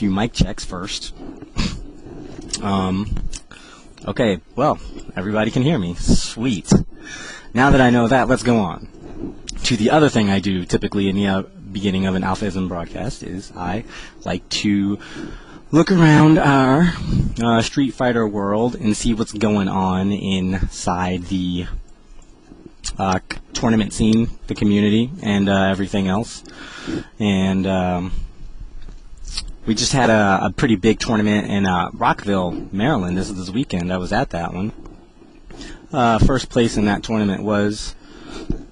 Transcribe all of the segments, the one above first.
few mic checks first. Okay, well, everybody can hear me. Sweet. Now that I know that, let's go on to the other thing I do typically in the beginning of an AlphaISM broadcast is I like to look around our Street Fighter world and see what's going on inside the tournament scene, the community, and everything else. And we just had a pretty big tournament in Rockville, Maryland this weekend. I was at that one. First place in that tournament was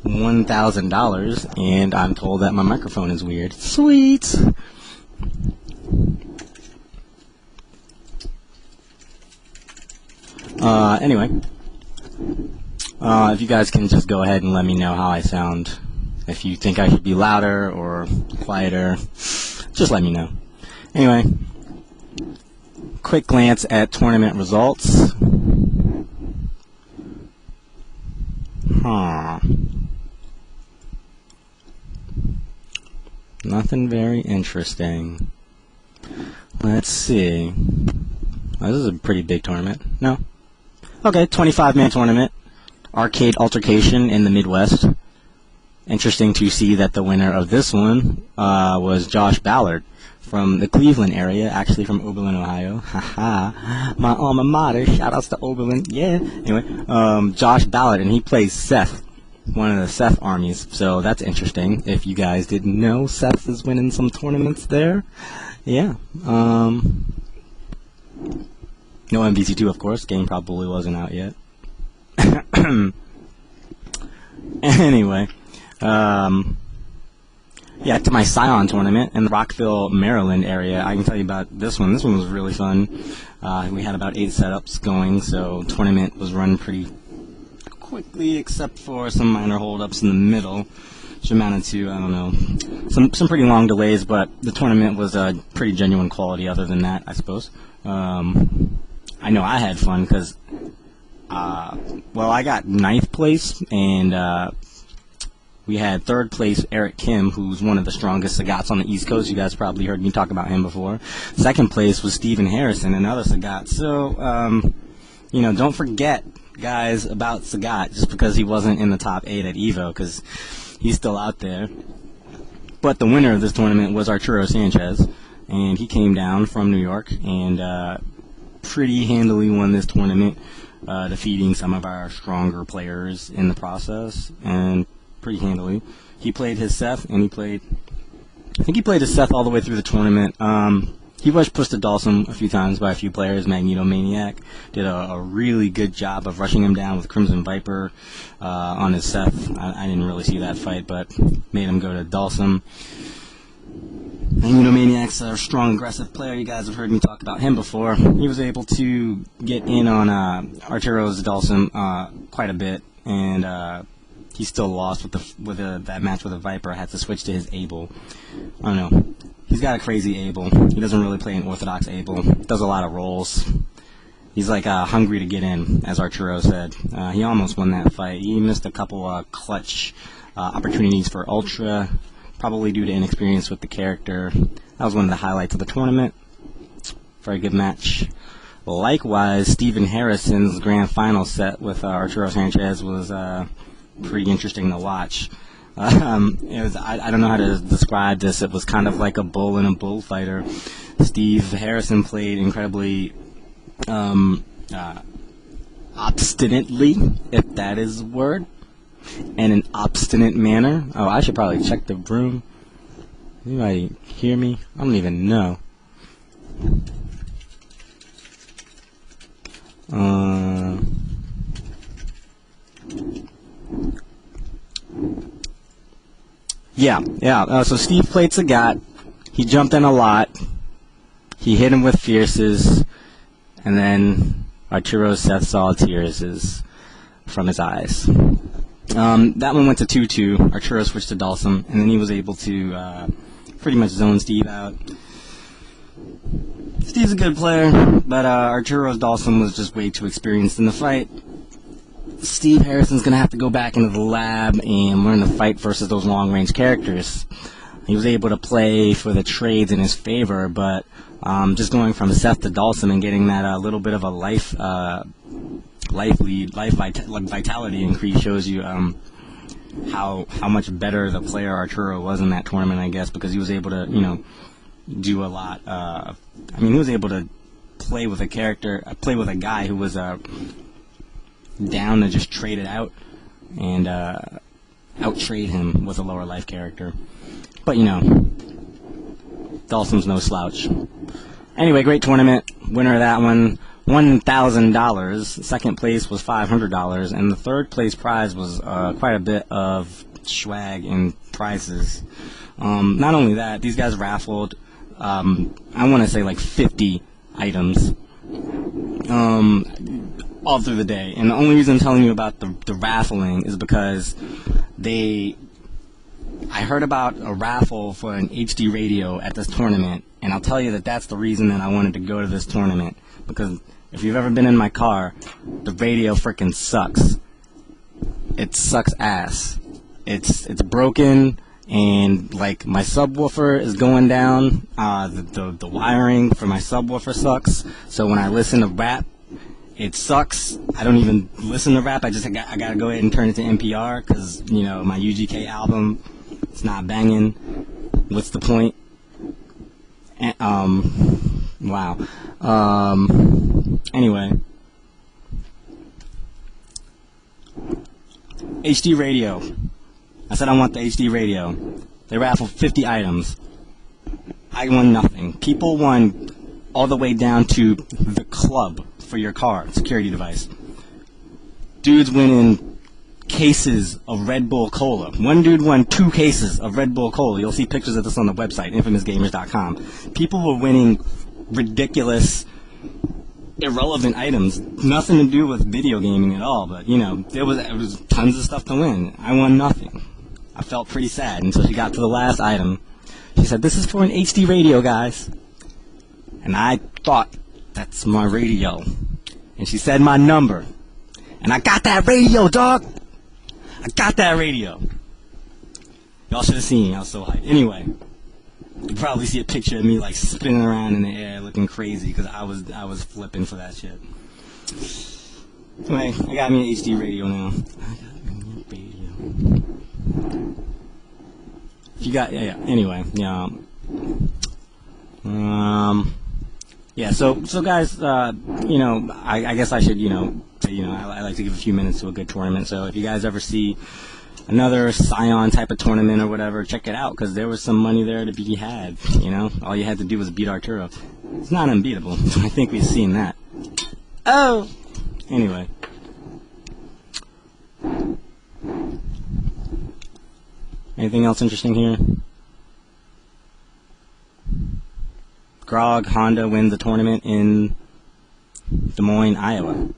$1,000, and I'm told that my microphone is weird. Sweet! Anyway, if you guys can just go ahead and let me know how I sound. If you think I should be louder or quieter, just let me know. Anyway, quick glance at tournament results. Nothing very interesting. Let's see. Oh, this is a pretty big tournament. No? Okay, 25-man tournament. Arcade altercation in the Midwest. Interesting to see that the winner of this one was Josh Ballard from the Cleveland area, actually from Oberlin, Ohio. Haha, my alma mater. Shoutouts to Oberlin. Yeah. Anyway, Josh Ballard, and he plays Seth, one of the Seth armies. So that's interesting. If you guys didn't know, Seth is winning some tournaments there. Yeah. No MvC2, of course. Game probably wasn't out yet. Anyway, yeah, to my Scion tournament in the Rockville, Maryland area. I can tell you about this one. This one was really fun. We had about 8 setups going, so tournament was run pretty quickly, except for some minor holdups in the middle, which amounted to, I don't know, some pretty long delays, but the tournament was pretty genuine quality other than that, I suppose. I know I had fun because, well, I got 9th place, and we had 3rd place Eric Kim, who's one of the strongest Sagats on the East Coast. You guys probably heard me talk about him before. 2nd place was Stephen Harrison, another Sagat. So, you know, don't forget, guys, about Sagat just because he wasn't in the top 8 at EVO, because he's still out there. But the winner of this tournament was Arturo Sanchez, and he came down from New York and pretty handily won this tournament, defeating some of our stronger players in the process, and pretty handily. He played his Seth, and I think he played his Seth all the way through the tournament. He was pushed to Dalsum a few times by a few players. Magneto Maniac did a really good job of rushing him down with Crimson Viper on his Seth. I didn't really see that fight, but made him go to Dalsum. Magneto Maniac's a strong, aggressive player. You guys have heard me talk about him before. He was able to get in on Arturo's Dalsum quite a bit, and he still lost with that match with a Viper. I had to switch to his Able. I don't know. He's got a crazy Able. He doesn't really play an orthodox Able. Does a lot of rolls. He's like hungry to get in, as Arturo said. He almost won that fight. He missed a couple clutch opportunities for Ultra, probably due to inexperience with the character. That was one of the highlights of the tournament. Very good match. Likewise, Stephen Harrison's grand final set with Arturo Sanchez was pretty interesting to watch. It was, I don't know how to describe this. It was kind of like a bull and a bullfighter. Steve Harrison played incredibly obstinately, if that is a word, in an obstinate manner. Oh, I should probably check the room. Anybody hear me? I don't even know. Yeah. So Steve played Sagat. He jumped in a lot. He hit him with fierces, and then Arturo Seth saw tears from his eyes. That one went to 2-2. Arturo switched to Dalsum, and then he was able to pretty much zone Steve out. Steve's a good player, but Arturo's Dalsum was just way too experienced in the fight. Steve Harrison's going to have to go back into the lab and learn to fight versus those long-range characters. He was able to play for the trades in his favor, but just going from Seth to Dawson and getting that little bit of a life vitality increase shows you how much better the player Arturo was in that tournament, I guess, because he was able to, you know, do a lot. I mean, he was able to play with a guy who was down to just trade it out and out-trade him with a lower life character. But, you know, Dawson's no slouch. Anyway, great tournament. Winner of that one, $1,000. Second place was $500, and the third place prize was quite a bit of swag and prizes. Not only that, these guys raffled, I want to say like 50 items all through the day. And the only reason I'm telling you about the raffling is because I heard about a raffle for an HD radio at this tournament, and I'll tell you that that's the reason that I wanted to go to this tournament, because if you've ever been in my car, the radio frickin' sucks. It sucks ass. It's broken, and like my subwoofer is going down. The wiring for my subwoofer sucks. So when I listen to rap, it sucks. I don't even listen to rap. I gotta go ahead and turn it to NPR because, you know, my UGK album, it's not banging. What's the point? And, wow. Anyway, HD radio. I said I want the HD radio. They raffled 50 items. I won nothing. People won all the way down to the club for your car, security device. Dudes winning cases of Red Bull Cola. One dude won 2 cases of Red Bull Cola. You'll see pictures of this on the website, infamousgamers.com. People were winning ridiculous, irrelevant items, nothing to do with video gaming at all, but, you know, it was tons of stuff to win. I won nothing. I felt pretty sad until she got to the last item. She said, "This is for an HD radio, guys." And I thought, that's my radio. And she said my number. And I got that radio, dog! I got that radio. Y'all should have seen me. I was so hyped. Anyway, you probably see a picture of me like spinning around in the air looking crazy because I was flipping for that shit. Anyway, I got me an HD radio now. I got me a radio. If you got, yeah, anyway, yeah. Yeah, so guys, you know, I guess I should, you know, say, you know, I like to give a few minutes to a good tournament. So if you guys ever see another Scion type of tournament or whatever, check it out, because there was some money there to be had, you know? All you had to do was beat Arturo. It's not unbeatable. I think we've seen that. Oh! Anyway. Anything else interesting here? Grog Honda wins the tournament in Des Moines, Iowa.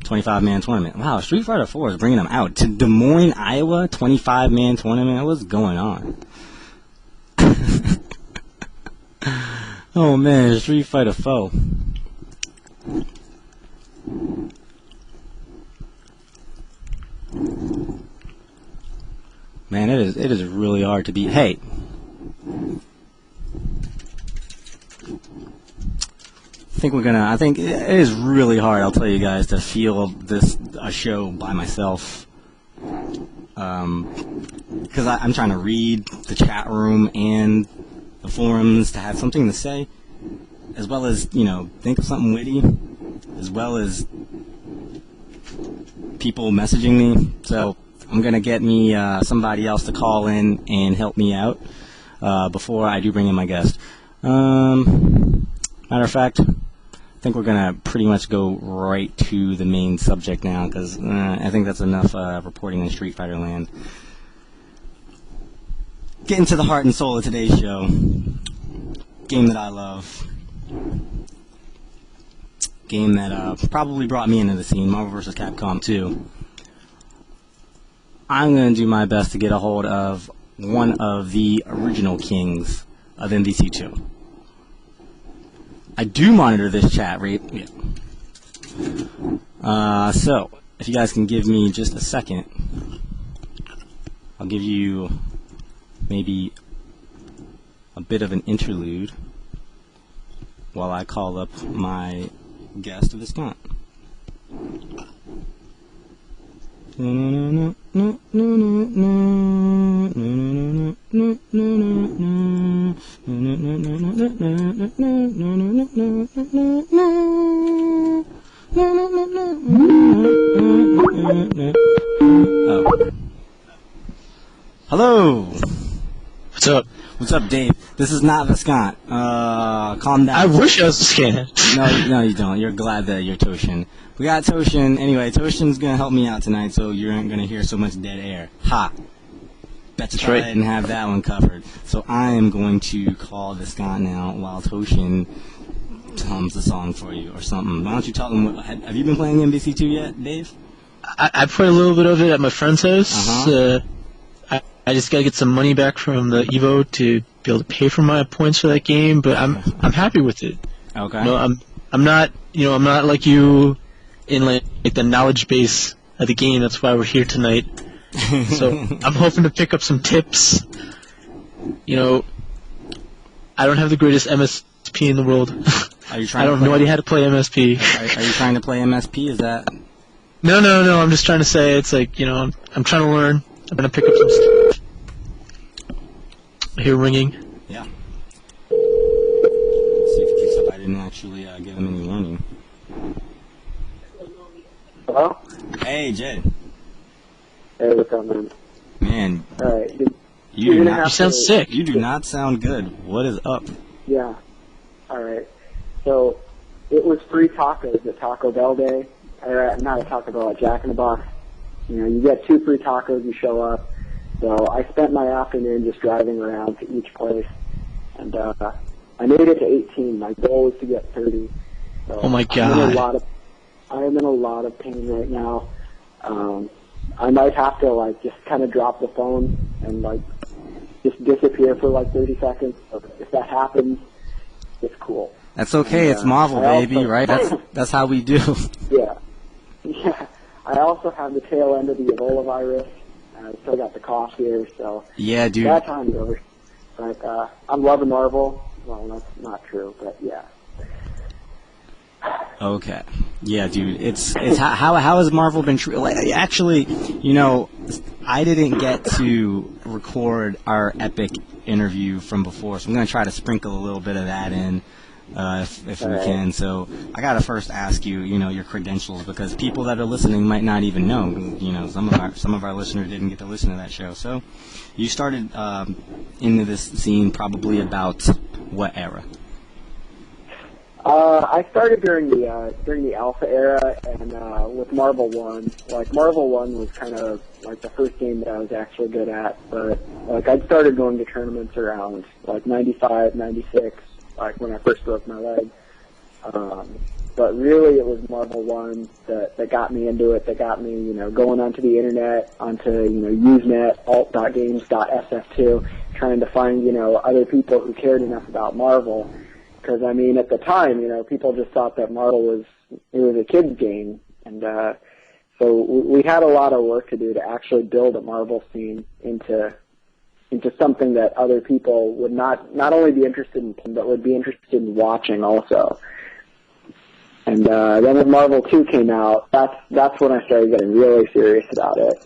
25-man tournament. Wow, Street Fighter 4 is bringing them out to Des Moines, Iowa. 25-man tournament. What's going on? Oh man, Street Fighter 4. Man, it is really hard to beat. Hey. I think it is really hard, I'll tell you guys, to feel a show by myself. Because I'm trying to read the chat room and the forums to have something to say, as well as, you know, think of something witty, as well as people messaging me. So I'm going to get me somebody else to call in and help me out before I do bring in my guest. Matter of fact, I think we're going to pretty much go right to the main subject now, because I think that's enough reporting in Street Fighter land. Get into the heart and soul of today's show. Game that I love. Game that probably brought me into the scene, Marvel vs. Capcom 2. I'm going to do my best to get a hold of one of the original kings of MvC2. I do monitor this chat rate. Yeah. So, if you guys can give me just a second, I'll give you maybe a bit of an interlude while I call up my guest, Viscant. Oh. Hello. What's up? What's up, Dave? This is not Viscant. Calm down. I wish I was Viscant. No, you don't. You're glad that you're Toshin. We got Toshin. Anyway, Toshin's gonna help me out tonight, so you aren't gonna hear so much dead air. Ha! Bet you thought I didn't have that one covered. So I am going to call Viscant now while Toshin hums the song for you or something. Why don't you tell them? Have you been playing MvC2 yet, Dave? I played a little bit of it at my friend's house. I just gotta get some money back from the Evo to be able to pay for my points for that game, but I'm happy with it. Okay. No, I'm not like you in like the knowledge base of the game. That's why we're here tonight. So I'm hoping to pick up some tips. You know, I don't have the greatest MSP in the world. Are you trying? I don't have no idea how to play MSP. Are you trying to play MSP? Is that? No. I'm just trying to say it's like I'm trying to learn. I'm gonna pick up some stuff. I hear ringing. Yeah. See if he picks up. I didn't actually give him any warning. Hello? Hey, Jed. Hey, what's up, man? Man. Alright. You sound sick. You do not sound good. What is up? Yeah. Alright. So, it was free tacos at Taco Bell Day. Or not at Taco Bell, at Jack in the Box. You get 2 free tacos, you show up. So I spent my afternoon just driving around to each place. And I made it to 18. My goal was to get 30. So Oh my God. I am in a lot of pain right now. I might have to just kind of drop the phone and just disappear for 30 seconds. So if that happens, it's cool. That's okay. And, it's Marvel, baby, right? That's how we do. Yeah. Yeah. I also have the tail end of the Ebola virus. I still got the cough here, so Yeah, dude. that time's over. But I'm loving Marvel. Well, that's not true, but yeah. Okay. Yeah, dude. It's how has Marvel been actually, I didn't get to record our epic interview from before, so I'm going to try to sprinkle a little bit of that in if we can. So I got to first ask you, your credentials, because people that are listening might not even know. Some of our listeners didn't get to listen to that show. So you started into this scene probably about what era? I started during the Alpha era and with Marvel 1. Marvel 1 was kind of the first game that I was actually good at, but I'd started going to tournaments around 95, 96, when I first broke my leg. But really it was Marvel 1 that got me into it, that got me, going onto the internet, onto, Usenet, alt.games.sf2, trying to find, other people who cared enough about Marvel. Because, at the time, people just thought that Marvel was a kid's game. And so we had a lot of work to do to actually build a Marvel scene into something that other people would not only be interested in, but would be interested in watching also. And then when Marvel 2 came out, that's when I started getting really serious about it.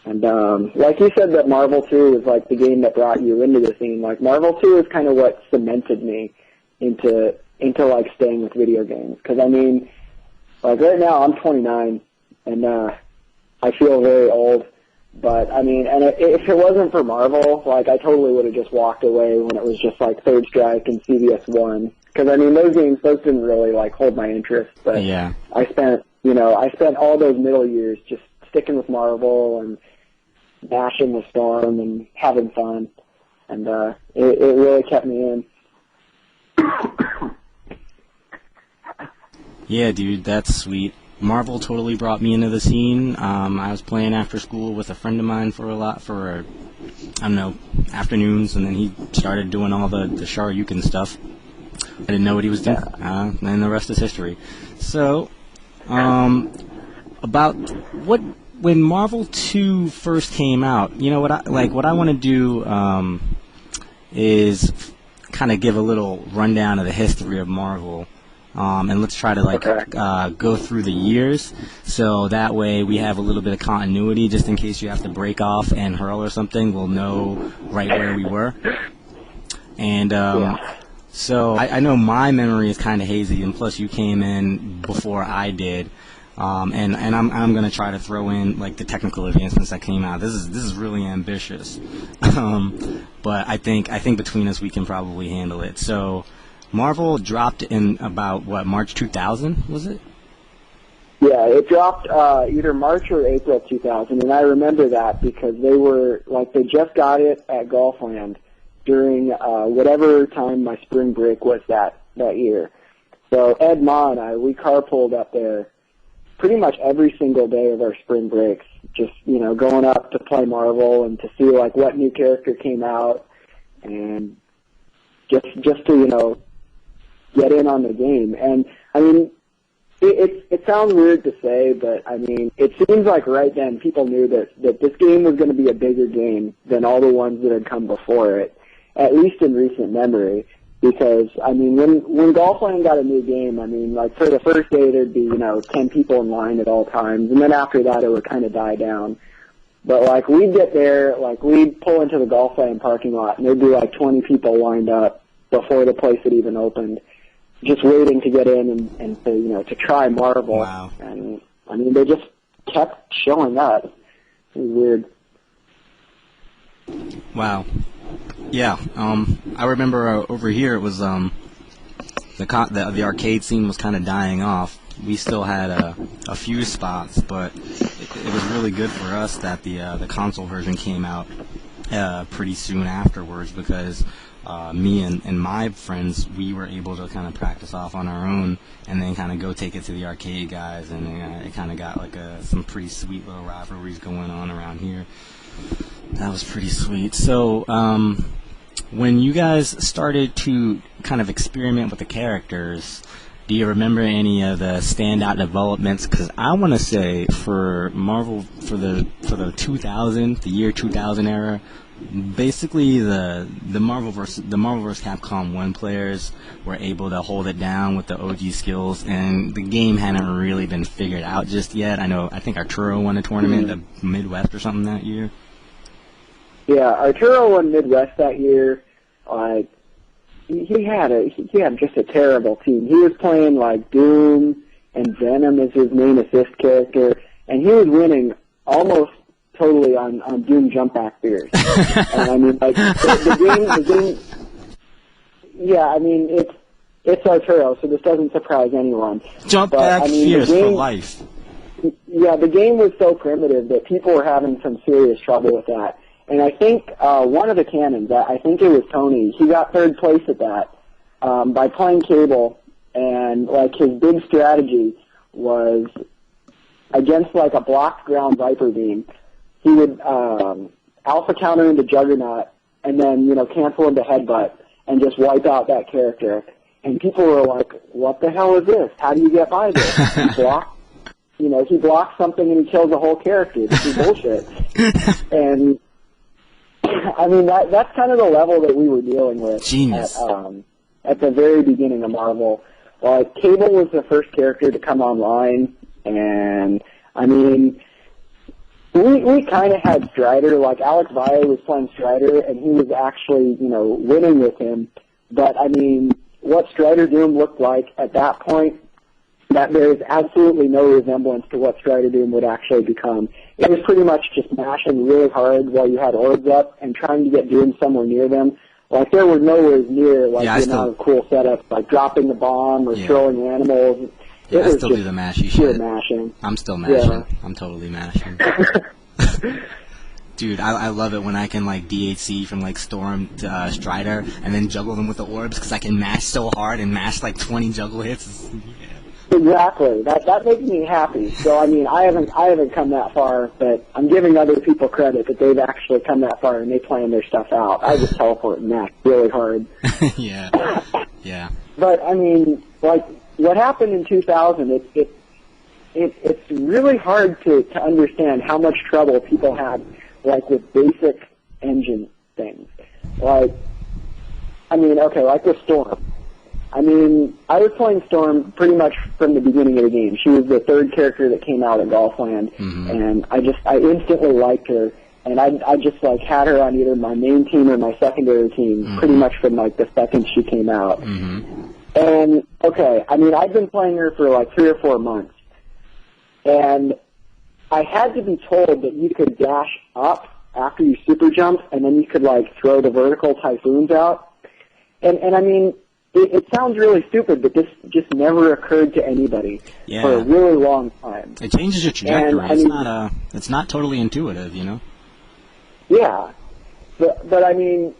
And like you said that Marvel 2 was the game that brought you into the scene, Marvel 2 is kind of what cemented me into staying with video games. Because right now I'm 29 and I feel very old. But and if it wasn't for Marvel, I totally would have just walked away when it was just Third Strike and CVS 1. Because those games, didn't really hold my interest. But yeah. I spent all those middle years just sticking with Marvel and bashing the storm and having fun. And it really kept me in. Yeah, dude, that's sweet. Marvel totally brought me into the scene. I was playing after school with a friend of mine for afternoons, and then he started doing all the Shoryuken stuff. I didn't know what he was doing, and the rest is history. So, about what when Marvel 2 first came out, you know what I want to do is kind of give a little rundown of the history of Marvel. And let's try to go through the years, so that way we have a little bit of continuity, just in case you have to break off and hurl or something. We'll know right where we were. And so I know my memory is kind of hazy, and plus you came in before I did. And I'm gonna try to throw in like the technical advancements that came out. This is really ambitious, but I think between us we can probably handle it. So Marvel dropped in about March 2000, was it? Yeah, it dropped either March or April 2000, and I remember that because they just got it at Golfland during whatever time my spring break was that year. So Ed, Ma, and I, we carpooled up there pretty much every single day of our spring breaks, just, going up to play Marvel and to see, what new character came out, and just to, get in on the game. And, I mean, it sounds weird to say, but, I mean, it seems like right then people knew that this game was going to be a bigger game than all the ones that had come before it, at least in recent memory. Because, I mean, when Golfland got a new game, I mean, for the first day there'd be, 10 people in line at all times, and then after that it would kind of die down. But, we'd get there, we'd pull into the Golfland parking lot, and there'd be, 20 people lined up before the place had even opened, just waiting to get in and to, to try Marvel. Wow. And, I mean, they just kept showing up. It was weird. Wow. Yeah, I remember over here it was the arcade scene was kind of dying off. We still had a few spots, but it was really good for us that the console version came out pretty soon afterwards, because me and my friends, we were able to kind of practice off on our own and then kind of go take it to the arcade guys, and it kind of got some pretty sweet little rivalries going on around here. That was pretty sweet. So, when you guys started to kind of experiment with the characters, do you remember any of the standout developments? Because I want to say for Marvel, for the year 2000 era, basically the Marvel vs. Capcom 1 players were able to hold it down with the OG skills, and the game hadn't really been figured out just yet. I think Arturo won a tournament, the Midwest or something that year. Yeah, Arturo won Midwest that year. He had just a terrible team. He was playing Doom and Venom as his main assist character, and he was winning almost totally on Doom jump back fears. And I mean, the game. Yeah, I mean it's Arturo, so this doesn't surprise anyone. Jump back fears for life. Yeah, the game was so primitive that people were having some serious trouble with that. And I think one of the cannons, I think it was Tony, he got third place at that by playing Cable, and his big strategy was against a blocked ground Viper Beam. He would alpha counter into Juggernaut and then cancel into Headbutt and just wipe out that character. And people were like, "What the hell is this? How do you get by this?" He blocks something and he kills the whole character. This is bullshit. And I mean, that's kind of the level that we were dealing with. Genius. At the very beginning of Marvel. Cable was the first character to come online, and, I mean, we kind of had Strider. Alex Valle was playing Strider, and he was actually, winning with him. But, I mean, what Strider Doom looked like at that point, that there is absolutely no resemblance to what Strider Doom would actually become. It was pretty much just mashing really hard while you had orbs up and trying to get Doom somewhere near them. There were nowhere near the amount of cool setups, dropping the bomb or throwing animals. Yeah, I still do the mashy shit. Mashing. I'm still mashing. Yeah. I'm totally mashing. Dude, I love it when I can DHC from Storm to Strider and then juggle them with the orbs, because I can mash so hard and mash 20 juggle hits. Yeah. Exactly. That makes me happy. So I mean, I haven't come that far, but I'm giving other people credit that they've actually come that far and they plan their stuff out. I just teleport and mash really hard. Yeah. Yeah. But I mean, what happened in 2000? It it's really hard to understand how much trouble people have, like, with basic engine things. Like, I mean, okay, like with Storm. I mean, I was playing Storm pretty much from the beginning of the game. She was the third character that came out at Golfland, and I instantly liked her, and I just, like, had her on either my main team or my secondary team pretty much from, like, the second she came out. And, okay, I mean, I've been playing her for, like, 3 or 4 months, and I had to be told that you could dash up after you super jump, and then you could, like, throw the vertical typhoons out. And I mean, it sounds really stupid, but this just never occurred to anybody for a really long time. It changes your trajectory. And, it's not totally intuitive, you know? Yeah. But I mean,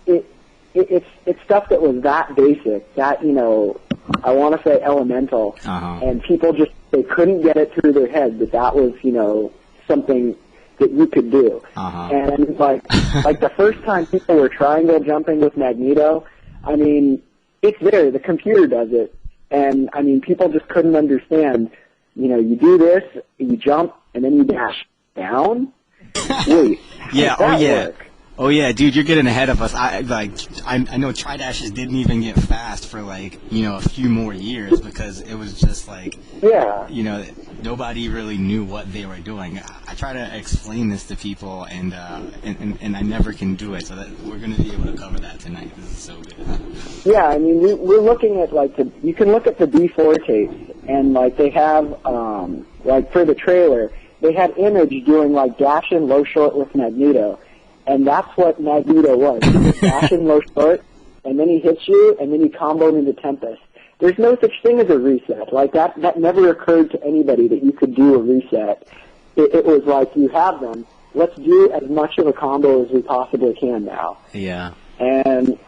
it's stuff that was that basic, that, you know, I want to say elemental, and people just, they couldn't get it through their head that was, you know, something that you could do. And, like the first time people were triangle jumping with Magneto, I mean, it's there. The computer does it. And, I mean, people just couldn't understand, you know, you do this, you jump, and then you dash down? Wait, how does that work? Oh yeah, dude, you're getting ahead of us. I know tri-dashes didn't even get fast for, like, you know, a few more years because it was just like, you know, nobody really knew what they were doing. I try to explain this to people, and I never can do it. So that we're going to be able to cover that tonight. This is so good. Yeah, I mean, we're looking at, like, you can look at the B4 tapes, and, like, they have, like, for the trailer, they had Image doing, like, dash in low short with Magneto. And that's what Magneto was. He was dashing low short, and then he hits you, and then he comboed into Tempest. There's no such thing as a reset. Like, that never occurred to anybody that you could do a reset. It was like, you have them. Let's do as much of a combo as we possibly can now. Yeah. And,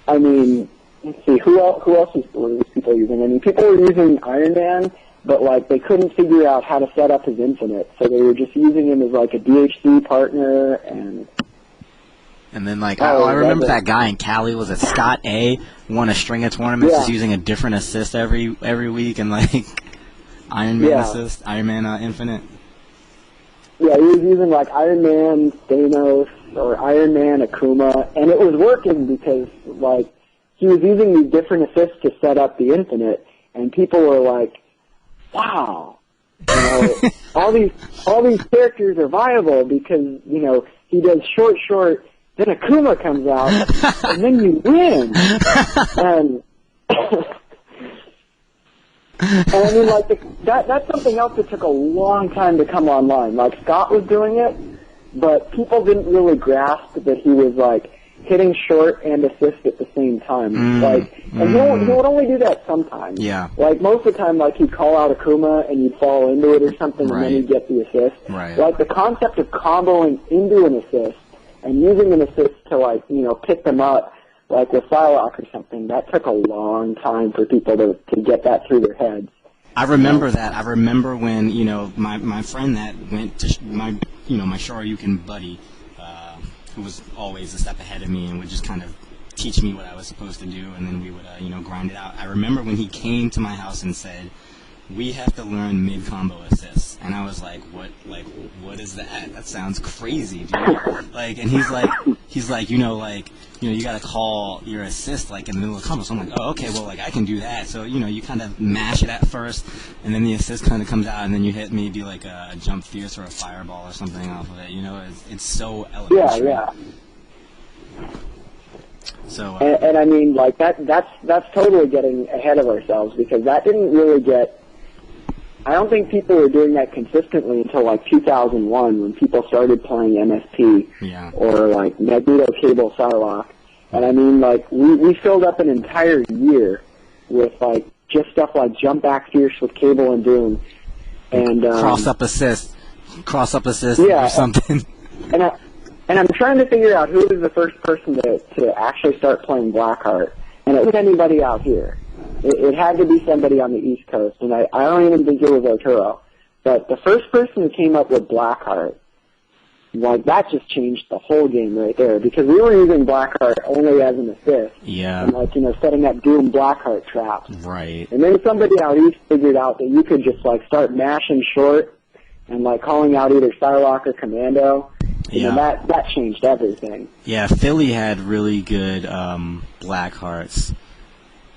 I mean, let's see, who else were these people using? I mean, people were using Iron Man, but, like, they couldn't figure out how to set up his infinite, so they were just using him as, like, a DHC partner, and then, like, I remember that guy in Cali, was it Scott A, won a string of tournaments just using a different assist every week, and, like, Iron Man assist, Iron Man infinite. Yeah, he was using, like, Iron Man Thanos, or Iron Man Akuma, and it was working because, like, he was using these different assists to set up the infinite, and people were like, wow, you know, all these characters are viable because, you know, he does short, then Akuma comes out, and then you win. And I mean, like, that's something else that took a long time to come online. Like, Scott was doing it, but people didn't really grasp that he was, like, hitting short and assist at the same time. And he would only do that sometimes. Yeah. Like, most of the time, like, he'd call out Akuma and you'd fall into it or something, and then you'd get the assist. Right. Like, the concept of comboing into an assist and using an assist to, like, you know, pick them up, like with Psylocke or something, that took a long time for people to get that through their heads. I remember that. I remember when, you know, my friend that went to my Shoryuken buddy, who was always a step ahead of me and would just kind of teach me what I was supposed to do, and then we would, you know, grind it out. I remember when he came to my house and said, we have to learn mid-combo assists. And I was like, what is that? That sounds crazy, dude. Like, and he's like, you know, you gotta call your assist, like, in the middle of the combo. So I'm like, oh, okay, well, like, I can do that. So, you know, you kind of mash it at first, and then the assist kind of comes out, and then you hit maybe, like, a jump fierce or a fireball or something off of it. You know, it's so elementary. Yeah. So, and I mean, like, that's totally getting ahead of ourselves, because that didn't really get, I don't think people were doing that consistently until, like, 2001, when people started playing MSP, or, like, Magneto Cable Psylocke. And I mean, like, we filled up an entire year with, like, just stuff like Jump Back Fierce with Cable and Doom, and cross up assist, or something. And I'm trying to figure out who was the first person to actually start playing Blackheart, and it was anybody out here. It had to be somebody on the East Coast, and I don't even think it was Arturo. But the first person who came up with Blackheart like that just changed the whole game right there, because we were using Blackheart only as an assist. Yeah. And like, setting up Doom Blackheart traps. Right. And then somebody out east figured out that you could just like start mashing short and like calling out either Psylocke or Commando. Yeah. That changed everything. Yeah, Philly had really good Blackhearts.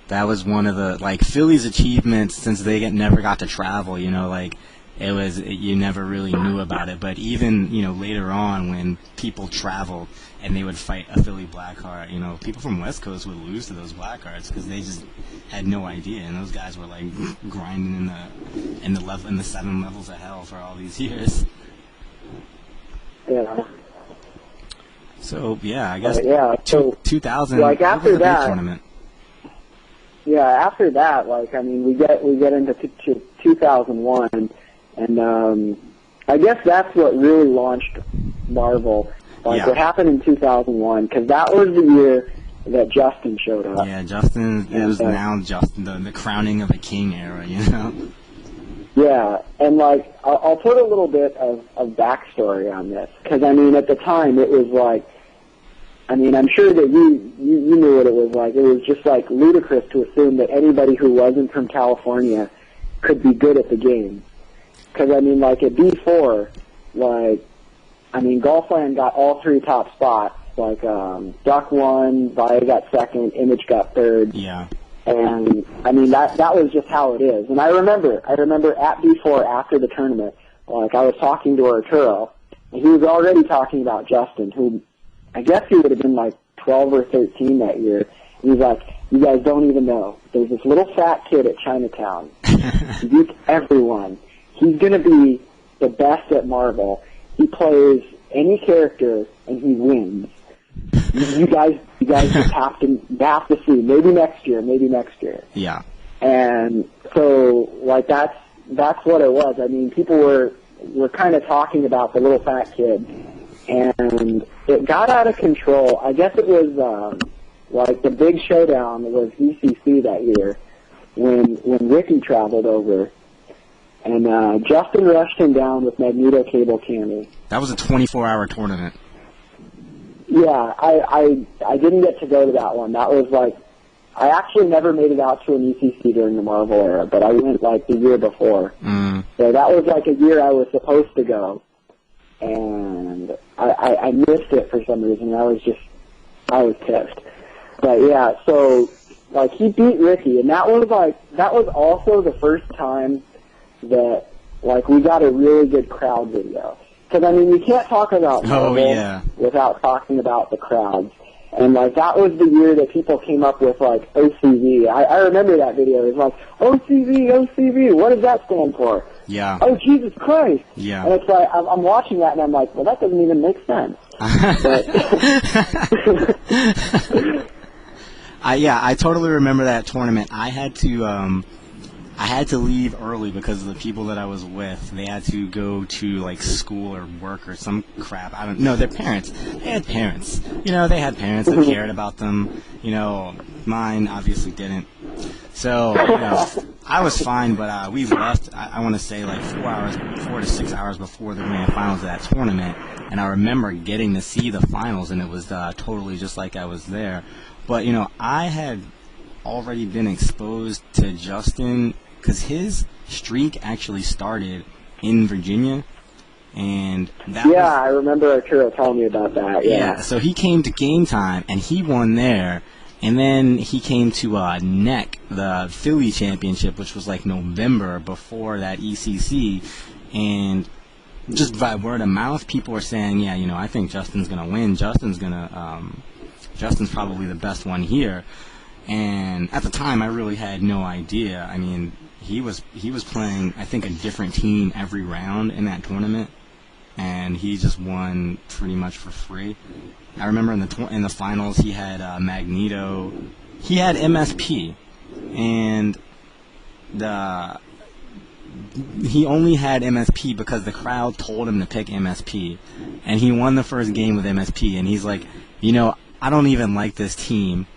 That was one of the, like, Philly's achievements since they never got to travel, like, you never really knew about it. But even, later on when people traveled and they would fight a Philly Blackheart, people from West Coast would lose to those Blackhearts because they just had no idea. And those guys were, like, grinding in the 7 levels of hell for all these years. Yeah. So, yeah, I guess so 2000, like after that tournament. Yeah, after that, like, I mean, we get into 2001, and I guess that's what really launched Marvel. Like, what happened in 2001, because that was the year that Justin showed up. Yeah, Justin, it was now Justin, the crowning of a king era, Yeah, and, like, I'll put a little bit of backstory on this, because, I mean, at the time, it was like, I mean, I'm sure that you knew what it was like. It was just, like, ludicrous to assume that anybody who wasn't from California could be good at the game. Because, I mean, like, at B4, like, I mean, Golfland got all 3 top spots. Like, Duck won, Via got second, Image got third. Yeah. And, I mean, that was just how it is. And I remember at B4 after the tournament, like, I was talking to Arturo, and he was already talking about Justin, who I guess he would have been like 12 or 13 that year. And he's like, you guys don't even know. There's this little fat kid at Chinatown. He beats everyone. He's going to be the best at Marvel. He plays any character, and he wins. You guys just have to see. Maybe next year. Yeah. And so, like, that's what it was. I mean, people were kind of talking about the little fat kid, and it got out of control. I guess it was, like, the big showdown was ECC that year when Ricky traveled over, and Justin rushed him down with Magneto Cable Cammy. That was a 24-hour tournament. Yeah, I didn't get to go to that one. That was, like, I actually never made it out to an ECC during the Marvel era, but I went, like, the year before. So that was, like, a year I was supposed to go, and I missed it for some reason. I was pissed. But yeah, so like he beat Ricky, and that was also the first time that like we got a really good crowd video. Because I mean, you can't talk about Marvel without talking about the crowds. And like that was the year that people came up with like OCV. I remember that video. It was like OCV. What does that stand for? Yeah. Oh, Jesus Christ. Yeah. And it's like, I'm watching that and I'm like, well, that doesn't even make sense. I totally remember that tournament. I had to leave early because of the people that I was with. They had to go to like school or work or some crap. I don't know. Their parents. They had parents. They had parents that cared about them. Mine obviously didn't. So, I was fine, but we left, I want to say, like 4 to 6 hours before the grand finals of that tournament, and I remember getting to see the finals, and it was totally just like I was there. But, I had already been exposed to Justin, because his streak actually started in Virginia, and that I remember Arturo telling me about that, yeah, so he came to Game Time, and he won there. And then he came to NEC, the Philly Championship, which was like November before that ECC. And just by word of mouth, people were saying, yeah, I think Justin's going to win. Justin's probably the best one here. And at the time, I really had no idea. I mean, he was playing, I think, a different team every round in that tournament. And he just won pretty much for free. I remember in the finals he had Magneto, he had MSP, and he only had MSP because the crowd told him to pick MSP, and he won the first game with MSP, and he's like, I don't even like this team.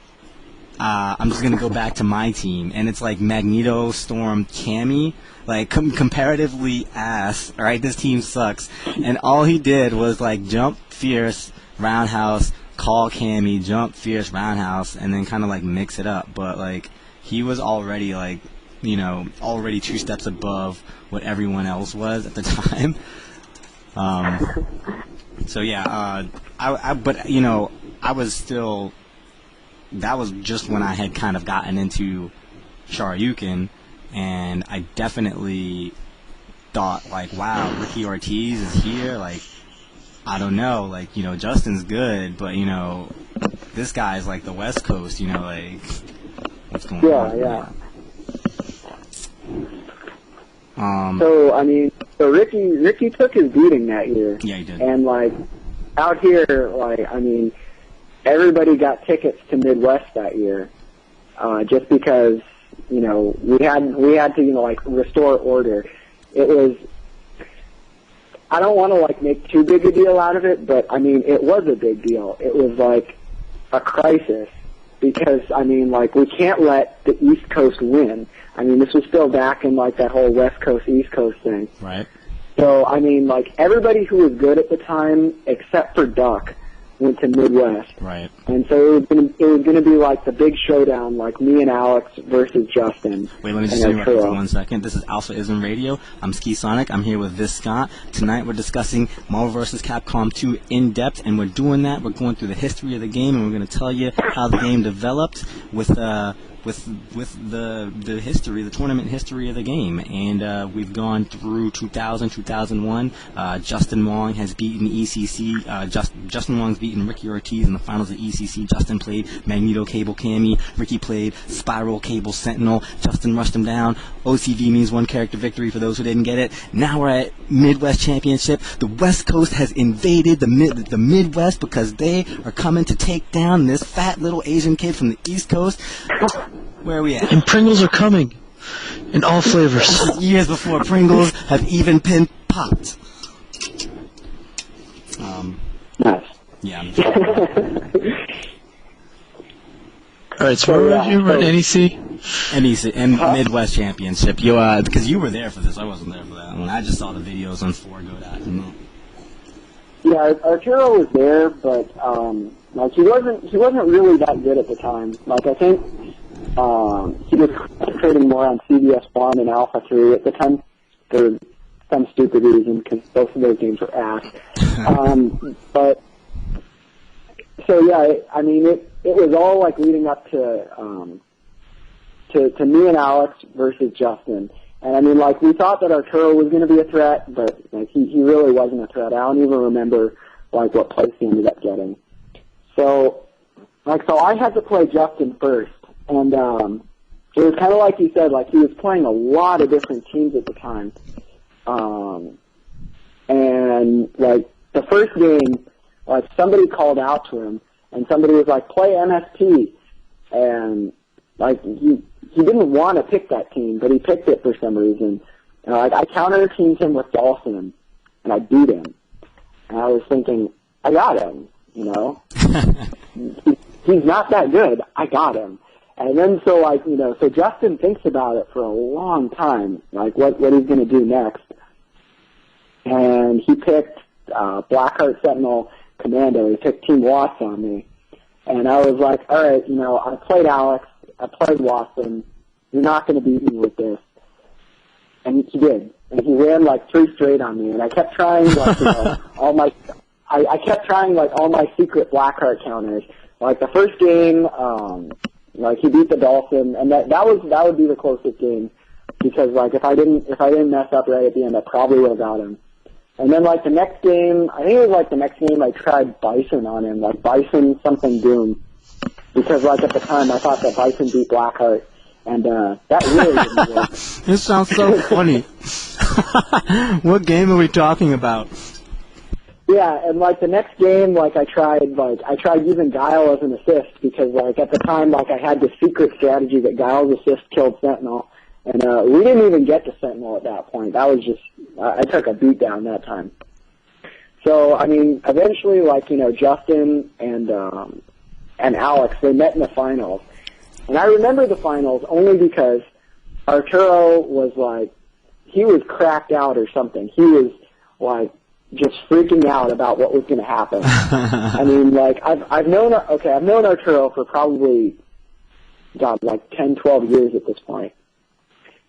I'm just gonna go back to my team, and it's like Magneto, Storm, Cammy, like comparatively ass. All right, this team sucks, and all he did was like jump fierce, roundhouse, call Cammy, jump fierce, roundhouse, and then kind of like mix it up. But like he was already like, already 2 steps above what everyone else was at the time. So yeah, but I was still. That was just when I had kind of gotten into Shoryuken, and I definitely thought like, wow, Ricky Ortiz is here. Like, I don't know, like Justin's good, but this guy's like the West Coast. Like what's going on? Yeah. So Ricky took his beating that year. Yeah, he did. And like out here, everybody got tickets to Midwest that year, just because we had to restore order. It was. I don't want to make too big a deal out of it, but it was a big deal. It was like a crisis because we can't let the East Coast win. This was still back in that whole West Coast East Coast thing. Right. So everybody who was good at the time, except for Duck, went to Midwest. Right. And so it was gonna be like the big showdown, like me and Alex versus Justin. Wait, let me just interrupt you for 1 second. This is AlphaISM Radio. I'm Ski Sonic. I'm here with Viscant. Tonight we're discussing Marvel vs. Capcom 2 in depth, and we're doing that. We're going through the history of the game, and we're going to tell you how the game developed with the history, the tournament history of the game. And we've gone through 2000, 2001. Justin Wong has beaten ECC. Justin Wong's beaten Ricky Ortiz in the finals of ECC. Justin played Magneto Cable Cammy. Ricky played Spiral Cable Sentinel. Justin rushed him down. OCV means one character victory for those who didn't get it. Now we're at Midwest Championship. The West Coast has invaded the Midwest because they are coming to take down this fat little Asian kid from the East Coast. Where are we at? And Pringles are coming in all flavors. Years before Pringles have even been popped. Nice. Yeah. All right, so where were you? We're at NEC? NEC and Midwest Championship. Because you were there for this. I wasn't there for that one. I just saw the videos on 4Go.net. Yeah, Arturo was there, but he wasn't really that good at the time. I think he was concentrating more on CBS 1 and Alpha 3 at the time for some stupid reason, because both of those games were ass. But so yeah, it was all leading up to me and Alex versus Justin. And we thought that Arturo was going to be a threat, but he really wasn't a threat. I don't even remember what place he ended up getting. So I had to play Justin first, and it was kind of like you said, he was playing a lot of different teams at the time. And the first game, somebody called out to him, and somebody was like, "Play MST," and he didn't want to pick that team, but he picked it for some reason. And I counter-teamed him with Dawson, and I beat him. And I was thinking, I got him, He's not that good. I got him. And then so Justin thinks about it for a long time, what he's going to do next. And he picked Blackheart Sentinel Commando. He picked Team Watts on me. And I was like, all right, I played Alex. I played Watson. You're not going to beat me with this. And he did. And he ran 3 straight on me. And I kept trying all my secret Blackheart counters. The first game, he beat the Dolphin, and that would be the closest game, because if I didn't mess up right at the end, I probably would have got him. And then the next game, I think it was the next game I tried Bison on him, Bison something Doom. Because, at the time, I thought that Bison beat Blackheart, and that really didn't work. This sounds so funny. What game are we talking about? Yeah, and, the next game, I tried using Guile as an assist, because, at the time, I had this secret strategy that Guile's assist killed Sentinel, and we didn't even get to Sentinel at that point. That was just, I took a beat down that time. So, eventually, Justin and Alex, they met in the finals, And I remember the finals only because Arturo was like, he was cracked out or something. He was like just freaking out about what was going to happen. I mean, like I've known Arturo for probably, God, like 10, 12 years at this point.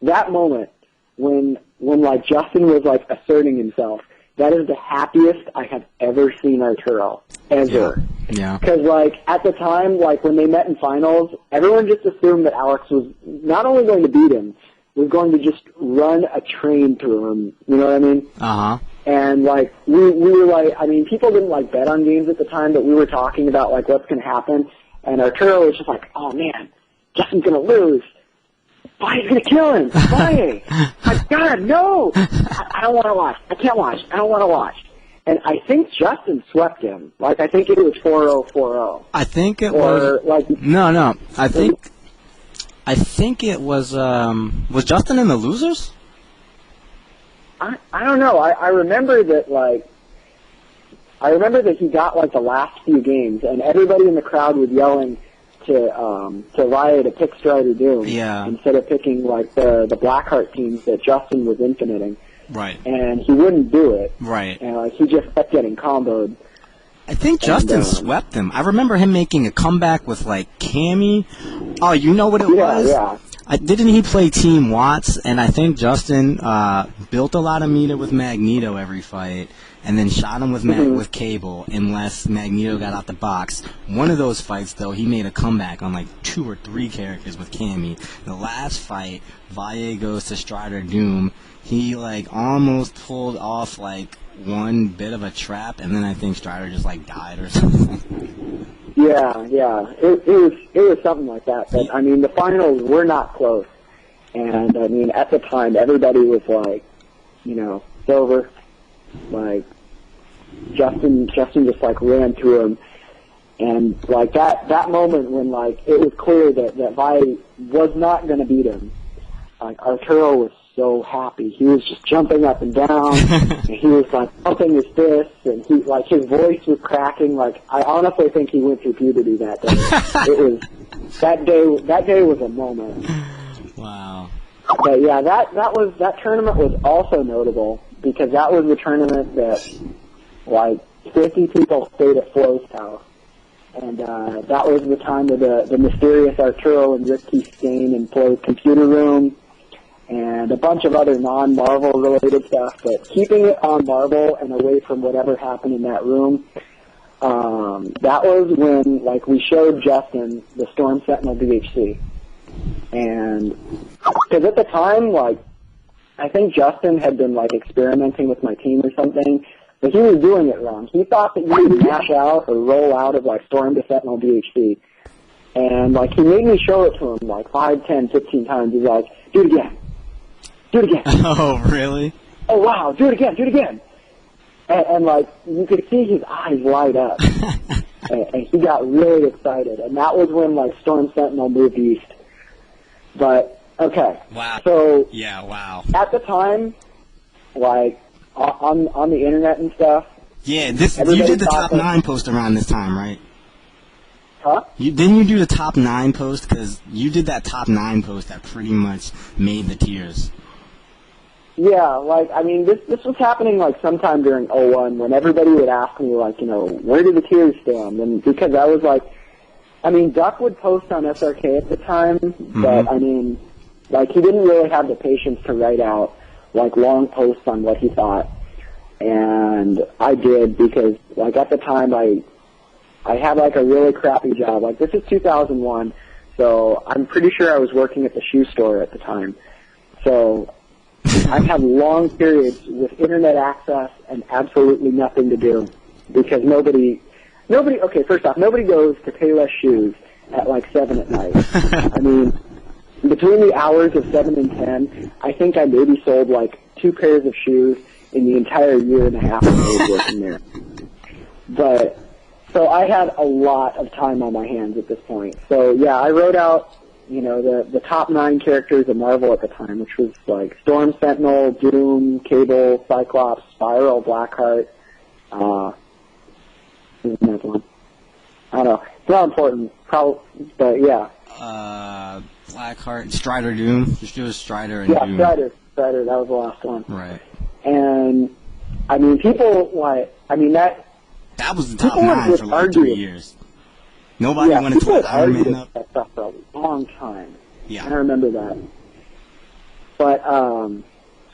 That moment when like Justin was like asserting himself, that is the happiest I have ever seen Arturo, ever. Yeah. Because, like, at the time, like, when they met in finals, everyone just assumed that Alex was not only going to beat him, was going to just run a train through him. You know what I mean? Uh-huh. And, like, we were like, I mean, people didn't, like, bet on games at the time, but we were talking about, like, what's going to happen. And Arturo was just like, oh, man, Justin's going to lose. Vae's going to kill him. Vae. My God, no. I don't want to watch. I can't watch. I don't want to watch. And I think Justin swept him. Like, I think it was 4-0, 4-0. I think it or, was... Like, No. I think it was... Was Justin in the losers? I don't know. I remember that, like... I remember that he got, like, the last few games, and everybody in the crowd was yelling to Vae to pick Strider Doom instead of picking, like, the Blackheart teams that Justin was infiniting. Right. And he wouldn't do it. Right. And, like, he just kept getting comboed. I think Justin swept him. I remember him making a comeback with, like, Cammy. Oh, you know what it was? Yeah. Didn't he play Team Watts? And I think Justin built a lot of meter with Magneto every fight, and then shot him with with Cable unless Magneto got out the box. One of those fights, though, he made a comeback on like 2 or 3 characters with Cammy. The last fight, Vae goes to Strider Doom. He like almost pulled off like one bit of a trap, and then I think Strider just like died or something. Yeah. It was something like that. But I mean, the finals were not close, and I mean, at the time, everybody was like, you know, it's over. Like, Justin just like ran through him, and like that moment when like it was clear that Vae was not going to beat him. Like, Arturo was so happy. He was just jumping up and down, and he was like pumping his fists, and he like his voice was cracking. Like, I honestly think he went through puberty that day. It was that day was a moment. Wow. But yeah, that tournament was also notable because that was the tournament that like 50 people stayed at Flo's house. And that was the time of the mysterious Arturo and Risky Stain in Flo's computer room, and a bunch of other non-Marvel related stuff, but keeping it on Marvel and away from whatever happened in that room. That was when, like, we showed Justin the Storm Sentinel DHC. And, because at the time, like, I think Justin had been, like, experimenting with my team or something, but he was doing it wrong. He thought that you would mash out or roll out of, like, Storm to Sentinel DHC. And, like, he made me show it to him, like, 5, 10, 15 times. He's like, do it again. Do it again. Oh, really? Oh, wow, do it again. And like, you could see his eyes light up. and he got really excited. And that was when, like, Storm Sentinel moved east. But, okay. Wow. So, yeah, wow. at the time, like, on the internet and stuff. Yeah, you did the top 9 post around this time, right? Huh? Didn't you do the top 9 post? Because you did that top 9 post that pretty much made the tiers. Yeah, like, I mean, this was happening, like, sometime during 01 when everybody would ask me, like, you know, where do the tiers stand? And because I was like, I mean, Duck would post on SRK at the time, but, I mean, like, he didn't really have the patience to write out, like, long posts on what he thought. And I did because, like, at the time I had, like, a really crappy job. Like, this is 2001, so I'm pretty sure I was working at the shoe store at the time. So I've had long periods with internet access and absolutely nothing to do because nobody, okay, first off, nobody goes to Payless Shoes at like 7 at night. I mean, between the hours of 7 and 10, I think I maybe sold like 2 pairs of shoes in the entire year and a half that I was working there. But, so I had a lot of time on my hands at this point. So yeah, I wrote out, you know, the top 9 characters of Marvel at the time, which was like Storm Sentinel, Doom, Cable, Cyclops, Spiral, Blackheart. Who's another one? I don't know. It's not important, probably, but yeah. Blackheart, Strider Doom. Just do a Strider and Yeah, Doom. Strider, that was the last one. Right. And, I mean, people, like, I mean, that was the top people would 9 just for like argue 3 years. Nobody wanted to people put would Iron argue Man up. that stuff for a long time. Yeah. I remember that. But,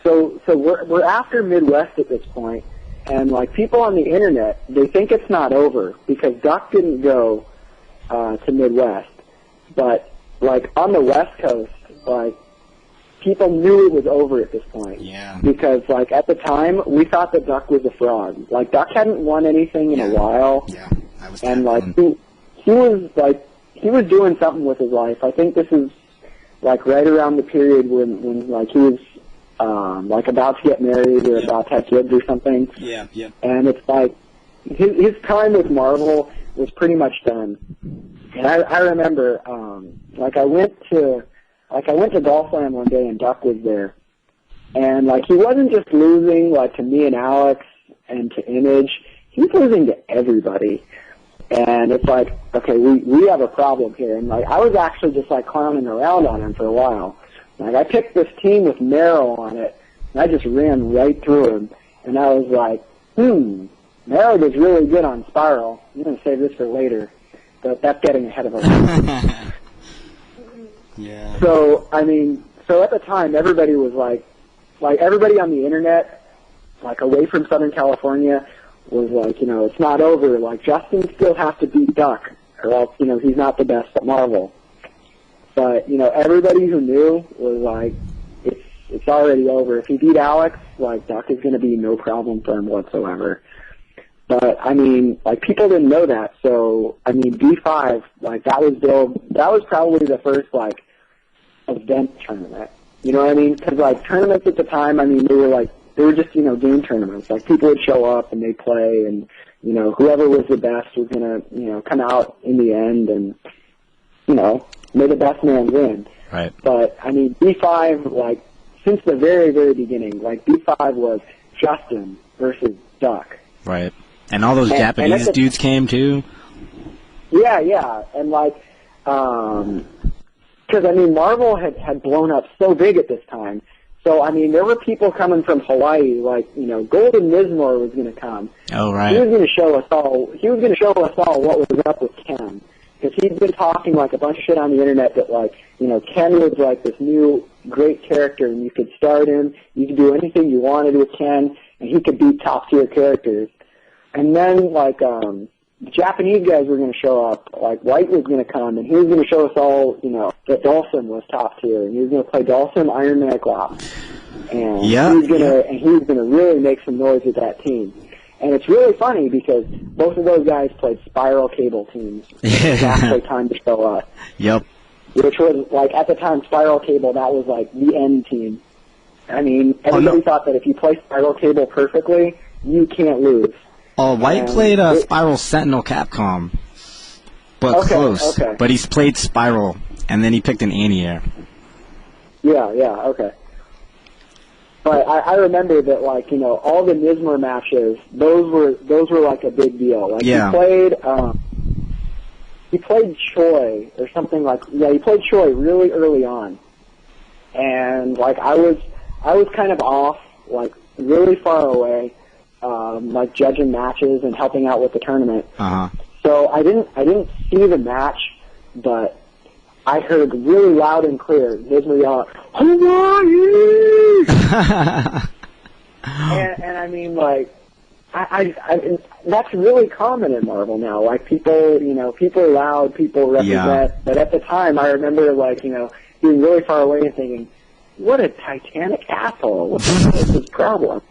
so we're after Midwest at this point, and, like, people on the internet, they think it's not over, because Duck didn't go to Midwest. But, like, on the West Coast, like, people knew it was over at this point. Yeah. Because, like, at the time, we thought that Duck was a fraud. Like, Duck hadn't won anything in a while. Yeah. I was And, like, one. he was doing something with his life. I think this is, like, right around the period when like, he was, like, about to get married or about to have kids or something. Yeah. And it's like, his time with Marvel was pretty much done. And I remember, like, I went to Golf Slam one day and Duck was there. And, like, he wasn't just losing, like, to me and Alex and to Image. He was losing to everybody. And it's like, okay, we have a problem here. And, like, I was actually just, like, clowning around on him for a while. Like, I picked this team with Merrill on it, and I just ran right through him. And I was like, Merrill was really good on Spiral. I'm going to save this for later. But that's getting ahead of us. Yeah. So, I mean, so at the time, everybody was like everybody on the internet, like, away from Southern California, was like, you know, it's not over. Like, Justin still has to beat Duck, or else, you know, he's not the best at Marvel. But, you know, everybody who knew was like, it's already over. If he beat Alex, like, Duck is going to be no problem for him whatsoever. But, I mean, like, people didn't know that. So, I mean, B5, like, that was probably the first, like, event tournament. You know what I mean? Because, like, tournaments at the time, I mean, they were just, you know, game tournaments. Like, people would show up and they'd play, and, you know, whoever was the best was going to, you know, come out in the end and, you know, may the best man win. Right. But, I mean, B5, like, since the very, very beginning, like, B5 was Justin versus Duck. Right. And all those Japanese dudes came, too? Yeah. And, like, because, I mean, Marvel had blown up so big at this time. So, I mean, there were people coming from Hawaii, like, you know, Golden Mizmor was going to come. Oh, right. He was going to show us all what was up with Ken. Because he'd been talking, like, a bunch of shit on the internet that, like, you know, Ken was, like, this new great character, and you could start him, you could do anything you wanted with Ken, and he could beat top-tier characters. And then, like, the Japanese guys were going to show up. Like, White was going to come, and he was going to show us all, you know, that Dawson was top tier, and he was going to play Dawson, Iron Man, Glock. And he was going to really make some noise with that team. And it's really funny because both of those guys played Spiral Cable teams. Exactly time to show up. Yep. Which was, like, at the time, Spiral Cable, that was, like, the end team. I mean, everybody thought that if you play Spiral Cable perfectly, you can't lose. Oh, White played Spiral Sentinel Capcom, but close. Okay. But he's played Spiral, and then he picked an Anti-Air. Yeah, okay. But I remember that, like, you know, all the Mizmor matches, those were like a big deal. Like, he played Choi or something like, he played Choi really early on, and, like, I was kind of off, like, really far away. Like, judging matches and helping out with the tournament. So I didn't see the match, but I heard really loud and clear Mizmor yell out, Hawaii! and I mean, like, I that's really common in Marvel now. Like, people, you know, people are loud, people represent. Yeah. But at the time, I remember, like, you know, being really far away and thinking, what a titanic asshole! What the hell is his problem?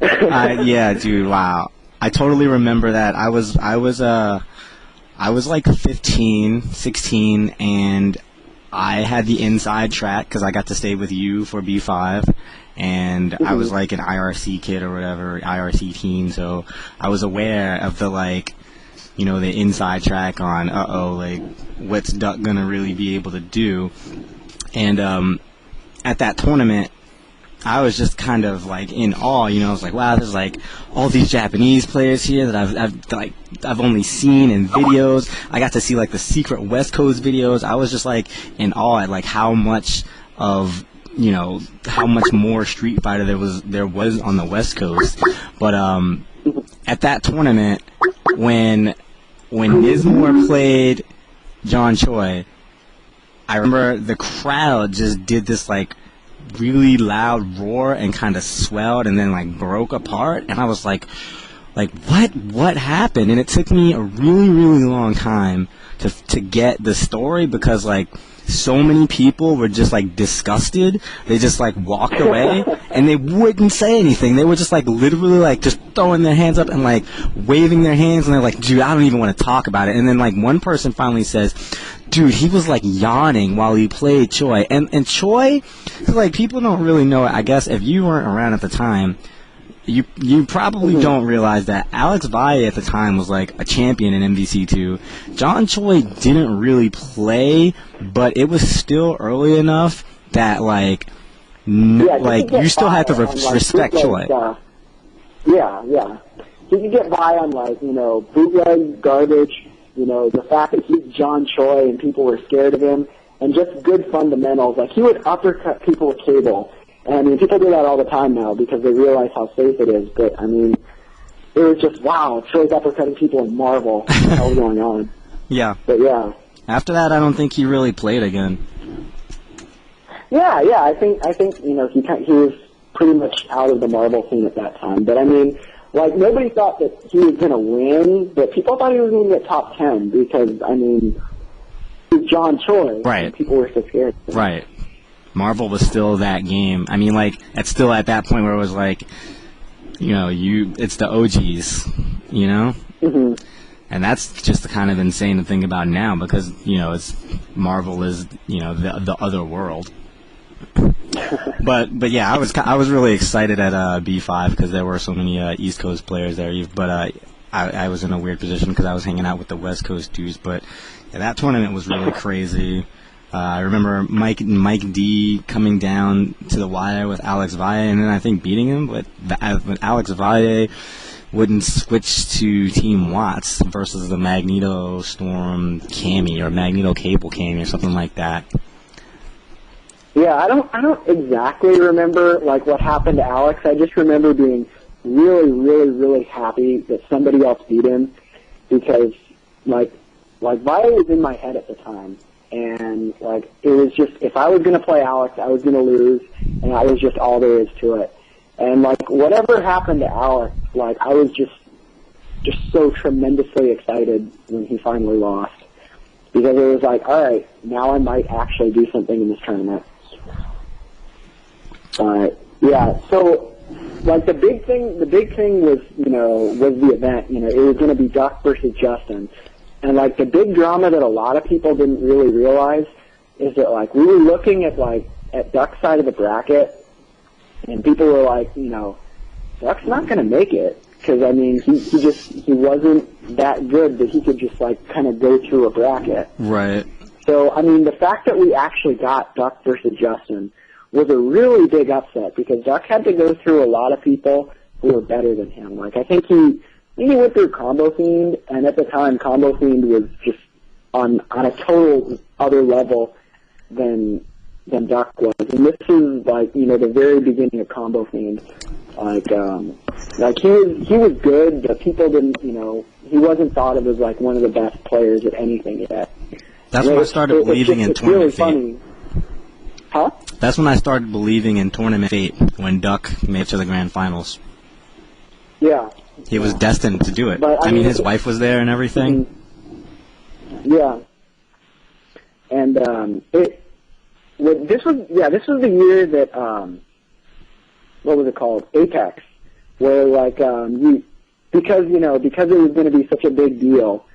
Yeah, dude. Wow, I totally remember that. I was like 15, 16, and I had the inside track because I got to stay with you for B5, and I was like an IRC kid or whatever, IRC teen, so I was aware of the, like, you know, the inside track on, like, what's Duck gonna really be able to do, and at that tournament, I was just kind of like in awe, you know. I was like, wow, there's like all these Japanese players here that I've only seen in videos. I got to see like the secret West Coast videos. I was just like in awe at like how much more Street Fighter there was on the West Coast. But at that tournament, when Nismore played John Choi, I remember the crowd just did this like really loud roar and kind of swelled and then like broke apart, and I was like what happened? And it took me a really, really long time to get the story, because like so many people were just like disgusted. They just like walked away and they wouldn't say anything. They were just like literally like just throwing their hands up and like waving their hands, and they're like, dude, I don't even want to talk about it. And then like one person finally says, dude, he was like yawning while he played Choi. And Choi, like, people don't really know it. I guess if you weren't around at the time, you probably don't realize that Alex Valle at the time was like a champion in MvC2. John Choi didn't really play, but it was still early enough that like you still had to respect Choi. Yeah. You can get by on like, you know, bootleg garbage, you know, the fact that he's John Choi and people were scared of him, and just good fundamentals. Like, he would uppercut people with cable. And, I mean, people do that all the time now because they realize how safe it is. But, I mean, it was just, wow, Troy's uppercutting people in Marvel. What the hell's going on? Yeah. But, yeah. After that, I don't think he really played again. Yeah, I think you know, he was pretty much out of the Marvel scene at that time. But, I mean, like, nobody thought that he was going to win, but people thought he was going to get top 10 because, I mean, he was John Choi. Right. And people were so scared. Right. Marvel was still that game. I mean, like, it's still at that point where it was like, you know, it's the OGs, you know? Mm-hmm. And that's just kind of insane to think about now because, you know, Marvel is, you know, the other world. But yeah, I was really excited at B5 because there were so many East Coast players there. But I was in a weird position because I was hanging out with the West Coast dudes. But yeah, that tournament was really crazy. I remember Mike D coming down to the wire with Alex Valle, and then I think beating him. But Alex Valle wouldn't switch to Team Watts versus the Magneto Storm Cammy or Magneto Cable Cammy or something like that. Yeah, I don't exactly remember like what happened to Alex. I just remember being really, really, really happy that somebody else beat him because like Valle was in my head at the time. And, like, it was just, if I was going to play Alex, I was going to lose, and that was just all there is to it. And, like, whatever happened to Alex, like, I was just so tremendously excited when he finally lost. Because it was like, all right, now I might actually do something in this tournament. Yeah, so, like, the big thing was, you know, was the event. You know, it was going to be Duck versus Justin. And, like, the big drama that a lot of people didn't really realize is that, like, we were looking at Duck's side of the bracket, and people were like, you know, Duck's not going to make it. Because, I mean, he wasn't that good that he could just, like, kind of go through a bracket. Right. So, I mean, the fact that we actually got Duck versus Justin was a really big upset, because Duck had to go through a lot of people who were better than him. Like, I think he went through Combo Fiend, and at the time, Combo Fiend was just on a total other level than Duck was. And this is, like, you know, the very beginning of Combo Fiend. Like he was good, but people didn't, you know, he wasn't thought of as, like, one of the best players at anything yet. That's when I started believing in Tournament Fate. Funny. Huh? That's when I started believing in Tournament Fate, when Duck made it to the Grand Finals. Yeah. He was destined to do it. But, I mean, his wife was there and everything. Yeah. And this was the year that what was it called? Apex, where like because it was going to be such a big deal,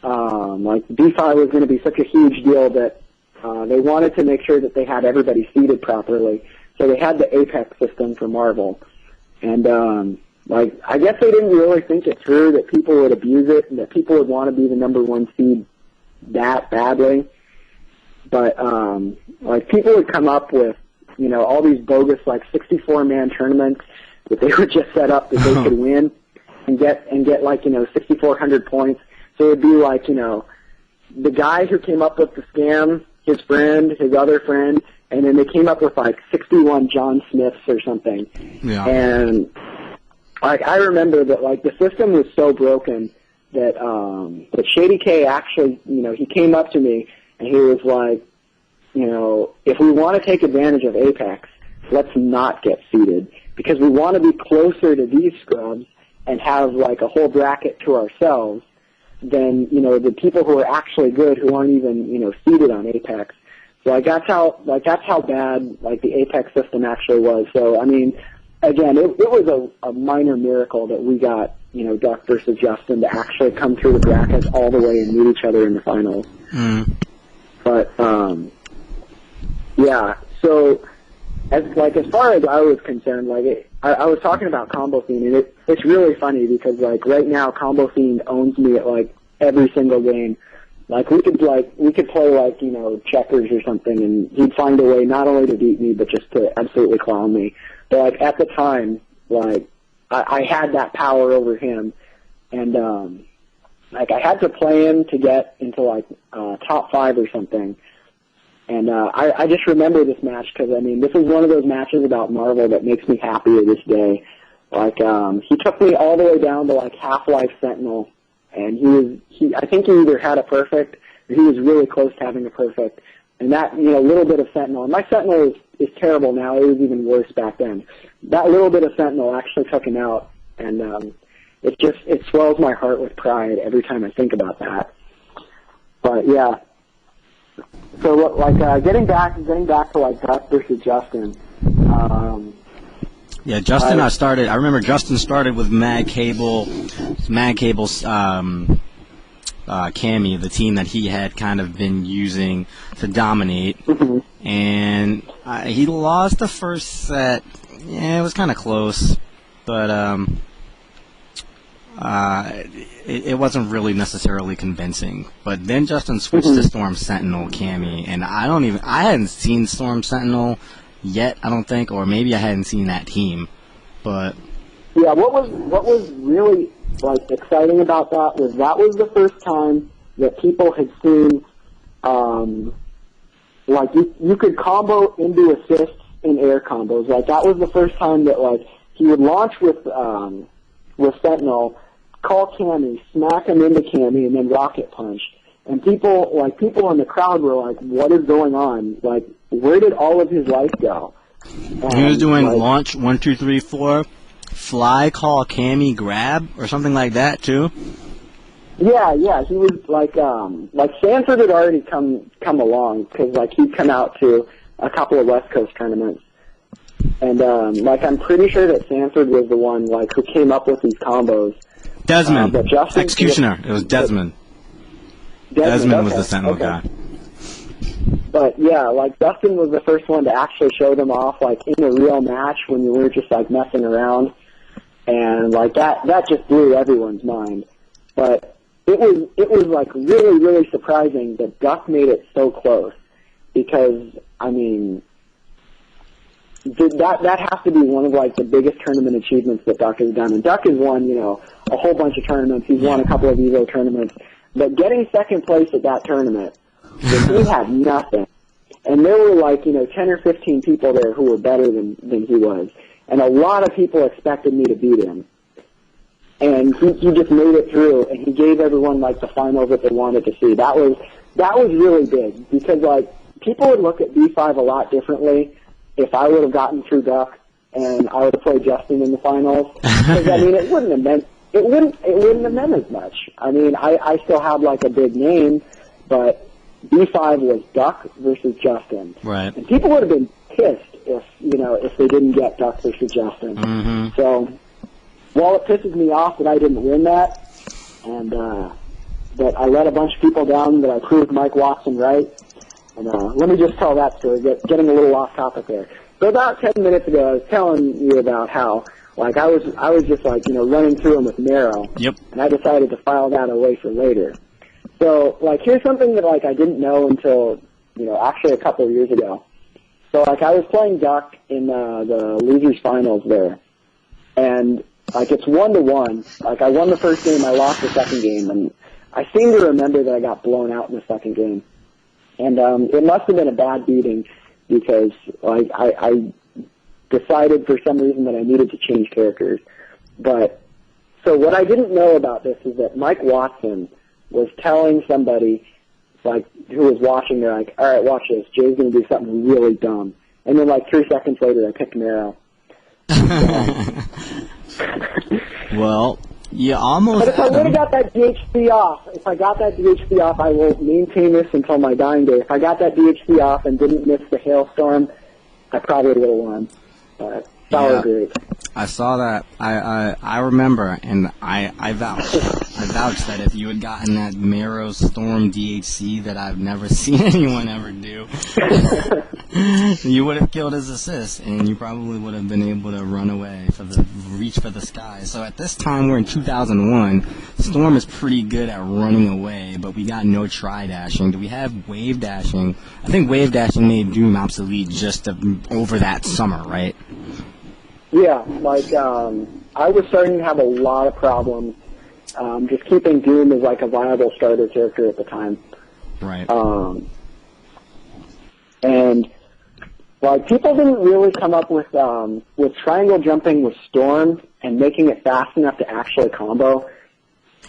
like B5 was going to be such a huge deal that they wanted to make sure that they had everybody seated properly. So they had the Apex system for Marvel, and like, I guess they didn't really think it through that people would abuse it and that people would want to be the number one seed that badly. But, like, people would come up with all these bogus, like, 64-man tournaments that they were just set up that they could win and get like, 6,400 points. So it would be like, the guy who came up with the scam, his friend, his other friend, and then they came up with like 61 John Smiths or something. Yeah. And like I remember that like the system was so broken that that Shady K actually, he came up to me and he was like, if we want to take advantage of Apex, let's not get seeded because we want to be closer to these scrubs and have like a whole bracket to ourselves than the people who are actually good who aren't even seeded on Apex. So like that's how bad like the Apex system actually was. So I mean, again, it was a minor miracle that we got Duck versus Justin to actually come through the brackets all the way and meet each other in the finals. Mm. But yeah. So as far as I was concerned, like I was talking about Combo Fiend, and it's really funny because like right now Combo Fiend owns me at like every single game. Like we could play like checkers or something, and he'd find a way not only to beat me but just to absolutely clown me. But like at the time, like I had that power over him, and like I had to play him to get into like top 5 or something. And I just remember this match because I mean this is one of those matches about Marvel that makes me happy to this day. Like he took me all the way down to like Half-Life Sentinel. And I think he either had a perfect, or he was really close to having a perfect. And that, little bit of Sentinel, and my Sentinel is terrible now, it was even worse back then. That little bit of Sentinel actually took him out, and it swells my heart with pride every time I think about that. But yeah. So like, getting back to like Duck versus Justin, yeah, Justin, I remember Justin started with Mad Cable's Cammy, the team that he had kind of been using to dominate, and he lost the first set. Yeah, it was kind of close, but it wasn't really necessarily convincing. But then Justin switched to Storm Sentinel Cammy, and I hadn't seen Storm Sentinel yet, I don't think, or maybe I hadn't seen that team, but yeah, what was really like exciting about that was the first time that people had seen like you could combo into assists in air combos. Like that was the first time that like he would launch with Sentinel, call Cammy, smack him into Cammy, and then rocket punch. And people in the crowd were like, "What is going on? Like, where did all of his life go?" He was doing launch 1, 2, 3, 4, fly, call, Cammy, grab, or something like that too. Yeah, he was like Sanford had already come along because like he'd come out to a couple of West Coast tournaments, and like I'm pretty sure that Sanford was the one like who came up with these combos. Desmond, but Justin, Executioner. It was Desmond. Desmond was the Sentinel guy. But yeah, like Dustin was the first one to actually show them off, like in a real match when you weren't just like messing around, and like that just blew everyone's mind. But it was like really surprising that Duck made it so close, because I mean that has to be one of like the biggest tournament achievements that Duck has done. And Duck has won a whole bunch of tournaments. He's won a couple of Evo tournaments, but getting second place at that tournament. He had nothing. And there were like, 10 or 15 people there who were better than he was. And a lot of people expected me to beat him. And he just made it through, and he gave everyone like the finals that they wanted to see. That was really big, because like people would look at B5 a lot differently if I would have gotten through Duck and I would have played Justin in the finals. Because I mean, it wouldn't have meant as much. I mean, I still had like a big name, but B5 was Duck versus Justin. Right. And people would have been pissed if they didn't get Duck versus Justin. Mm-hmm. So, while it pisses me off that I didn't win that, and that I let a bunch of people down, that I proved Mike Watson right, and let me just tell that story, getting a little off topic there. So about 10 minutes ago, I was telling you about how, like, I was just like, running through them with Marrow. Yep. And I decided to file that away for later. So, like, here's something that, like, I didn't know until, actually a couple of years ago. So, like, I was playing Duck in the losers finals there, and, like, it's 1-1. Like, I won the first game, I lost the second game, and I seem to remember that I got blown out in the second game. And it must have been a bad beating because, like, I decided for some reason that I needed to change characters. But, so what I didn't know about this is that Mike Watson was telling somebody, like, who was watching, they're like, all right, watch this, Jay's going to do something really dumb. And then, like, 3 seconds later, I picked Marrow. Well, you almost. But if I would have got that DHC off, I will maintain this until my dying day. If I got that DHC off and didn't miss the hailstorm, I probably would have won. But sour grape. I saw that. I remember, and I vouched. I vouched that if you had gotten that Marrow Storm DHC that I've never seen anyone ever do, you would have killed his assist, and you probably would have been able to run away for the reach for the sky. So at this time, we're in 2001. Storm is pretty good at running away, but we got no tri-dashing. Do we have wave dashing? I think wave dashing made Doom obsolete just over that summer, right? Yeah, like, I was starting to have a lot of problems just keeping Doom as, like, a viable starter character at the time. Right. And, like, people didn't really come up with triangle jumping with Storm and making it fast enough to actually combo.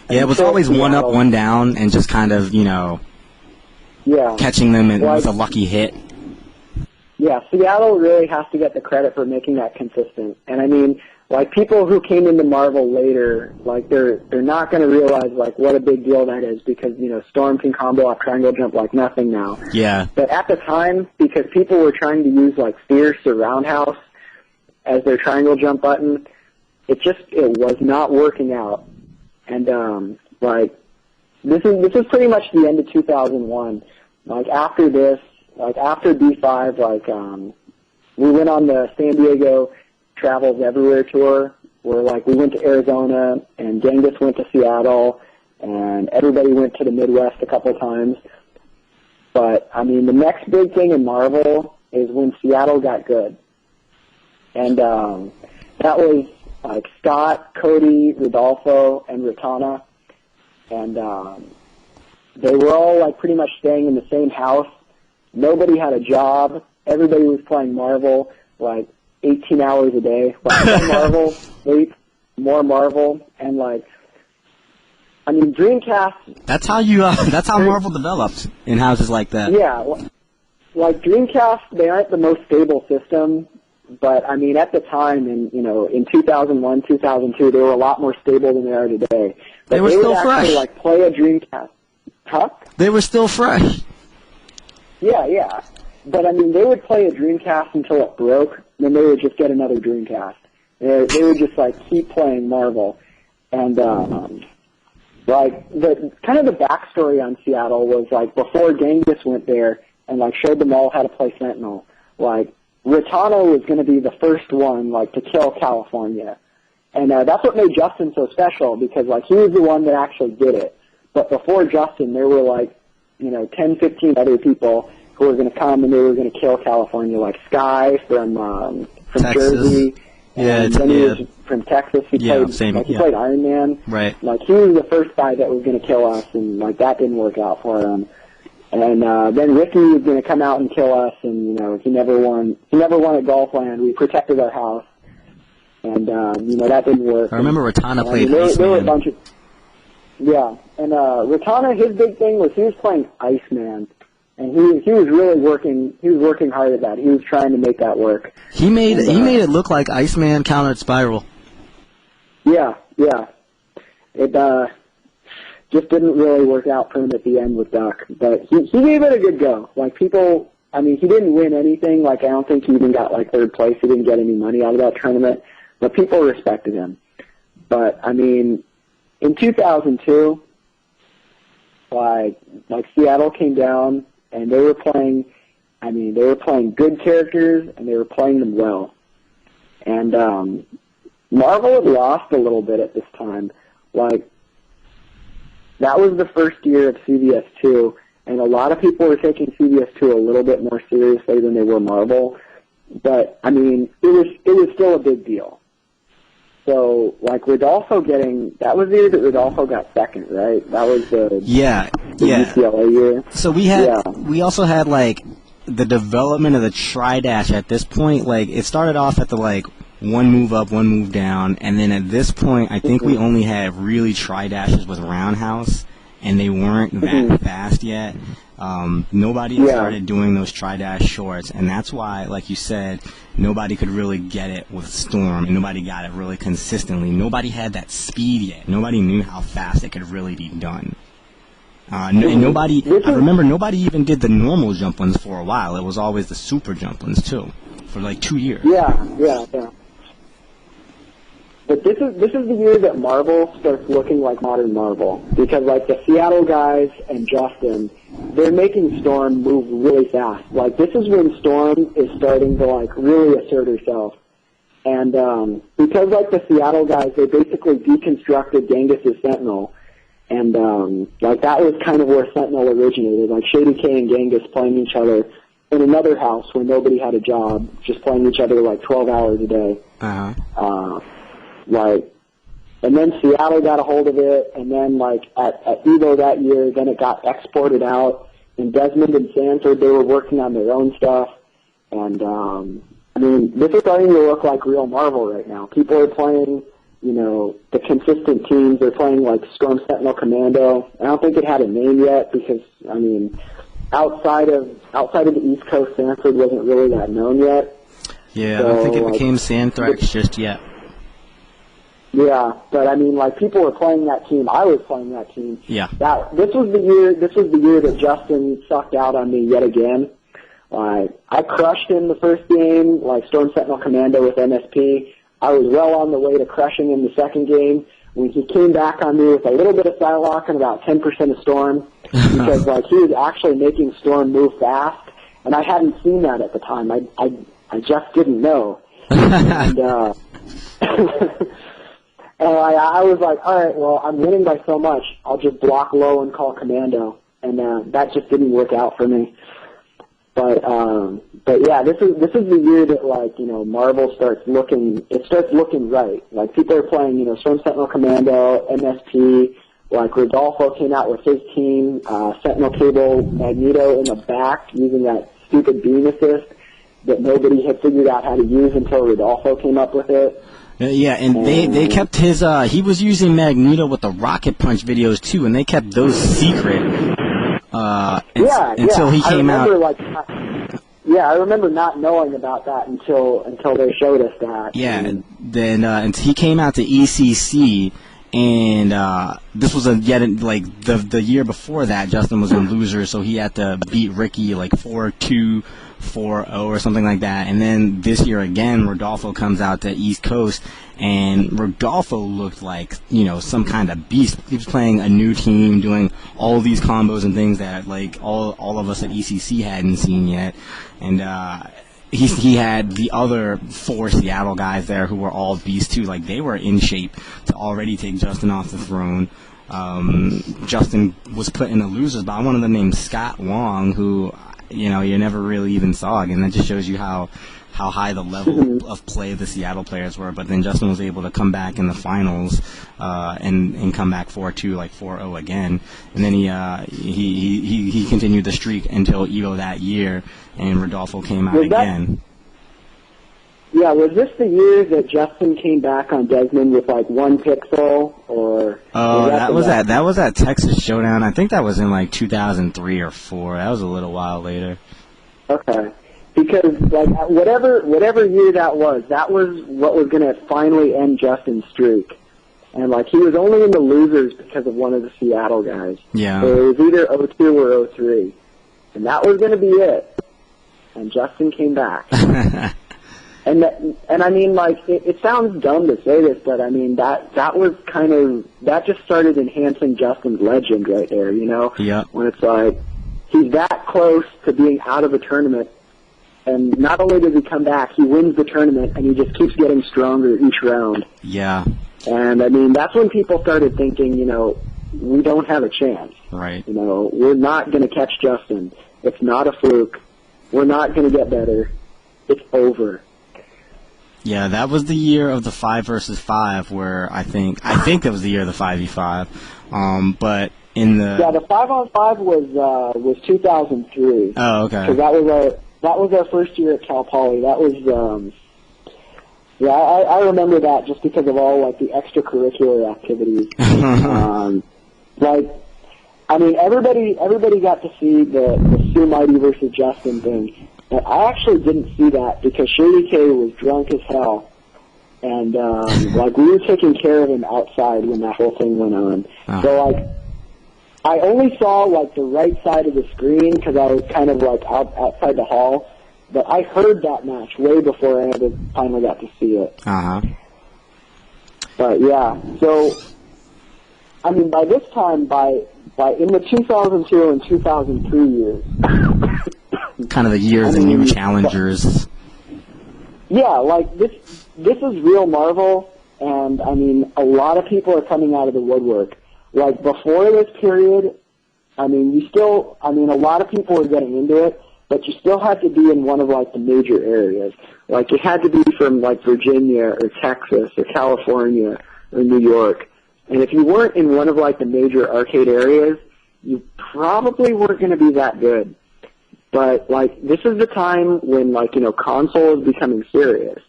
Yeah, it was always one up, one down, and just kind of, catching them with a lucky hit. Yeah, Seattle really has to get the credit for making that consistent. And I mean, like, people who came into Marvel later, like, they're not going to realize, like, what a big deal that is because, Storm can combo off triangle jump like nothing now. Yeah. But at the time, because people were trying to use, like, Fierce or Roundhouse as their triangle jump button, it was not working out. And, this is pretty much the end of 2001. Like, after this, like, after B5, we went on the San Diego Travels Everywhere tour, where, like, we went to Arizona, and Genghis went to Seattle, and everybody went to the Midwest a couple times. But, I mean, the next big thing in Marvel is when Seattle got good. And that was, like, Scott, Cody, Rodolfo, and Ratana. And they were all, like, pretty much staying in the same house. Nobody had a job. Everybody was playing Marvel, like, 18 hours a day. Like, more Marvel, sleep, more Marvel, and, like, I mean, Dreamcast... That's how Marvel developed in houses like that. Yeah. Like, Dreamcast, they aren't the most stable system, but, I mean, at the time, in 2001, 2002, they were a lot more stable than they are today. But they were still would fresh. Actually, like, play a Dreamcast. Huh? They were still fresh. Yeah. But, I mean, they would play a Dreamcast until it broke, then they would just get another Dreamcast. They would just, like, keep playing Marvel. And, like, the kind of the backstory on Seattle was, like, before Genghis went there and, like, showed them all how to play Sentinel, like, Ratana was going to be the first one, like, to kill California. And that's what made Justin so special, because, like, he was the one that actually did it. But before Justin, there were, like, 10, 15 other people who were going to come and they were going to kill California, like Sky from Jersey. And then he was from Texas. He played Iron Man. Right. Like, he was the first guy that was going to kill us, and, like, that didn't work out for him. And then Ricky was going to come out and kill us, and, he never won. He never won at Golfland. We protected our house, and, that didn't work. I remember Ratana played there were a Iceman. bunch of... Yeah, and Ratana, his big thing was he was playing Iceman. And he was really working. He was working hard at that. He was trying to make that work. He made it look like Iceman countered Spiral. Yeah. It just didn't really work out for him at the end with Duck, but he gave it a good go. Like, people, I mean, he didn't win anything. Like, I don't think he even got, like, third place. He didn't get any money out of that tournament, but people respected him. But I mean, in 2002, like Seattle came down. And they were playing good characters, and they were playing them well. And Marvel had lost a little bit at this time. Like, that was the first year of CVS2, and a lot of people were taking CBS2 a little bit more seriously than they were Marble. But I mean, it was still a big deal. So, like, Rodolfo that was the year that Rodolfo got second, right? That was the UCLA year. So we also had, like, the development of the tri-dash at this point. Like, it started off at the, like, one move up, one move down, and then at this point, I think we only had really tri-dashes with roundhouse, and they weren't that fast yet. Nobody had started doing those tri-dash shorts, and that's why, like you said, nobody could really get it with Storm, and nobody got it really consistently. Nobody had that speed yet. Nobody knew how fast it could really be done. And I remember nobody even did the normal jump ones for a while. It was always the super jump ones, too, for like 2 years. Yeah. But this is the year that Marble starts looking like modern Marble, because like the Seattle guys and Justin, they're making Storm move really fast. Like, this is when Storm is starting to like really assert herself. And because like the Seattle guys, they basically deconstructed Genghis's Sentinel, and like that was kind of where Sentinel originated. Like Shady K and Genghis playing each other in another house where nobody had a job, just playing each other like 12 hours a day. And then Seattle got a hold of it, and then like at Evo that year, then it got exported out. And Desmond and Sanford, they were working on their own stuff. And I mean, this is starting to look like real Marvel right now. People are playing, you know, the consistent teams. They're playing like Storm Sentinel Commando. I don't think it had a name yet because, I mean, outside of the East Coast, Sanford wasn't really that known yet. Yeah, so, I don't think it became Santhrax just yet. Yeah, but I mean, like, people were playing that team. I was playing that team. Yeah. This was the year that Justin sucked out on me yet again. I crushed him the first game, like Storm Sentinel Commando with MSP. I was well on the way to crushing him the second game when he came back on me with a little bit of Psylocke and about 10% of Storm, because like he was actually making Storm move fast, and I hadn't seen that at the time. I just didn't know. And and I was like, all right, well, I'm winning by so much, I'll just block low and call Commando, and that just didn't work out for me. But yeah, this is the year that, like, you know, Marvel starts looking right. Like, people are playing, you know, Storm Sentinel Commando, MSP. Like, Rodolfo came out with his team, Sentinel Cable, Magneto in the back, using that stupid beam assist that nobody had figured out how to use until Rodolfo came up with it. Yeah, and they kept his, he was using Magneto with the Rocket Punch videos too, and they kept those secret, until he came out. I remember not knowing about that until they showed us that. Yeah, and then he came out to ECC, and this was the year before that, Justin was in Losers, so he had to beat Ricky like 4-2, 4-0 or something like that. And then this year again, Rodolfo comes out to East Coast, and Rodolfo looked like, you know, some kind of beast. He was playing a new team, doing all these combos and things that like all of us at ECC hadn't seen yet. And he had the other 4 Seattle guys there who were all beasts too. Like, they were in shape to already take Justin off the throne. Justin was put in the Losers by one of them named Scott Wong, who, you know, you never really even saw again. That just shows you how high the level of play the Seattle players were. But then Justin was able to come back in the finals and come back 4-2, like 4-0 again. And then he continued the streak until Evo that year, and Rodolfo came out again. Yeah, was this the year that Justin came back on Desmond with like 1 pixel, or? That was at Texas Showdown. I think that was in like 2003 or 4. That was a little while later. Okay, because like whatever year that was what was going to finally end Justin's streak, and like he was only in the Losers because of one of the Seattle guys. Yeah. So it was either 02 or 03, and that was going to be it. And Justin came back. And I mean, like, it sounds dumb to say this, but I mean, that was kind of, that just started enhancing Justin's legend right there, you know? Yeah. When it's like, he's that close to being out of a tournament, and not only does he come back, he wins the tournament, and he just keeps getting stronger each round. Yeah. And I mean, that's when people started thinking, you know, we don't have a chance. Right. You know, we're not going to catch Justin. It's not a fluke. We're not going to get better. It's over. Yeah, that was the year of the 5 versus 5, where I think that was the year of the 5v5. But in the the 5-on-5 was 2003. Oh, okay. So that was our first year at Cal Poly. That was I remember that just because of all like the extracurricular activities. Like, I mean, everybody got to see the Sue Mighty versus Justin thing. But I actually didn't see that because Shady K was drunk as hell, and like we were taking care of him outside when that whole thing went on. So like, I only saw like the right side of the screen because I was kind of like outside the hall, but I heard that match way before I ever finally got to see it. But yeah, so I mean, by this time, by in the 2002 and 2003 years. Kind of the year of the new challengers. Yeah, like this is real Marvel, and I mean, a lot of people are coming out of the woodwork. Like before this period, I mean, a lot of people were getting into it, but you still had to be in one of like the major areas. Like you had to be from like Virginia or Texas or California or New York, and if you weren't in one of like the major arcade areas, you probably weren't going to be that good. But, like, this is the time when, like, you know, console is becoming serious.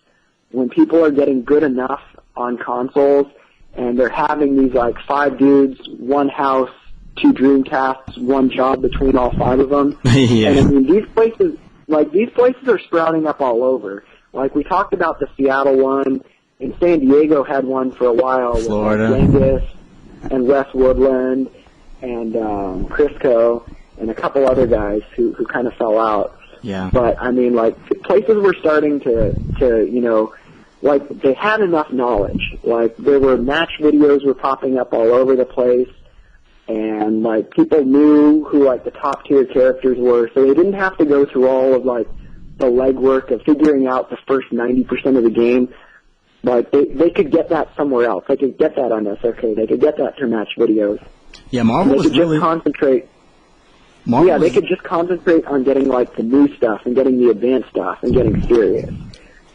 When people are getting good enough on consoles, and they're having these, like, 5 dudes, 1 house, 2 Dreamcasts, 1 job between all 5 of them. Yeah. And, I mean, these places are sprouting up all over. Like, we talked about the Seattle one, and San Diego had one for a while. Florida. With, like, Genghis and Wes Woodland and Crisco. And a couple other guys who kind of fell out. Yeah. But, I mean, like, places were starting to, you know, like, they had enough knowledge. Like, there were match videos were popping up all over the place, and, like, people knew who, like, the top-tier characters were, so they didn't have to go through all of, like, the legwork of figuring out the first 90% of the game. Like, they could get that somewhere else. They could get that on SRK. They could get that through match videos. Yeah, Marvel was really... Just concentrate... Marvel they could just concentrate on getting, like, the new stuff and getting the advanced stuff and getting serious.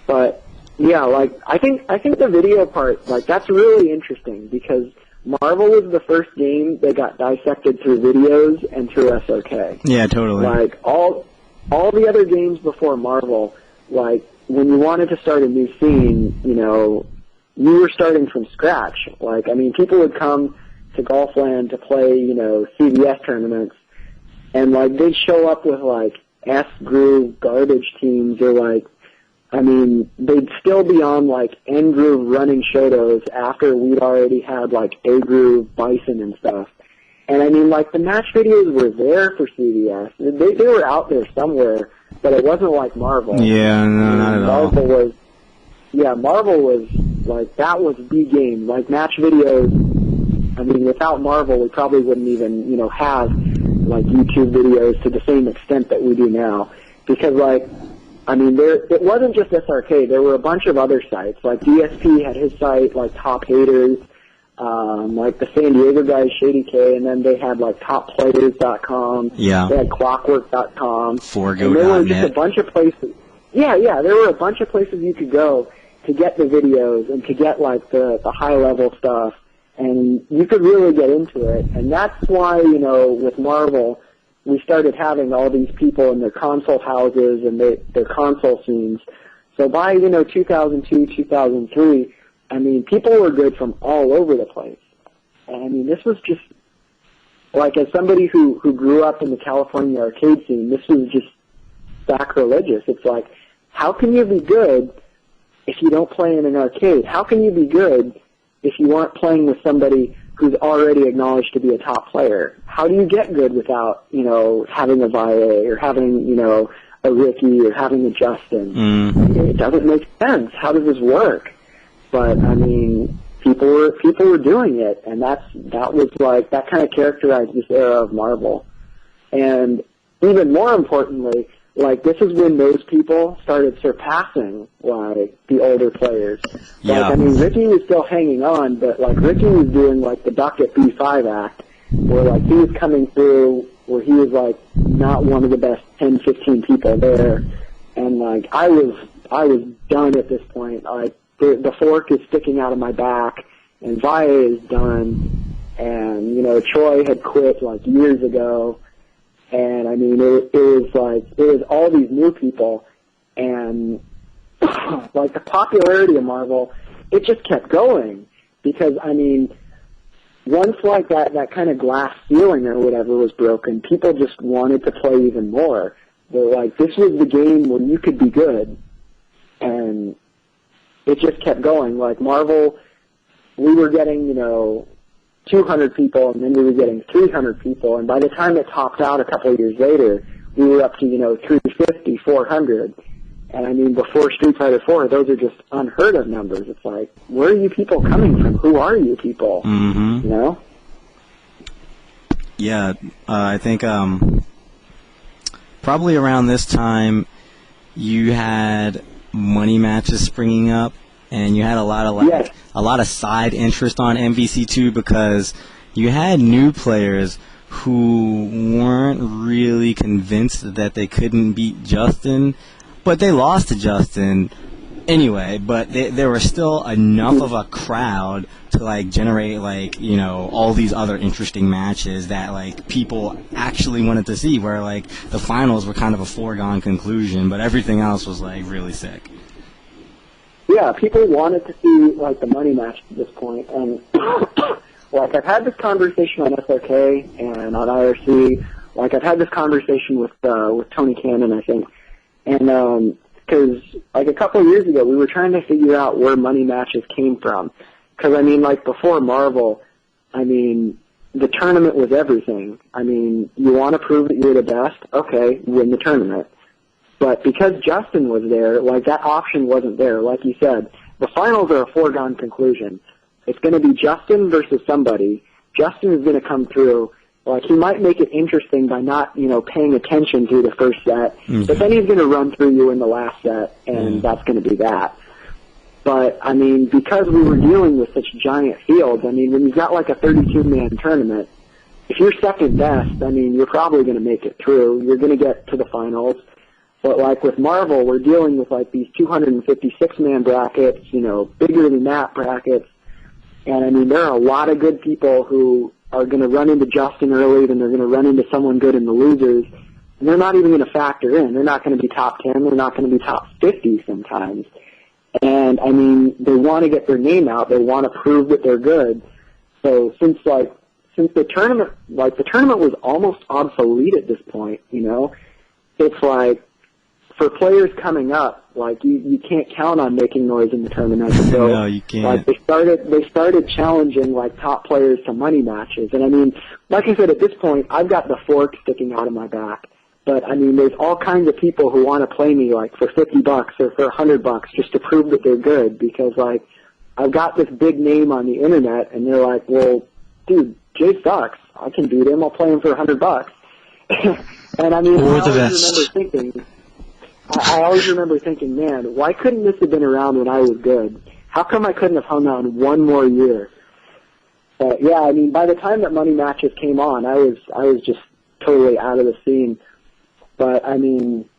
But, yeah, like, I think the video part, like, that's really interesting because Marvel was the first game that got dissected through videos and through SRK. Yeah, totally. Like, all the other games before Marvel, like, when you wanted to start a new scene, you know, you were starting from scratch. Like, I mean, people would come to Golfland to play, you know, CBS tournaments, and, like, they'd show up with, like, S-groove garbage teams or, like, I mean, they'd still be on, like, N-groove running Shotos after we'd already had, like, A-groove Bison and stuff. And, I mean, like, the match videos were there for CBS. They were out there somewhere, but it wasn't like Marvel. Yeah, no, not at all. Marvel was, like, that was the game. Like, match videos, I mean, without Marvel, we probably wouldn't even, you know, have, like, YouTube videos to the same extent that we do now. Because, like, I mean, it wasn't just SRK. There were a bunch of other sites. Like, DSP had his site, like, Top Haters, like the San Diego guys, Shady K, and then they had, like, TopPlayers.com. Yeah. They had Clockwork.com. Forgo.net. And there were just a bunch of places. Yeah, there were a bunch of places you could go to get the videos and to get, like, the high-level stuff. And you could really get into it. And that's why, you know, with Marvel, we started having all these people in their console houses and their console scenes. So by, you know, 2002, 2003, I mean, people were good from all over the place. And I mean, this was just, like, as somebody who grew up in the California arcade scene, this was just sacrilegious. It's like, how can you be good if you don't play in an arcade? How can you be good if you aren't playing with somebody who's already acknowledged to be a top player? How do you get good without, you know, having a VIA or having, you know, a Ricky or having a Justin? It doesn't make sense. How does this work? But, I mean, people were doing it, and that was like, that kind of characterized this era of Marvel. And even more importantly, like, this is when those people started surpassing, like, the older players. Yeah. Like, I mean, Ricky was still hanging on, but, like, Ricky was doing, like, the Duck at B5 act, where, like, he was coming through, where he was, like, not one of the best 10, 15 people there. And, like, I was done at this point. Like, the fork is sticking out of my back, and Via is done, and, you know, Troy had quit, like, years ago. And, I mean, it was all these new people, and, like, the popularity of Marvel, it just kept going, because, I mean, once, like, that kind of glass ceiling or whatever was broken, people just wanted to play even more. They're like, this was the game where you could be good, and it just kept going. Like, Marvel, we were getting, you know, 200 people, and then we were getting 300 people, and by the time it topped out a couple of years later, we were up to, you know, 350, 400. And I mean, before Street Fighter 4, those are just unheard of numbers. It's like, where are you people coming from? Who are you people? Mm-hmm. You know? Yeah, I think probably around this time you had money matches springing up, and you had a lot of Yes. a lot of side interest on MvC2 because you had new players who weren't really convinced that they couldn't beat Justin, but they lost to Justin anyway. But there was still enough of a crowd to like generate like, you know, all these other interesting matches that like people actually wanted to see, where like the finals were kind of a foregone conclusion, but everything else was like really sick. Yeah, people wanted to see, like, the money match at this point, and, like, I've had this conversation on SRK and on IRC, like, I've had this conversation with Tony Cannon, I think, and, because, like, a couple of years ago, we were trying to figure out where money matches came from, because, I mean, like, before Marvel, I mean, the tournament was everything. I mean, you want to prove that you're the best? Okay, win the tournament. But because Justin was there, like, that option wasn't there. Like you said, the finals are a foregone conclusion. It's going to be Justin versus somebody. Justin is going to come through. Like, he might make it interesting by not, you know, paying attention through the first set, but then he's going to run through you in the last set, and that's going to be that. But, I mean, because we were dealing with such giant fields, I mean, when you've got, like, a 32-man tournament, if you're second best, I mean, you're probably going to make it through. You're going to get to the finals. But, like, with Marvel, we're dealing with, like, these 256-man brackets, you know, bigger than that brackets. And, I mean, there are a lot of good people who are going to run into Justin early, then they're going to run into someone good in the losers. And they're not even going to factor in. They're not going to be top 10. They're not going to be top 50 sometimes. And, I mean, they want to get their name out. They want to prove that they're good. So since the tournament was almost obsolete at this point, you know, it's like, for players coming up, like, you can't count on making noise in the tournament. So, No, you can't. Like, they started challenging, like, top players to money matches. And, I mean, like I said, at this point, I've got the fork sticking out of my back. But, I mean, there's all kinds of people who want to play me, like, for $50 or for $100 just to prove that they're good, because, like, I've got this big name on the internet, and they're like, well, dude, Jay sucks. I can beat him. I'll play him for $100. And, I mean, I always remember thinking, man, why couldn't this have been around when I was good? How come I couldn't have hung on one more year? But yeah, I mean, by the time that money matches came on, I was just totally out of the scene. But I mean,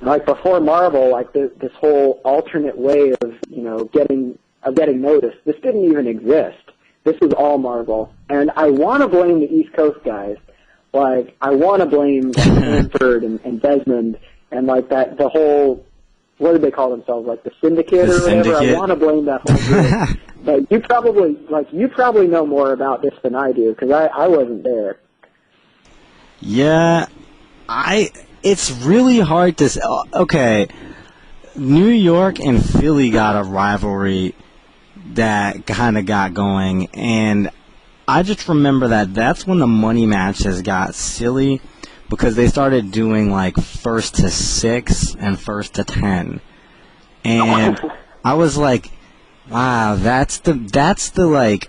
like before Marvel, like this whole alternate way of, you know, getting noticed, this didn't even exist. This was all Marvel, and I want to blame the East Coast guys. Like, I want to blame Stanford and Desmond. And, like, the whole, what did they call themselves, like the syndicate or whatever? I want to blame that whole group. But you probably know more about this than I do, because I wasn't there. Yeah, it's really hard to say. Okay, New York and Philly got a rivalry that kind of got going, and I just remember that's when the money matches got silly, because they started doing like 1st to 6 and 1st to 10, and I was like, wow, that's the like,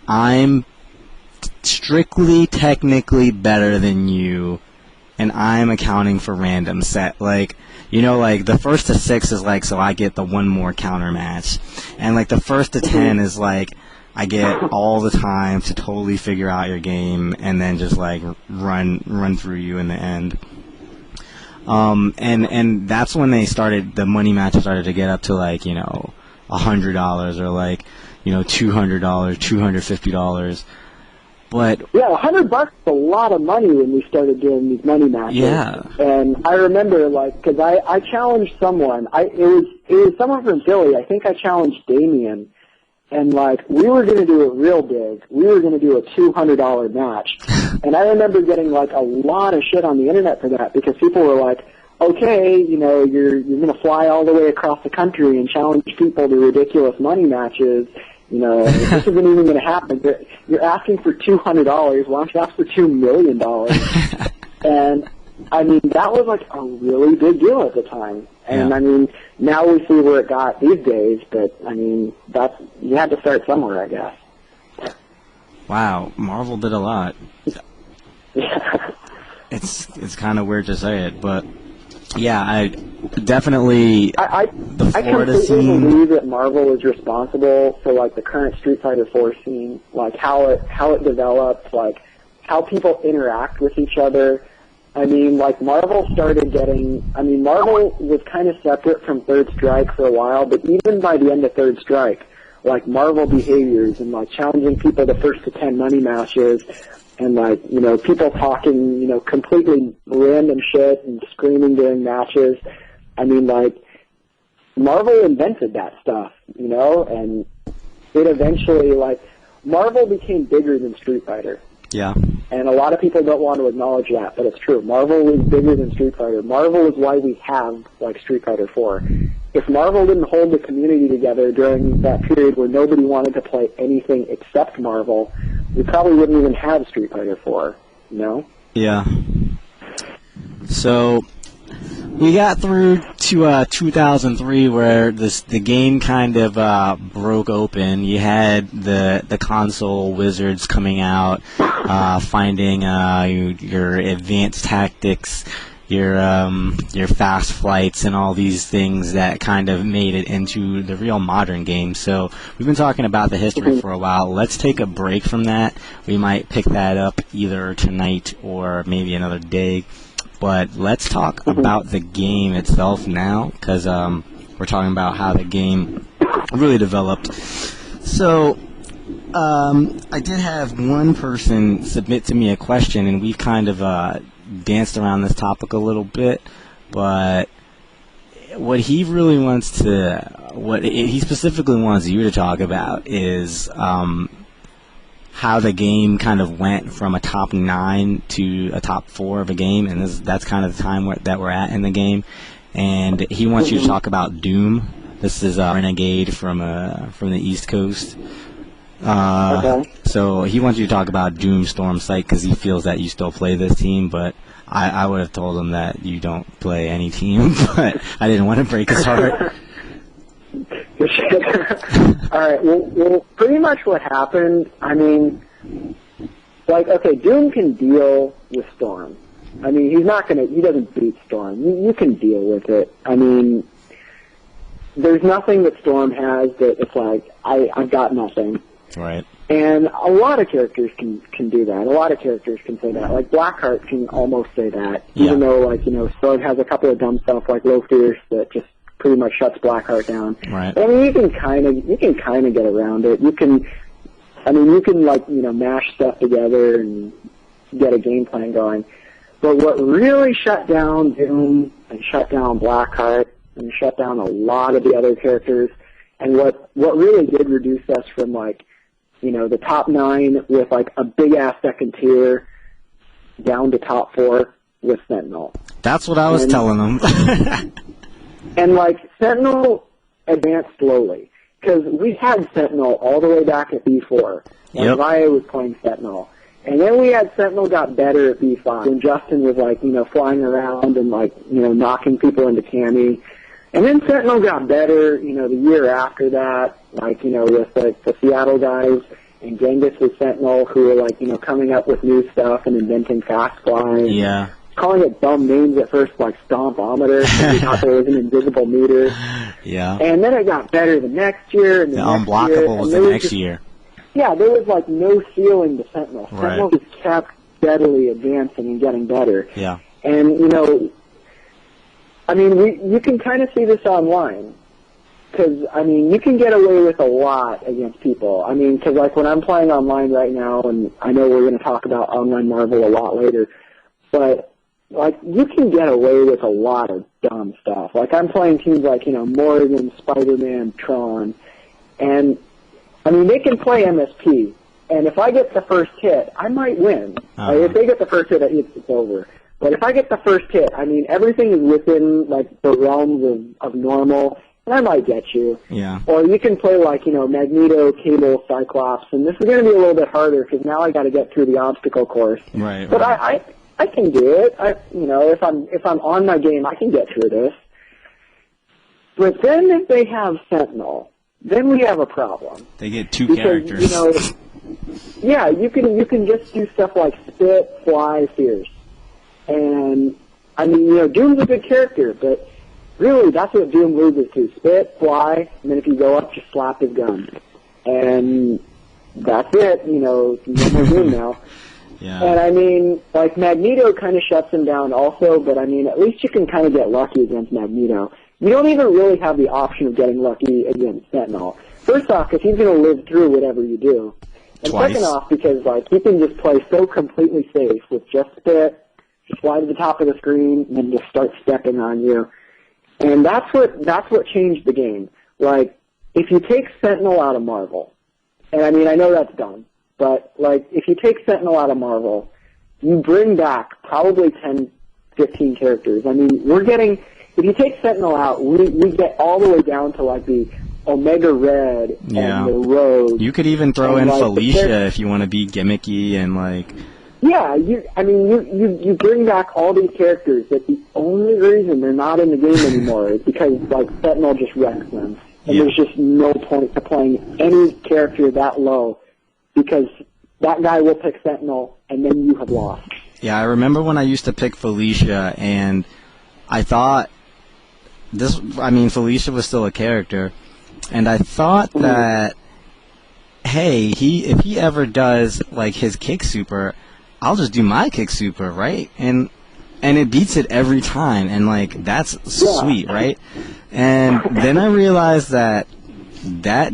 I'm strictly technically better than you, and I'm accounting for random set. Like, you know, like the first to 6 is like, so I get the one more counter match, and like the first to 10 is like, I get all the time to totally figure out your game and then just like run through you in the end. And that's when the money matches started to get up to like, you know, $100 or like, you know, $200, $250. But yeah, $100 is a lot of money when we started doing these money matches. yeah, And I remember, like, because I challenged someone. It was someone from Philly. I think I challenged Damien, and like we were going to do it real big. We were going to do a $200 match, and I remember getting like a lot of shit on the internet for that because people were like, "Okay, you know, you're going to fly all the way across the country and challenge people to ridiculous money matches." You know, this isn't even going to happen. You're asking for $200. Why don't you ask for $2 million? And, I mean, that was like a really big deal at the time. And, Yeah. I mean, now we see where it got these days, but, I mean, you had to start somewhere, I guess. wow, Marvel did a lot. Yeah. It's kind of weird to say it, but yeah, I definitely I the Florida completely scene. believe that Marvel is responsible for like the current Street Fighter 4 scene, like how it developed, like how people interact with each other. I mean, like Marvel was kind of separate from Third Strike for a while, but even by the end of Third Strike, like Marvel behaviors and like challenging people to first to 10 money matches, and like, you know, people talking, you know, completely random shit and screaming during matches. I mean, like, Marvel invented that stuff, you know, and it eventually, like, Marvel became bigger than Street Fighter. Yeah, And a lot of people don't want to acknowledge that, but it's true. Marvel was bigger than Street Fighter. Marvel is why we have, like, Street Fighter 4. If Marvel didn't hold the community together during that period where nobody wanted to play anything except Marvel, we probably wouldn't even have Street Fighter 4, you know? yeah. So we got through to 2003, where the game kind of broke open. You had the console wizards coming out, finding your advanced tactics, your fast flights, and all these things that kind of made it into the real modern game. So we've been talking about the history for a while. Let's take a break from that. We might pick that up either tonight or maybe another day. But let's talk about the game itself now, because we're talking about how the game really developed. So I did have one person submit to me a question, and we've kind of danced around this topic a little bit, but what he really wants what he specifically wants you to talk about is how the game kind of went from a top 9 to a top 4 of a game, and that's kind of the time that we're at in the game. And he wants you to talk about Doom. This is Renegade from the East Coast. Okay. So he wants you to talk about Doom Storm Sight because he feels that you still play this team, but I would have told him that you don't play any team, but I didn't want to break his heart. All right. Well, pretty much what happened. I mean, like, okay, Doom can deal with Storm. I mean, he doesn't beat Storm. You can deal with it. I mean, there's nothing that Storm has that it's like I've got nothing. Right. And a lot of characters can do that. A lot of characters can say that. Like Blackheart can almost say that, even though, like, you know, Sword has a couple of dumb stuff like Low Fierce that just pretty much shuts Blackheart down. Right. I mean, you can kind of get around it. You can like, you know, mash stuff together and get a game plan going. But what really shut down Doom and shut down Blackheart and shut down a lot of the other characters, and what really did reduce us from, like, you know, the top 9 with like a big ass second tier down to top 4 with Sentinel. That's what I was telling him. And, like, Sentinel advanced slowly. Because we had Sentinel all the way back at B4. When Raya was playing Sentinel. And then we had Sentinel got better at B5. When Justin was, like, you know, flying around and, like, you know, knocking people into Cammy. And then Sentinel got better, you know, the year after that. Like, you know, with, like, the Seattle guys. And Genghis with Sentinel, who were, like, you know, coming up with new stuff and inventing fast flying. Yeah. calling it dumb names at first, like Stompometer, because we thought there was an invisible meter. Yeah. And then it got better the next year, and the next year. Unblockable was the next year. Yeah, there was like no ceiling to Sentinel. Right. Sentinel just kept steadily advancing and getting better. Yeah. And, you know, I mean, you can kind of see this online. Because, I mean, you can get away with a lot against people. I mean, because, like, when I'm playing online right now, and I know we're going to talk about online Marvel a lot later, but, like, you can get away with a lot of dumb stuff. Like, I'm playing teams like, you know, Morrigan, Spider-Man, Tron, and, I mean, they can play MSP. And if I get the first hit, I might win. Like, if they get the first hit, it's over. But if I get the first hit, I mean, everything is within, like, the realms of normal, and I might get you. Yeah. Or you can play like, you know, Magneto, Cable, Cyclops, and this is going to be a little bit harder because now I got to get through the obstacle course. Right. But I can do it. You know, if I'm on my game, I can get through this. But then if they have Sentinel, then we have a problem. They get two because, characters. You know, yeah, you can just do stuff like Spit, Fly, Fierce, and I mean, you know, Doom's a good character, but really, that's what Doom loses to. Spit, fly, and then if you go up, just slap his gun. And that's it, you know, no more Doom now. Yeah. And I mean, like, Magneto kind of shuts him down also, but I mean, at least you can kind of get lucky against Magneto. You don't even really have the option of getting lucky against Sentinel. First off, because he's going to live through whatever you do. And Twice. Second off, because, like, he can just play so completely safe with just Spit, just fly to the top of the screen, and then just start stepping on you. And that's what changed the game. Like, if you take Sentinel out of Marvel, and I mean, I know that's dumb, but, like, if you take Sentinel out of Marvel, you bring back probably 10, 15 characters. I mean, if you take Sentinel out, we get all the way down to, like, the Omega Red and the Rogue. You could even throw in like, Felicia if you want to be gimmicky and, like... Yeah, you bring back all these characters that the only reason they're not in the game anymore is because, like, Sentinel just wrecks them. And there's just no point to playing any character that low because that guy will pick Sentinel and then you have lost. Yeah, I remember when I used to pick Felicia and I thought Felicia was still a character and I thought that, hey, if he ever does, like, his kick super, I'll just do my kick super, right? And it beats it every time, and, like, that's sweet, right? And then I realized that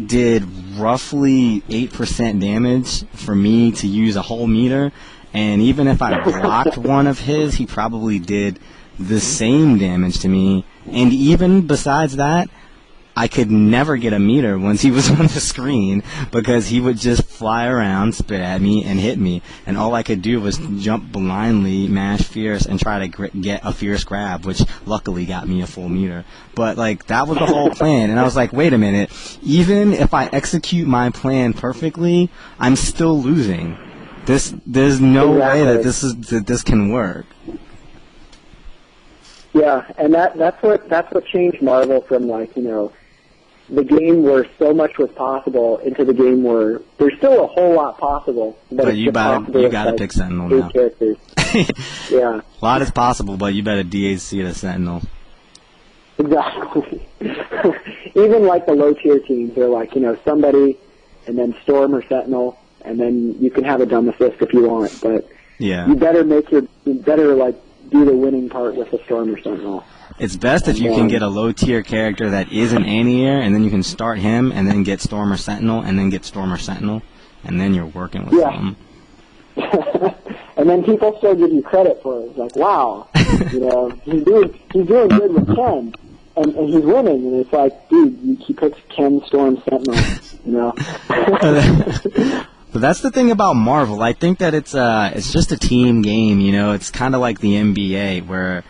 did roughly 8% damage for me to use a whole meter, and even if I blocked one of his, he probably did the same damage to me, and even besides that, I could never get a meter once he was on the screen because he would just fly around, spit at me, and hit me. And all I could do was jump blindly, mash Fierce, and try to get a Fierce grab, which luckily got me a full meter. But, like, that was the whole plan. And I was like, wait a minute. Even if I execute my plan perfectly, I'm still losing. There's no way that this can work. Yeah, and that's what changed Marvel from, like, you know, the game where so much was possible into the game where there's still a whole lot possible. But you gotta pick Sentinel now. Characters. Yeah. A lot is possible, but you better DHC to Sentinel. Exactly. Even, like, the low-tier teams, they're like, you know, somebody, and then Storm or Sentinel, and then you can have a dumb assist if you want, but yeah. you better like, do the winning part with the Storm or Sentinel. It's best if you can get a low-tier character that is an anti-air, and then you can start him, and then get Storm or Sentinel, and then get Storm or Sentinel, and then you're working with them. And then people still give you credit for it. It's like, wow, you know, he's doing good with Ken, and he's winning. And it's like, dude, he picks Ken, Storm, Sentinel, you know. But that's the thing about Marvel. I think that it's just a team game. You know, it's kind of like the NBA where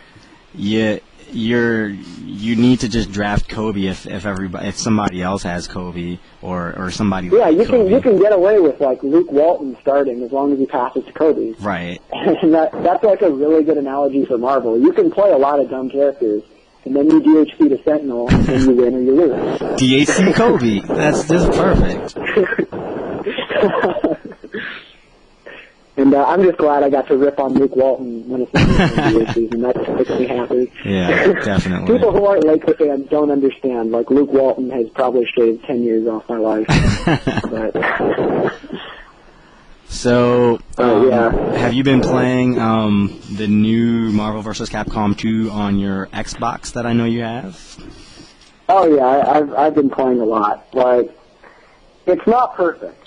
you need to just draft Kobe if somebody else has Kobe or somebody. Yeah, like Kobe. you can get away with, like, Luke Walton starting as long as he passes to Kobe. Right. And that's like a really good analogy for Marvel. You can play a lot of dumb characters, and then you DHC to Sentinel, and then you win or you lose. DHC Kobe. That's just perfect. And I'm just glad I got to rip on Luke Walton when it's the NBA season. That just makes me happy. Yeah, definitely. People who aren't Laker fans don't understand. Like, Luke Walton has probably shaved 10 years off my life. But, so, yeah. have you been playing the new Marvel vs. Capcom 2 on your Xbox that I know you have? Oh, yeah, I've been playing a lot. Like, it's not perfect.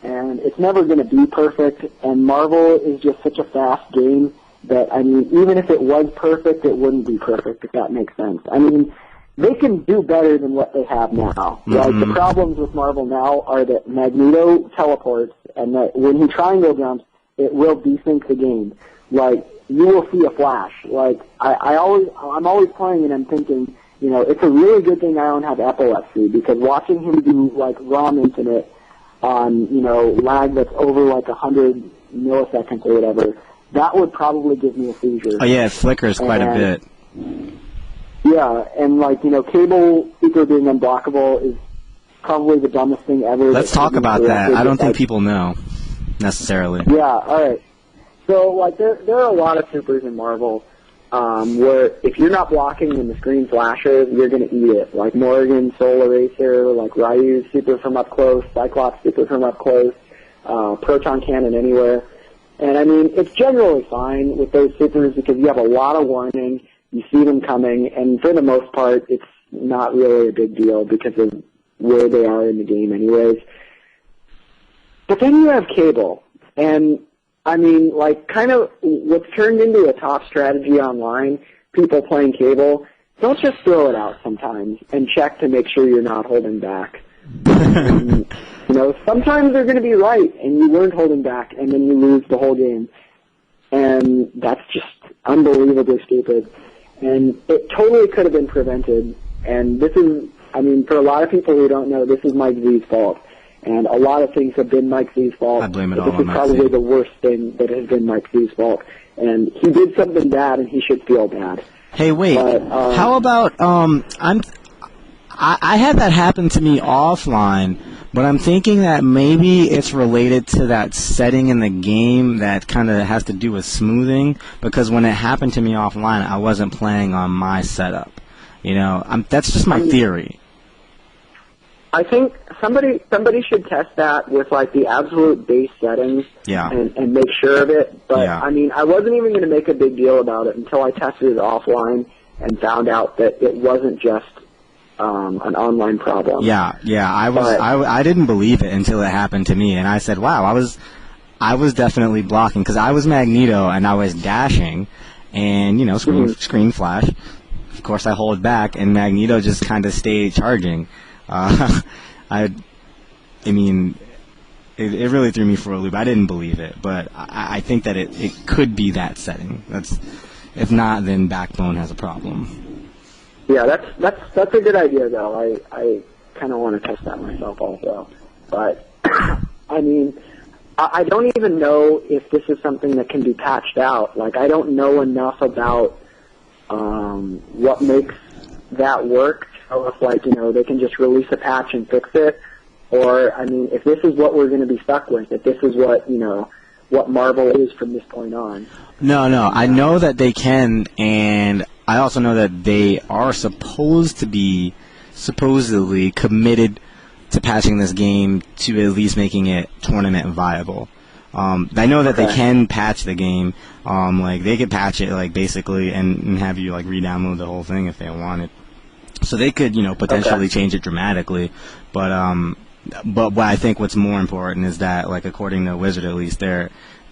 And it's never going to be perfect, and Marvel is just such a fast game that, I mean, even if it was perfect, it wouldn't be perfect, if that makes sense. I mean, they can do better than what they have now. Mm-hmm. Like, the problems with Marvel now are that Magneto teleports, and that when he triangle jumps, it will desync the game. Like, you will see a flash. Like, I'm always playing and I'm thinking, you know, it's a really good thing I don't have epilepsy, because watching him do, like, ROM Infinite on, you know, lag that's over like 100 milliseconds or whatever, that would probably give me a seizure. Oh yeah, it flickers quite a bit. Yeah, and like, you know, cable super being unblockable is probably the dumbest thing ever. Let's talk about that. I don't think people know, necessarily. Yeah, alright. So, like, there are a lot of supers in Marvel where if you're not blocking when the screen flashes, you're going to eat it. Like Morgan, Soul Eraser, like Ryu's super from up close, Cyclops super from up close, Proton Cannon anywhere. And I mean, it's generally fine with those supers because you have a lot of warning, you see them coming, and for the most part, it's not really a big deal because of where they are in the game anyways. But then you have cable, and I mean, like, kind of what's turned into a top strategy online, people playing cable, don't just throw it out sometimes and check to make sure you're not holding back. And, you know, sometimes they're going to be right and you weren't holding back and then you lose the whole game. And that's just unbelievably stupid. And it totally could have been prevented. And this is, I mean, for a lot of people who don't know, this is Mike Z's fault. And a lot of things have been Mike Z's fault. I blame it all on This is Mike probably Z. the worst thing that has been Mike Z's fault. And he did something bad, and he should feel bad. Hey, wait. But, how about I had that happen to me offline, but I'm thinking that maybe it's related to that setting in the game that kind of has to do with smoothing. Because when it happened to me offline, I wasn't playing on my setup. You know, that's just my theory. I think somebody should test that with, like, the absolute base settings and make sure of it. But, I mean, I wasn't even going to make a big deal about it until I tested it offline and found out that it wasn't just an online problem. I didn't believe it until it happened to me, and I said, wow, I was definitely blocking, because I was Magneto, and I was dashing, and, you know, screen flash. Of course, I hold back, and Magneto just kind of stayed charging. I mean, it really threw me for a loop. I didn't believe it, but I think that it could be that setting. If not, then Backbone has a problem. Yeah, that's a good idea, though. I kind of want to test that myself also. But, I mean, I don't even know if this is something that can be patched out. Like, I don't know enough about what makes that work. So if, like, you know, they can just release a patch and fix it, or, I mean, if this is what we're going to be stuck with, if this is what, you know, what Marvel is from this point on. No, I know that they can, and I also know that they are supposedly committed to patching this game to at least making it tournament viable. I know that they can patch the game, like, they could patch it, like, basically, and have you, like, re-download the whole thing if they wanted. So they could, you know, potentially change it dramatically, but what I think what's more important is that, like, according to Wizard at least, they're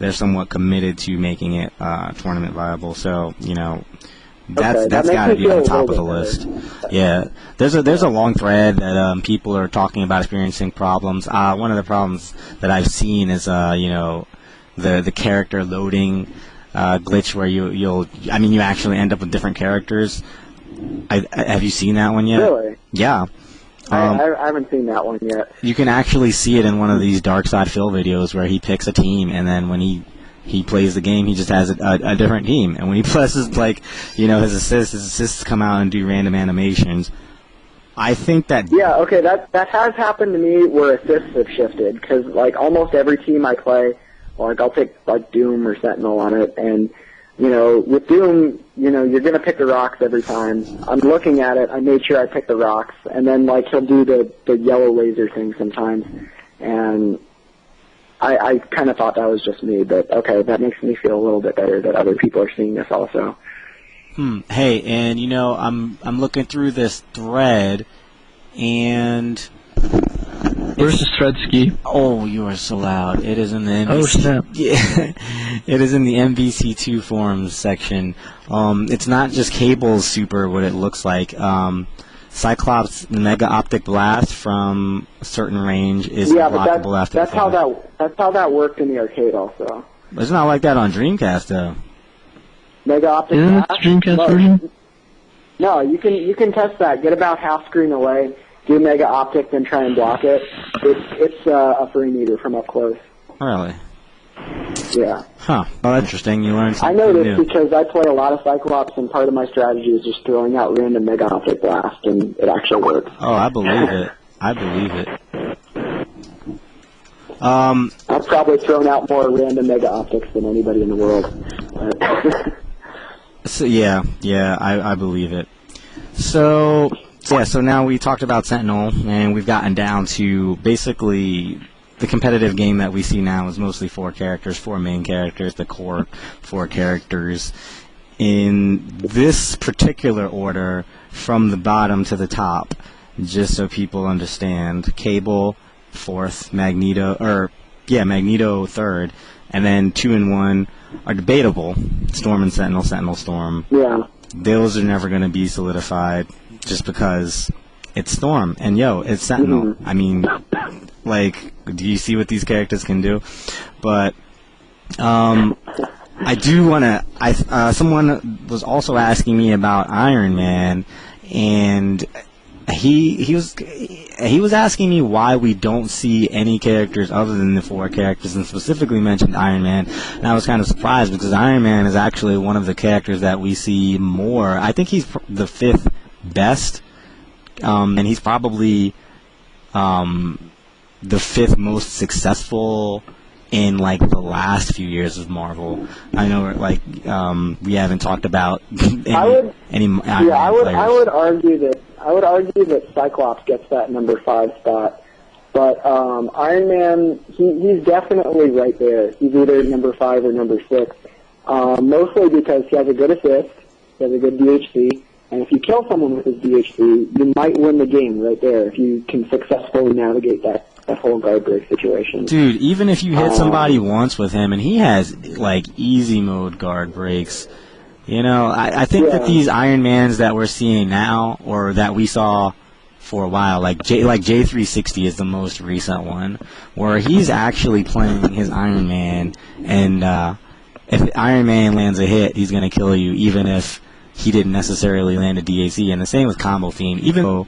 somewhat committed to making it tournament viable. So, you know, that's got to be on top of the list. Yeah, there's a long thread that people are talking about experiencing problems. One of the problems that I've seen is you know, the character loading glitch where you actually end up with different characters. Have you seen that one yet? Really? Yeah. I haven't seen that one yet. You can actually see it in one of these Dark Side Phil videos where he picks a team, and then when he plays the game, he just has a different team. And when he presses, like, you know, his assists come out and do random animations. I think that... Yeah, okay, that has happened to me where assists have shifted, because, like, almost every team I play, Like, I'll pick, like, Doom or Sentinel on it, and, you know, with Doom, you know, you're going to pick the rocks every time. I'm looking at it, I made sure I picked the rocks, and then, like, he'll do the yellow laser thing sometimes, and I kind of thought that was just me, but, okay, that makes me feel a little bit better that other people are seeing this also. Hey, and, you know, I'm looking through this thread, and... Where's the thread, Ski? Oh, you are so loud. It is in the MvC. Oh, snap. Yeah, it is in the MvC2 forums section. It's not just Cable's super what it looks like. Cyclops Mega Optic Blast from a certain range is blockable after that's how that worked in the arcade also. It's not like that on Dreamcast though. Mega Optic Isn't it Blast? the Dreamcast version? No, you can test that. Get about half screen away. Do Mega Optic, then try and block it. It's a free meter from up close. Really? Yeah. Huh. Well, that's interesting. You learned I something know this new. because I play a lot of Cyclops, and part of my strategy is just throwing out random Mega Optic Blast, and it actually works. Oh, I believe it. I believe it. I've probably thrown out more random Mega Optics than anybody in the world. So yeah, I believe it. So now we talked about Sentinel, and we've gotten down to basically the competitive game that we see now is mostly 4 characters, 4 main characters, the core 4 characters. In this particular order, from the bottom to the top, just so people understand, Cable 4th, Magneto 3rd, and then 2 and 1 are debatable. Storm and Sentinel, Sentinel, Storm. Yeah. Those are never going to be solidified just because it's Storm. And, it's Sentinel. Mm-hmm. I mean, like, do you see what these characters can do? But I do want to... someone was also asking me about Iron Man, and he was asking me why we don't see any characters other than the 4 characters, and specifically mentioned Iron Man. And I was kind of surprised because Iron Man is actually one of the characters that we see more. I think he's the 5th best, and he's probably the 5th most successful in like the last few years of Marvel. I know, like, we haven't talked about any Iron Man players. I would argue that Cyclops gets that number 5 spot, but Iron Man, he's definitely right there. He's either number 5 or number 6, mostly because he has a good assist, he has a good DHC, and if you kill someone with his DHC, you might win the game right there if you can successfully navigate that whole guard break situation. Dude, even if you hit somebody once with him, and he has, like, easy mode guard breaks, you know, I think that these Iron Mans that we're seeing now, or that we saw for a while, like J360 is the most recent one, where he's actually playing his Iron Man, and if Iron Man lands a hit, he's going to kill you, even if he didn't necessarily land a DAC. And the same with Combo Theme, even though,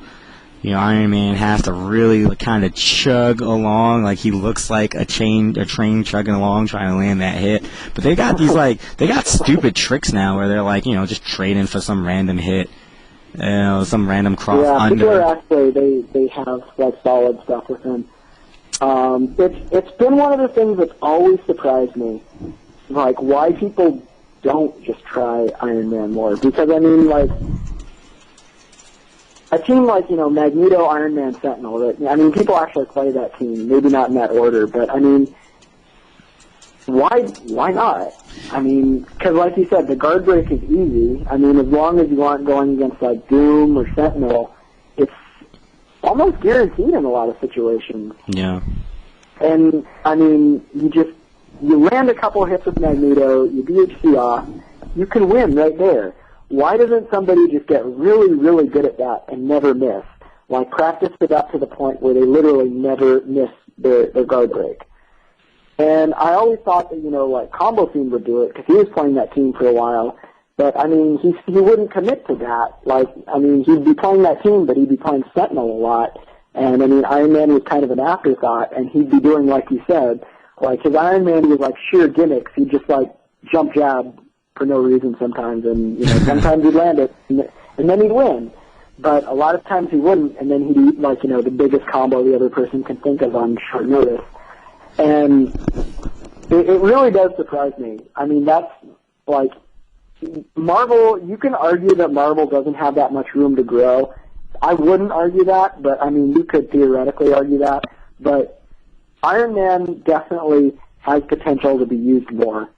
you know, Iron Man has to really kind of chug along, like he looks like a train chugging along trying to land that hit. But they got these, like, they got stupid tricks now where they're like, you know, just trading for some random hit, you know, some random cross under. People are actually, they have, like, solid stuff with him. It's been one of the things that's always surprised me, like, why people don't just try Iron Man more. Because, I mean, like, a team like, you know, Magneto, Iron Man, Sentinel, I mean, people actually play that team, maybe not in that order, but, I mean, why not? I mean, because like you said, the guard break is easy. I mean, as long as you aren't going against, like, Doom or Sentinel, it's almost guaranteed in a lot of situations. Yeah. And, I mean, you land a couple hits with Magneto, you DHC off, you can win right there. Why doesn't somebody just get really, really good at that and never miss? Like, practice it up to the point where they literally never miss their guard break. And I always thought that, you know, like, Combo Theme would do it because he was playing that team for a while. But, I mean, he wouldn't commit to that. Like, I mean, he'd be playing that team, but he'd be playing Sentinel a lot. And, I mean, Iron Man was kind of an afterthought, and he'd be doing, like you said, like, his Iron Man was, like, sheer gimmicks. He'd just, like, jump jab for no reason sometimes, and, you know, sometimes he'd land it, and then he'd win. But a lot of times he wouldn't, and then he'd eat, like, you know, the biggest combo the other person can think of on short notice. And It really does surprise me. I mean, that's like Marvel. You can argue that Marvel doesn't have that much room to grow. I wouldn't argue that, but I mean, you could theoretically argue that. But Iron Man definitely has potential to be used more.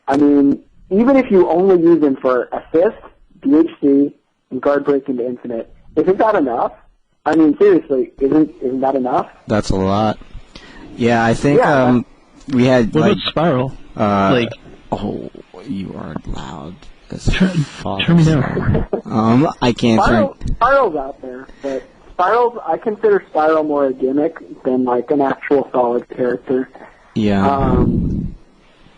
I mean, even if you only use him for assist, DHC, and guard break into infinite, isn't that enough? I mean, seriously, isn't that enough? That's a lot. Yeah, I think Yeah. we had What like about Spiral? oh, you are loud. As Turn me down. I can't turn. Spiral's out there, but I consider Spiral more a gimmick than like an actual solid character. Yeah.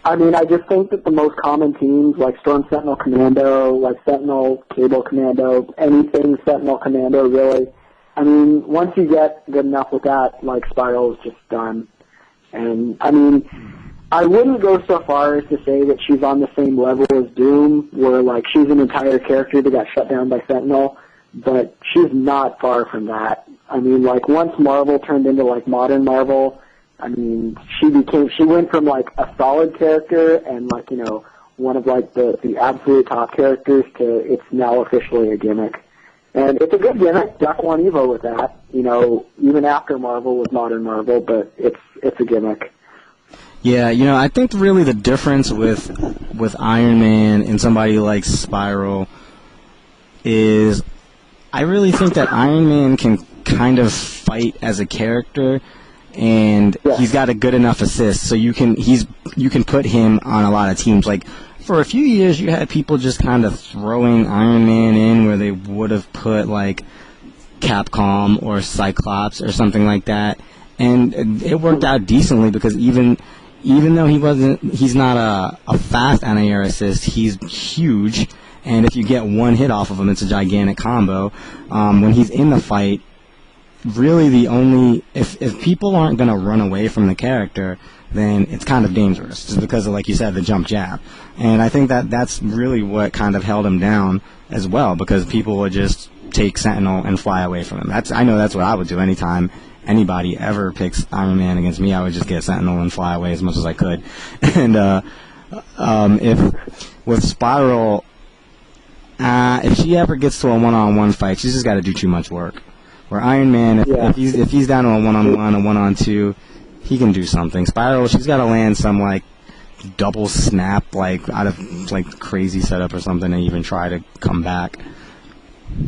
I mean, I just think that the most common teams, like Storm Sentinel Commando, like Sentinel Cable Commando, anything Sentinel Commando, really. I mean, once you get good enough with that, like, Spiral is just done. And, I mean, I wouldn't go so far as to say that she's on the same level as Doom, where, like, she's an entire character that got shut down by Sentinel, but she's not far from that. I mean, like, once Marvel turned into, like, modern Marvel, I mean, she went from, like, a solid character and, like, you know, one of, like, the absolute top characters to it's now officially a gimmick. And it's a good gimmick. Duck won Evo with that, you know, even after Marvel was modern Marvel, but it's a gimmick. Yeah, you know, I think really the difference with Iron Man and somebody like Spiral is I really think that Iron Man can kind of fight as a character, and he's got a good enough assist, so you can put him on a lot of teams. Like, for a few years, you had people just kind of throwing Iron Man in where they would have put, like, Capcom or Cyclops or something like that, and it worked out decently because even though he's not a fast anti-air assist, he's huge, and if you get one hit off of him, it's a gigantic combo. When he's in the fight, really if people aren't going to run away from the character, then it's kind of dangerous, just because of, like you said, the jump jab. And I think that's really what kind of held him down as well, because people would just take Sentinel and fly away from him. I know that's what I would do anytime anybody ever picks Iron Man against me. I would just get Sentinel and fly away as much as I could. And if with Spiral, if she ever gets to a one-on-one fight, she's just got to do too much work. Where Iron Man, if he's down to a one-on-one, a one-on-two, he can do something. Spiral, she's got to land some, like, double snap, like, out of, like, crazy setup or something, and even try to come back.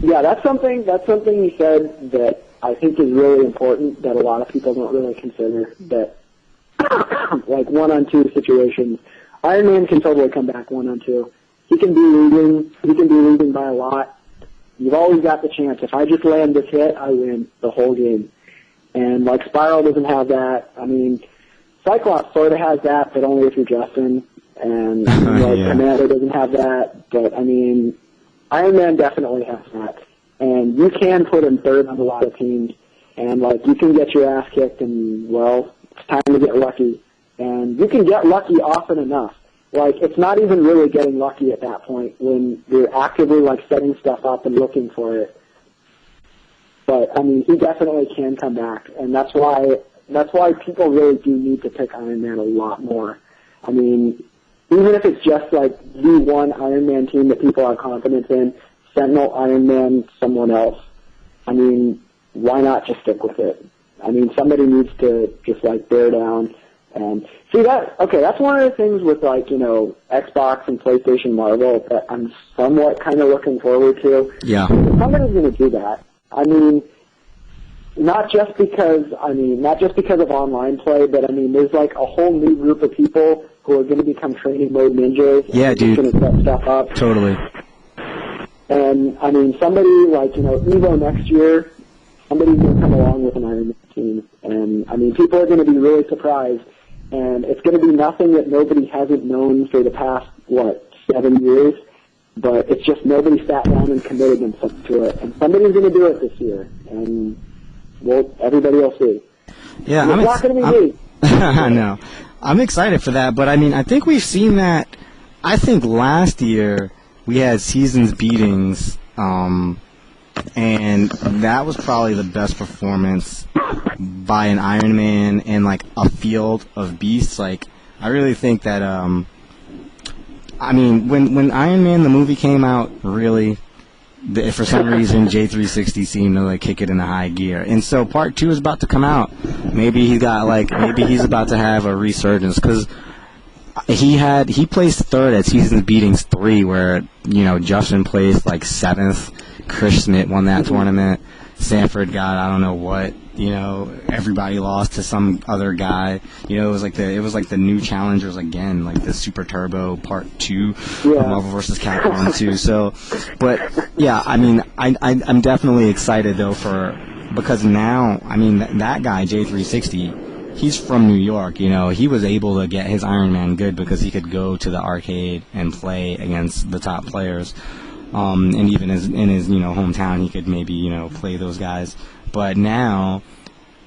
Yeah, that's something you said that I think is really important that a lot of people don't really consider, that, like, one-on-two situations, Iron Man can totally come back one-on-two. He can be leading by a lot. You've always got the chance. If I just land this hit, I win the whole game. And, like, Spiral doesn't have that. I mean, Cyclops sort of has that, but only if you're Justin. And, Commander doesn't have that. But, I mean, Iron Man definitely has that. And you can put him third on a lot of teams. And, like, you can get your ass kicked and, well, it's time to get lucky. And you can get lucky often enough. Like, it's not even really getting lucky at that point when you're actively, like, setting stuff up and looking for it. But, I mean, he definitely can come back, and that's why people really do need to pick Iron Man a lot more. I mean, even if it's just, like, the one Iron Man team that people have confidence in, Sentinel, Iron Man, someone else, I mean, why not just stick with it? I mean, somebody needs to just, like, bear down. And see that's one of the things with, like, you know, Xbox and PlayStation Marvel that I'm somewhat kind of looking forward to. Yeah. Somebody's going to do that. I mean, not just because of online play, but I mean, there's, like, a whole new group of people who are going to become training mode ninjas. Yeah, dude. Going to set stuff up. Totally. And I mean, somebody like, you know, Evo next year, somebody's going to come along with an Iron Man team, and I mean, people are going to be really surprised. And it's going to be nothing that nobody hasn't known for the past, 7 years, but it's just nobody sat down and committed themselves to it. And somebody's going to do it this year, and, well, everybody will see. Yeah, it's not going to be me. I know. I'm excited for that, but I mean, I think we've seen that. I think last year we had seasons beatings, and that was probably the best performance by an Iron Man and, like, a field of beasts. Like, I really think that I mean, when Iron Man the movie came out, really, for some reason J360 seemed to like kick it into high gear, and so Part 2 is about to come out. Maybe he's about to have a resurgence, because he placed third at Seasons Beatings 3, where Justin placed like 7th. Chris Smith won that tournament. Sanford got I don't know what. Everybody lost to some other guy. It was like the new challengers again, like the Super Turbo Part 2 of Marvel vs. Capcom 2. So, but yeah, I mean, I'm definitely excited though because now, I mean, that guy J360, he's from New York. He was able to get his Iron Man good because he could go to the arcade and play against the top players. And even in his hometown, he could maybe play those guys. But now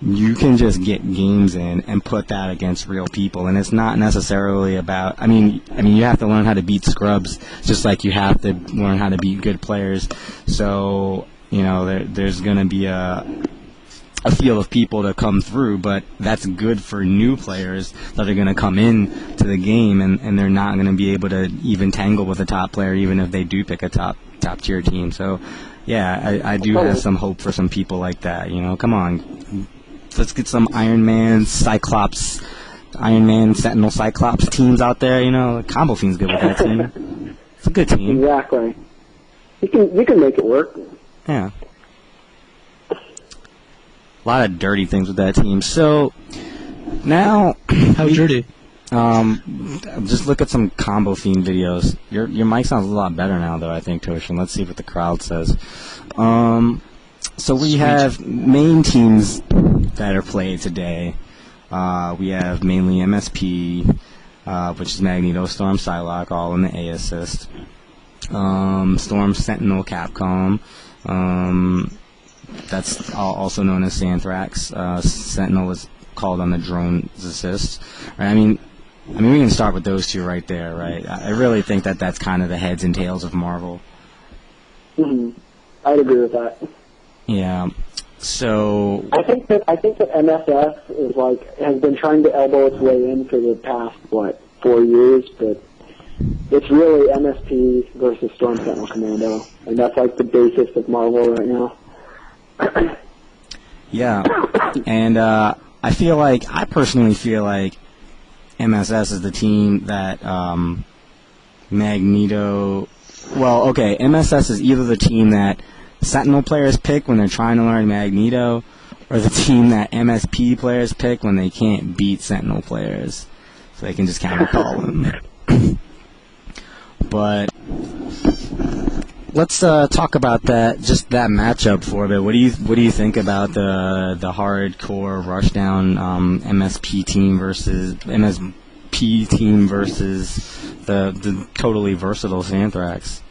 you can just get games in and put that against real people, and it's not necessarily about. I mean, you have to learn how to beat scrubs, just like you have to learn how to beat good players. So there's going to be a field of people to come through, but that's good for new players that are going to come in to the game, and they're not going to be able to even tangle with a top player, even if they do pick a top tier team. So, yeah, I do have some hope for some people like that. Come on, let's get some Iron Man, Sentinel, Cyclops teams out there. Combo Fiend's good with that team. It's a good team. Exactly. You can make it work. Yeah. A lot of dirty things with that team. So now, how dirty? Just look at some Combo Fiend videos. Your mic sounds a lot better now, though, I think, Toshin. Let's see what the crowd says. So we have main teams that are played today. We have mainly MSP, which is Magneto, Storm, Psylocke, all in the A assist. Storm, Sentinel, Capcom. That's also known as Santhrax. Sentinel is called on the drone's assist. Right? I mean, we can start with those two right there, right? I really think that that's kind of the heads and tails of Marvel. Mm-hmm. I'd agree with that. Yeah. So I think that MSS has been trying to elbow its way in for the past 4 years, but it's really MSP versus Storm, Sentinel, Commando, and that's like the basis of Marvel right now. Yeah, and I personally feel like MSS is the team that Magneto. Well, okay, MSS is either the team that Sentinel players pick when they're trying to learn Magneto, or the team that MSP players pick when they can't beat Sentinel players, so they can just kind of call them. But let's talk about that matchup for a bit. What do you think about the hardcore rushdown MSP team versus the totally versatile Santhrax?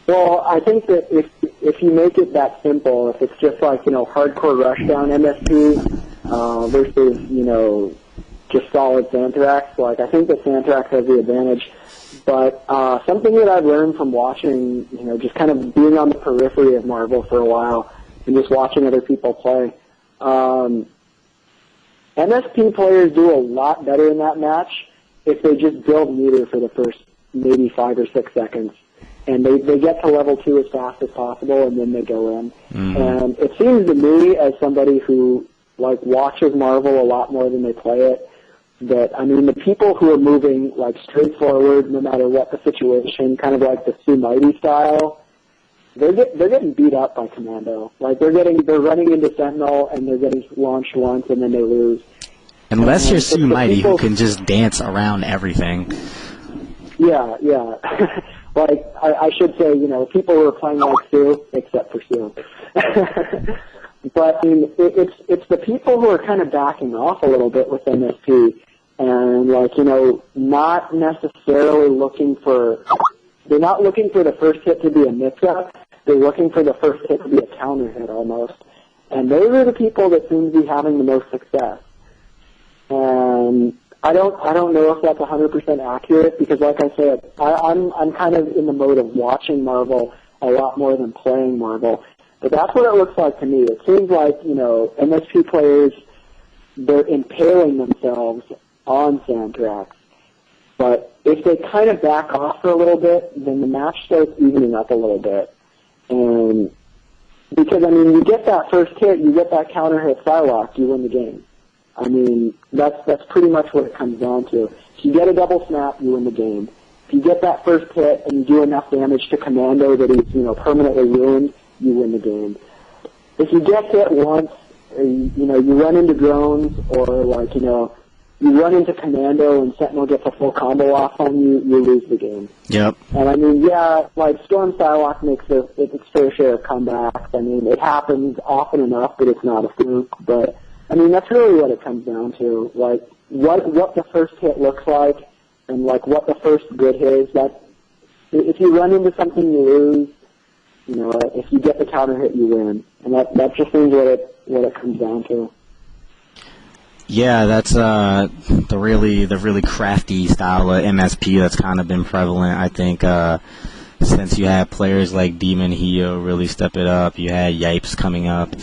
Well, I think that if you make it that simple, if it's just like hardcore rushdown MSP versus just solid Santhrax, I think that Santhrax has the advantage. But something that I've learned from watching, just kind of being on the periphery of Marvel for a while and just watching other people play, MSP players do a lot better in that match if they just build meter for the first maybe 5 or 6 seconds. And they get to level 2 as fast as possible, and then they go in. Mm-hmm. And it seems to me, as somebody who watches Marvel a lot more than they play it, that, the people who are moving, straight forward, no matter what the situation, kind of like the Sue Mighty style, they're getting beat up by Commando. They're running into Sentinel, and they're getting launched once, and then they lose. Unless you're Sue Mighty, who can just dance around everything. Yeah. I should say, people who are playing like Sue, except for Sue. But, it's the people who are kind of backing off a little bit with MSP. And not necessarily they're not looking for the first hit to be a mix-up. They're looking for the first hit to be a counter hit almost. And those are the people that seem to be having the most success. And I don't know if that's 100% accurate because, like I said, I'm kind of in the mode of watching Marvel a lot more than playing Marvel. But that's what it looks like to me. It seems like, MSP players, they're impaling themselves on Santrax. But if they kind of back off for a little bit, then the match starts evening up a little bit. And because, I mean, you get that first hit, you get that counter hit Psylocke, you win the game. I mean, that's pretty much what it comes down to. If you get a double snap, you win the game. If you get that first hit and you do enough damage to Commando that he's, permanently ruined, you win the game. If you get hit once, you run into drones or, you run into Commando and Sentinel gets a full combo off on you, you lose the game. Yep. And I mean, Storm Psylocke makes its fair share of comebacks. I mean, it happens often enough that it's not a fluke, but I mean, that's really what it comes down to. Like, what the first hit looks like and, what the first good hit is. That if you run into something, you lose. If you get the counter hit, you win. And that just seems what it comes down to. Yeah, that's the really crafty style of MSP that's kind of been prevalent. I think since you had players like Demon Hio really step it up, you had Yipes coming up.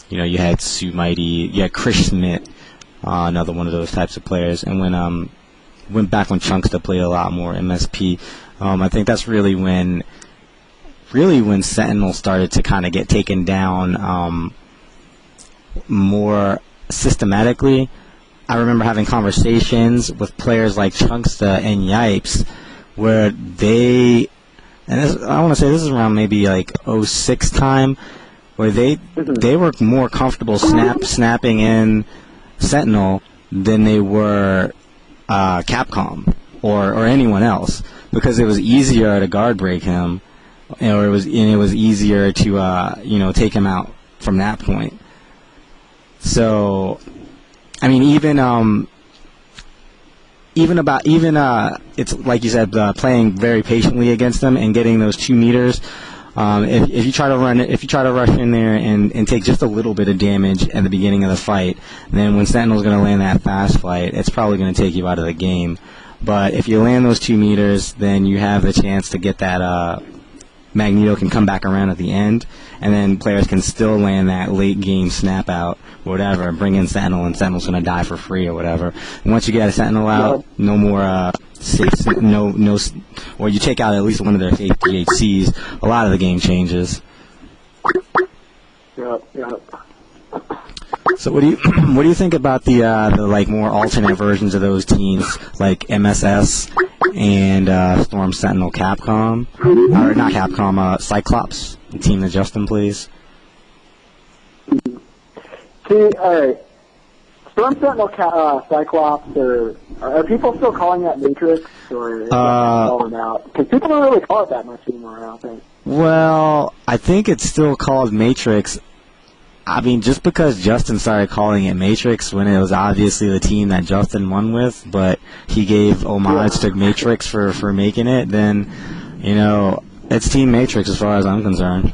You had Sue Mighty, you had Chris Schmidt, another one of those types of players. And when back when Chunksta played a lot more MSP, I think that's really when Sentinel started to kind of get taken down more systematically. I remember having conversations with players like Chunksta and Yipes where I want to say this is around maybe like 06 time, where they were more comfortable snapping in Sentinel than they were Capcom or anyone else, because it was easier to guard break him, or it was easier to take him out from that point. So, I mean, it's like you said, playing very patiently against them and getting those 2 meters. If you try to rush in there and take just a little bit of damage at the beginning of the fight, then when Sentinel's going to land that fast fight, it's probably going to take you out of the game. But if you land those 2 meters, then you have the chance to get that Magneto can come back around at the end, and then players can still land that late game snap out, whatever, bring in Sentinel, and Sentinel's going to die for free or whatever. And once you get a Sentinel out, no more safe, or you take out at least one of their safe DHCs, a lot of the game changes. Yep. So what do you think about the more alternate versions of those teams, like MSS and Storm Sentinel Capcom, or not Capcom, Cyclops, the team that Justin plays? See, alright, Storm Sentinel Cyclops, are people still calling that Matrix, or is that calling out? Because people don't really call it that much anymore, I don't think. Well, I think it's still called Matrix. I mean, just because Justin started calling it Matrix when it was obviously the team that Justin won with, but he gave homage to Matrix for making it, then, it's Team Matrix as far as I'm concerned.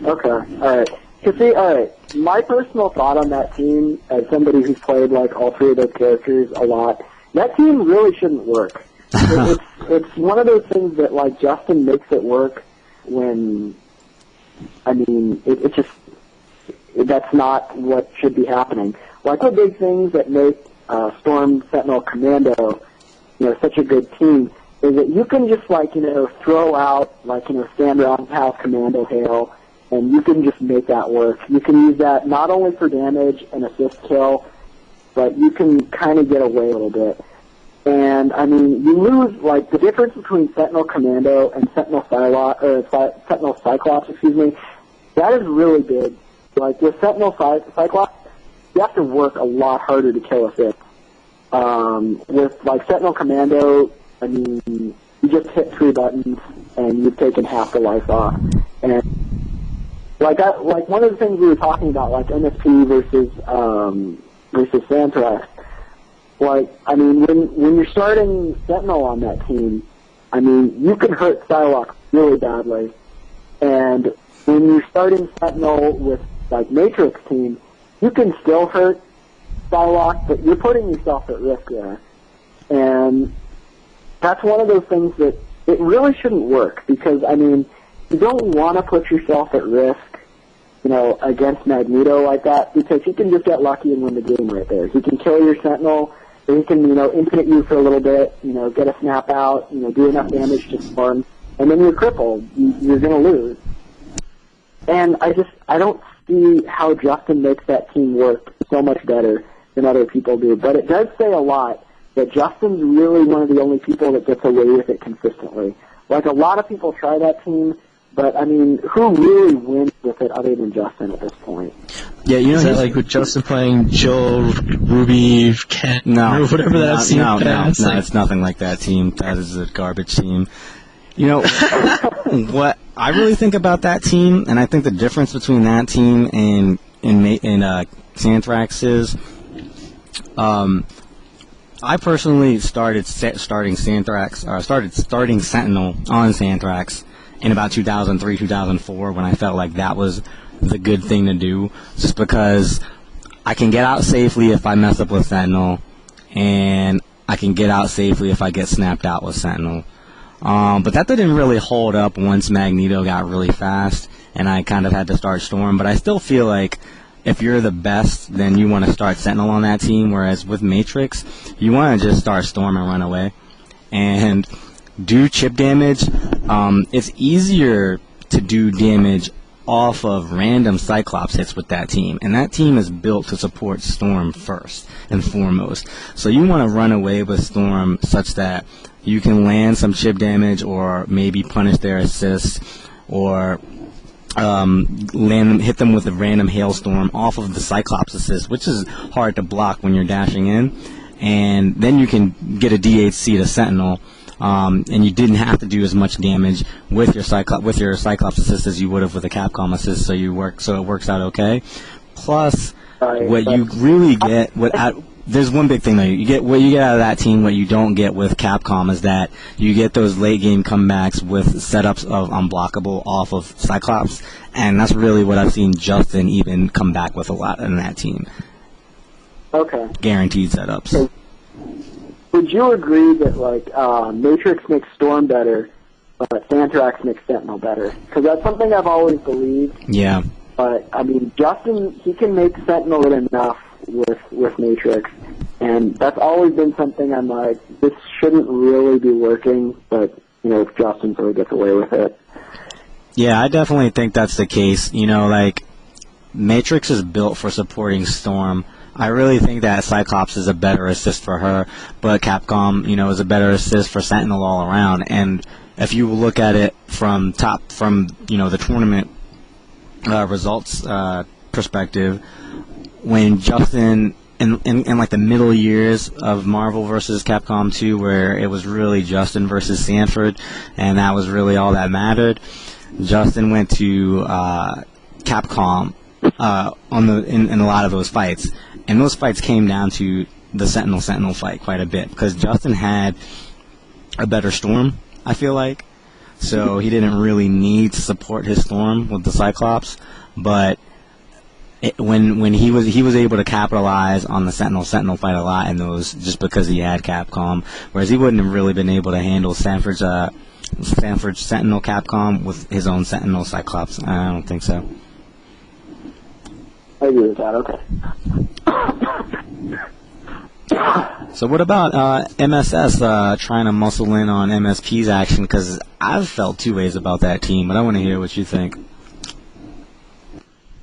Okay, alright. Alright, my personal thought on that team, as somebody who's played, all 3 of those characters a lot, that team really shouldn't work. It's one of those things that, Justin makes it work when, I mean, it just, that's not what should be happening. The big things that make Storm, Sentinel, Commando, such a good team is that you can just, throw out, stand around past Commando Hail, and you can just make that work. You can use that not only for damage and assist kill, but you can kind of get away a little bit. And, I mean, you lose, the difference between Sentinel Commando and Sentinel Cyclops, that is really big. With Sentinel Cyclops, you have to work a lot harder to kill a hit. With, Sentinel Commando, I mean, you just hit 3 buttons, and you've taken half the life off. And, one of the things we were talking about, MSP versus Santrax, I mean, when you're starting Sentinel on that team, I mean, you can hurt Psylocke really badly. And when you're starting Sentinel with, Matrix team, you can still hurt Psylocke, but you're putting yourself at risk there. And that's one of those things that it really shouldn't work, because, I mean, you don't want to put yourself at risk, against Magneto like that, because he can just get lucky and win the game right there. He can kill your Sentinel, or he can, infinite you for a little bit, get a snap out, do enough damage to Storm, and then you're crippled. You're going to lose. And I don't see how Justin makes that team work so much better than other people do. But it does say a lot that Justin's really one of the only people that gets away with it consistently. Like, a lot of people try that team, but, I mean, who really wins with it other than Justin at this point? Yeah, Is that like with Justin playing Jill, Ruby, Ken, no, or whatever that team no, is? no, it's nothing like that team. That is a garbage team. What I really think about that team, and I think the difference between that team and Santhrax is, I personally started starting Santhrax, or started starting Sentinel on Santhrax in about 2003, 2004, when I felt like that was the good thing to do, just because I can get out safely if I mess up with Sentinel, and I can get out safely if I get snapped out with Sentinel. But that didn't really hold up once Magneto got really fast, and I kind of had to start Storm. But I still feel like if you're the best, then you want to start Sentinel on that team, whereas with Matrix, you want to just start Storm and run away. And do chip damage. It's easier to do damage off of random Cyclops hits with that team, and that team is built to support Storm first and foremost. So you want to run away with Storm such that you can land some chip damage, or maybe punish their assists, or hit them with a random hailstorm off of the Cyclops assist, which is hard to block when you're dashing in, and then you can get a DHC to Sentinel. And you didn't have to do as much damage with your Cyclops assist as you would have with a Capcom assist, so it works out okay. Plus, what you really get there's one big thing though. What you get out of that team, what you don't get with Capcom, is that you get those late game comebacks with setups of unblockable off of Cyclops, and that's really what I've seen Justin even come back with a lot in that team. Okay. Guaranteed setups. So, would you agree that Matrix makes Storm better, but Santhrax makes Sentinel better? Because that's something I've always believed. Yeah. But I mean, Justin, he can make Sentinel enough with Matrix, and that's always been something I'm like, this shouldn't really be working, but Justin sort of gets away with it. Yeah, I definitely think that's the case. Matrix is built for supporting Storm. I really think that Cyclops is a better assist for her, but Capcom, is a better assist for Sentinel all around. And if you look at it from the tournament results perspective, when Justin in like the middle years of Marvel versus Capcom 2, where it was really Justin versus Sanford, and that was really all that mattered, Justin went to Capcom in a lot of those fights. And those fights came down to the Sentinel fight quite a bit, because Justin had a better Storm, I feel like. So he didn't really need to support his Storm with the Cyclops. But when he was able to capitalize on the Sentinel fight a lot in those, just because he had Capcom, whereas he wouldn't have really been able to handle Sanford's Sentinel Capcom with his own Sentinel Cyclops. I don't think so. I agree with that, okay. So what about MSS trying to muscle in on MSP's action? Because I've felt two ways about that team, but I want to hear what you think.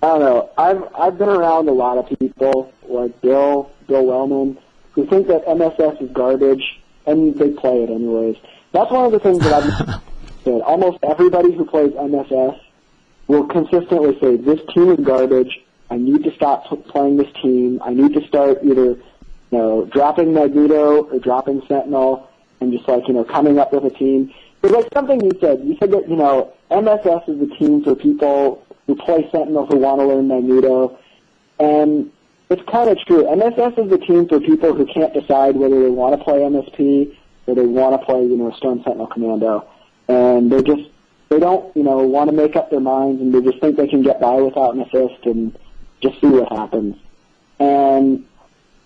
I don't know. I've been around a lot of people, like Bill Wellman, who think that MSS is garbage, and they play it anyways. That's one of the things that I've said. Almost everybody who plays MSS will consistently say, this team is garbage, I need to stop playing this team. I need to start either, dropping Magneto or dropping Sentinel, and just coming up with a team. It's like something you said. You said that MSS is the team for people who play Sentinel who want to learn Magneto, and it's kind of true. MSS is the team for people who can't decide whether they want to play MSP or they want to play Storm Sentinel Commando, and they don't want to make up their minds, and they just think they can get by without an assist and just see what happens. And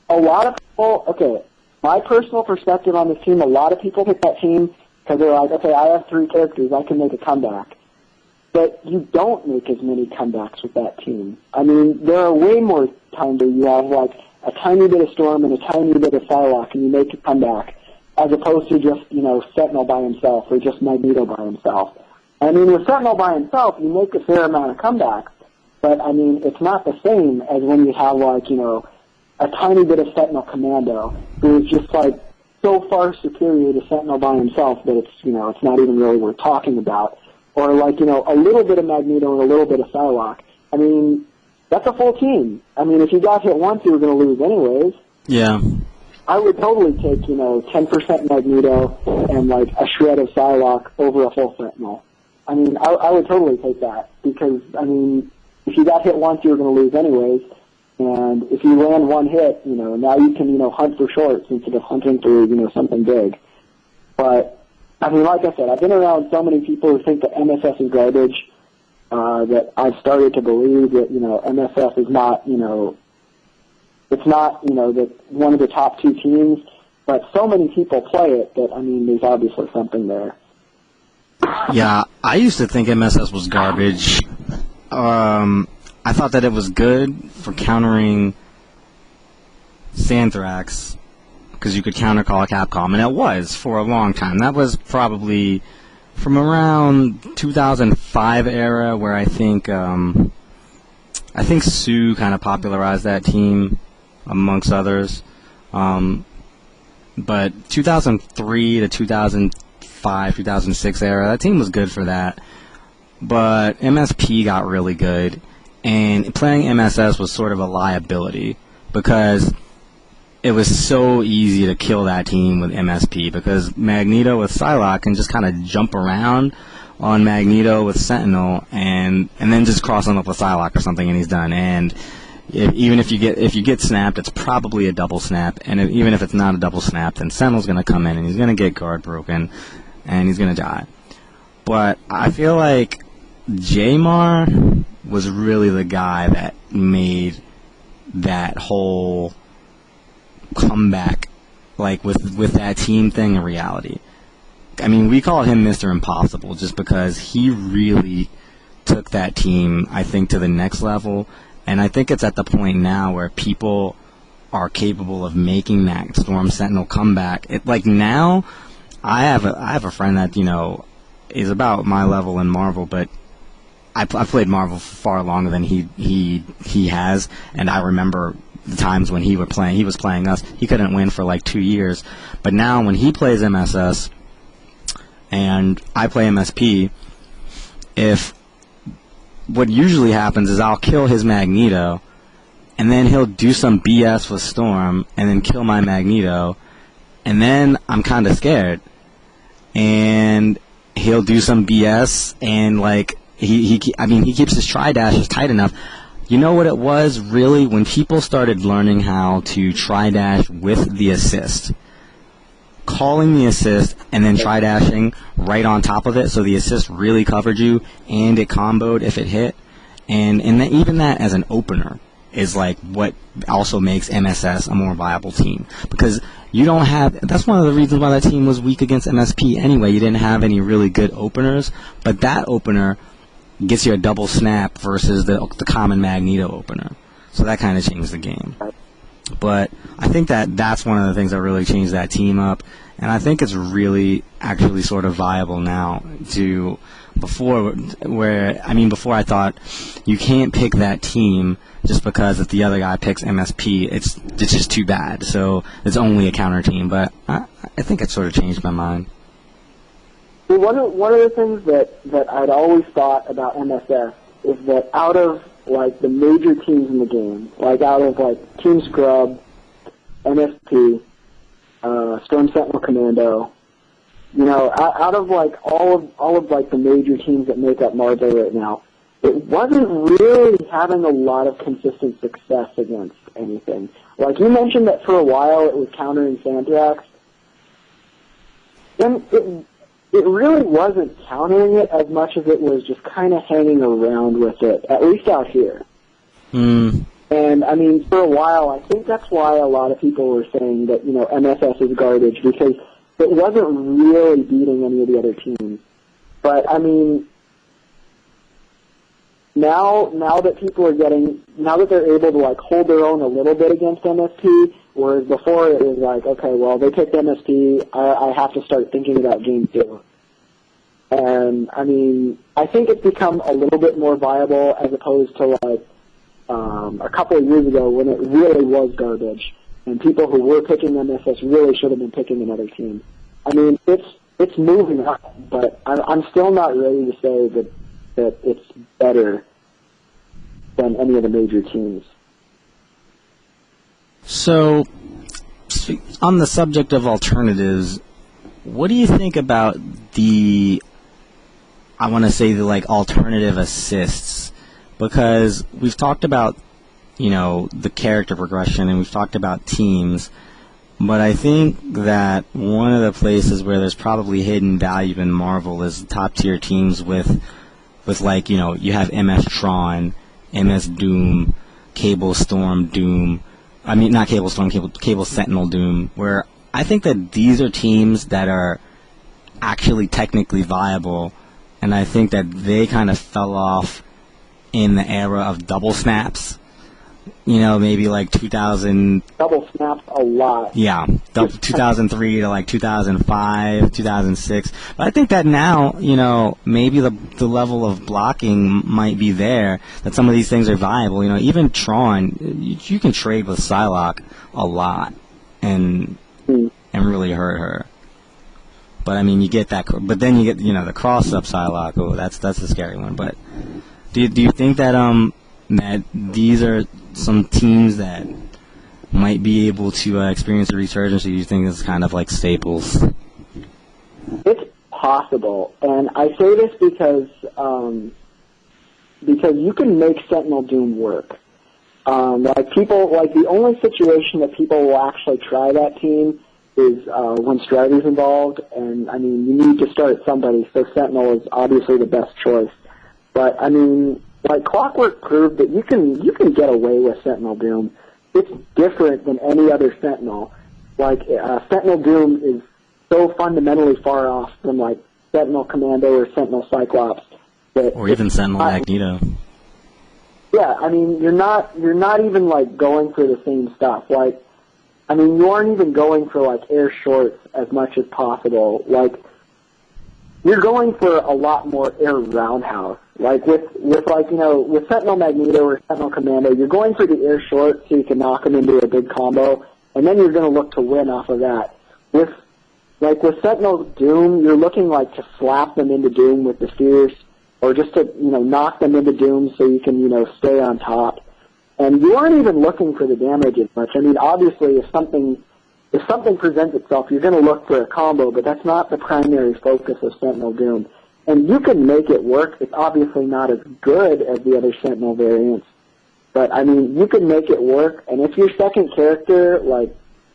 a lot of people, my personal perspective on this team, a lot of people pick that team because they're like, okay, I have 3 characters, I can make a comeback. but you don't make as many comebacks with that team. I mean, there are way more times where you have like a tiny bit of Storm and a tiny bit of Psylocke and you make a comeback, as opposed to just, Sentinel by himself or just Magneto by himself. I mean, with Sentinel by himself, you make a fair amount of comebacks, but I mean, it's not the same as when you have like, a tiny bit of Sentinel Commando, who is just like so far superior to Sentinel by himself that it's not even really worth talking about. Or like, a little bit of Magneto and a little bit of Psylocke. I mean, that's a full team. I mean, if you got hit once, you were going to lose anyways. Yeah. I would totally take, 10% Magneto and like a shred of Psylocke over a full Sentinel. I mean, I would totally take that because, I mean, if you got hit once, you were going to lose anyways. And if you land one hit, now you can, hunt for shorts instead of hunting for, something big. But, I mean, like I said, I've been around so many people who think that MSS is garbage, that I've started to believe that, MSS is not, it's not, one of the top two teams, but so many people play it that, I mean, there's obviously something there. Yeah, I used to think MSS was garbage. I thought that it was good for countering Santhrax, because you could counter call Capcom, and it was for a long time. That was probably from around 2005 era, where I think Sue kind of popularized that team amongst others. But 2003 to 2005, 2006 era, that team was good for that. But MSP got really good. And playing MSS was sort of a liability because it was so easy to kill that team with MSP because Magneto with Psylocke can just kind of jump around on Magneto with Sentinel and then just cross him up with Psylocke or something and he's done. And even if you get snapped, it's probably a double snap. And even if it's not a double snap, then Sentinel's going to come in and he's going to get guard broken and he's going to die. But I feel like Jamar was really the guy that made that whole comeback, like with that team thing, a reality. I mean, we call him Mr. Impossible just because he really took that team, I think, to the next level. And I think it's at the point now where people are capable of making that Storm Sentinel comeback. Like now, I have a friend that is about my level in Marvel, but I played Marvel for far longer than he has, and I remember the times when he was playing us. He couldn't win for like 2 years, but now when he plays MSS and I play MSP, what usually happens is I'll kill his Magneto, and then he'll do some BS with Storm, and then kill my Magneto, and then I'm kind of scared, and he'll do some BS, and like. He keeps his tri-dashes tight enough. You know what it was, really? When people started learning how to tri-dash with the assist. Calling the assist and then tri-dashing right on top of it so the assist really covered you and it comboed if it hit. And even that as an opener is like what also makes MSS a more viable team. Because you don't have... That's one of the reasons why that team was weak against MSP anyway. You didn't have any really good openers. But that opener gets you a double snap versus the common Magneto opener. So that kind of changed the game. But I think that's one of the things that really changed that team up. And I think it's really actually sort of viable now to before I thought you can't pick that team just because if the other guy picks MSP, it's just too bad. So it's only a counter team. But I think it sort of changed my mind. One of the things that I'd always thought about MSS is that out of like the major teams in the game, like out of like Team Scrub, MSP, Storm Sentinel Commando, out of like all of like the major teams that make up Marvel right now, it wasn't really having a lot of consistent success against anything. Like you mentioned that for a while it was countering Santhrax, and it really wasn't countering it as much as it was just kind of hanging around with it, at least out here. Mm. And, I mean, for a while, I think that's why a lot of people were saying that, MSS is garbage, because it wasn't really beating any of the other teams. But, I mean, now that people are now that they're able to like hold their own a little bit against MSP, whereas before it was like, okay, well, they picked MSP, I have to start thinking about game 2. And I mean, I think it's become a little bit more viable as opposed to like a couple of years ago when it really was garbage, and people who were picking MSS really should have been picking another team. I mean, it's moving up, but I'm still not ready to say that it's better than any of the major teams. So, on the subject of alternatives, what do you think about the like alternative assists? Because we've talked about, the character progression, and we've talked about teams, but I think that one of the places where there's probably hidden value in Marvel is top tier teams with like, you have MS Tron, MS Doom, Cable Storm Doom, I mean, not Cable Storm, Cable Sentinel Doom, where I think that these are teams that are actually technically viable, and I think that they kind of fell off in the era of double snaps. Maybe like 2000. Double snaps a lot. Yeah, 2003 to like 2005, 2006. But I think that now, maybe the level of blocking might be there, that some of these things are viable. Even Tron, you can trade with Psylocke a lot and really hurt her. But I mean, you get that, but then you get, the cross-up Psylocke. Oh, that's the scary one. But do you think that that these are some teams that might be able to experience a resurgence, or do you think it's kind of like staples? It's possible, and I say this because you can make Sentinel Doom work. The only situation that people will actually try that team is when Strider's involved, and I mean, you need to start somebody, so Sentinel is obviously the best choice. But I mean, like Clockwork proved that you can get away with Sentinel Doom. It's different than any other Sentinel. Like Sentinel Doom is so fundamentally far off from like Sentinel Commando or Sentinel Cyclops that or even Sentinel Magneto. Yeah, I mean, you're not even like going for the same stuff. Like, I mean, you aren't even going for like air shorts as much as possible. Like, you're going for a lot more air roundhouse. Like with Sentinel Magneto or Sentinel Commando, you're going for the air short so you can knock them into a big combo, and then you're going to look to win off of that. With Sentinel Doom, you're looking like to slap them into Doom with the Fierce, or just to knock them into Doom so you can stay on top. And you aren't even looking for the damage as much. I mean, obviously, if something presents itself, you're going to look for a combo, but that's not the primary focus of Sentinel Doom. And you can make it work. It's obviously not as good as the other Sentinel variants, but I mean, you can make it work. And if your second character,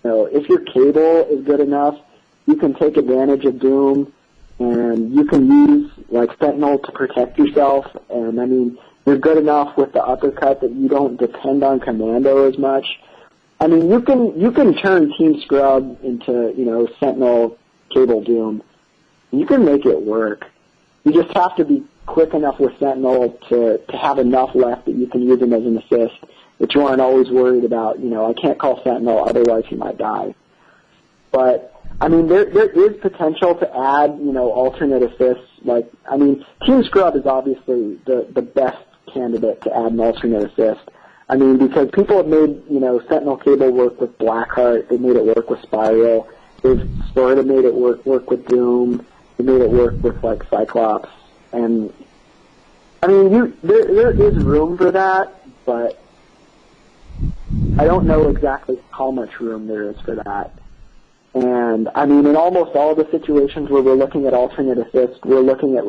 if your Cable is good enough, you can take advantage of Doom, and you can use Sentinel to protect yourself. And I mean, you're good enough with the uppercut that you don't depend on Commando as much. I mean, you can turn Team Scrub into Sentinel Cable Doom. You can make it work. You just have to be quick enough with Sentinel to have enough left that you can use him as an assist, that you aren't always worried about, I can't call Sentinel, otherwise he might die. But, I mean, there is potential to add, alternate assists. Team Scrub is obviously the best candidate to add an alternate assist. I mean, because people have made, Sentinel Cable work with Blackheart, they made it work with Spiral, they've sort of made it work with Doom, they made it work with, Cyclops, and, I mean, there is room for that, but I don't know exactly how much room there is for that. And, I mean, in almost all the situations where we're looking at alternate assists, we're looking at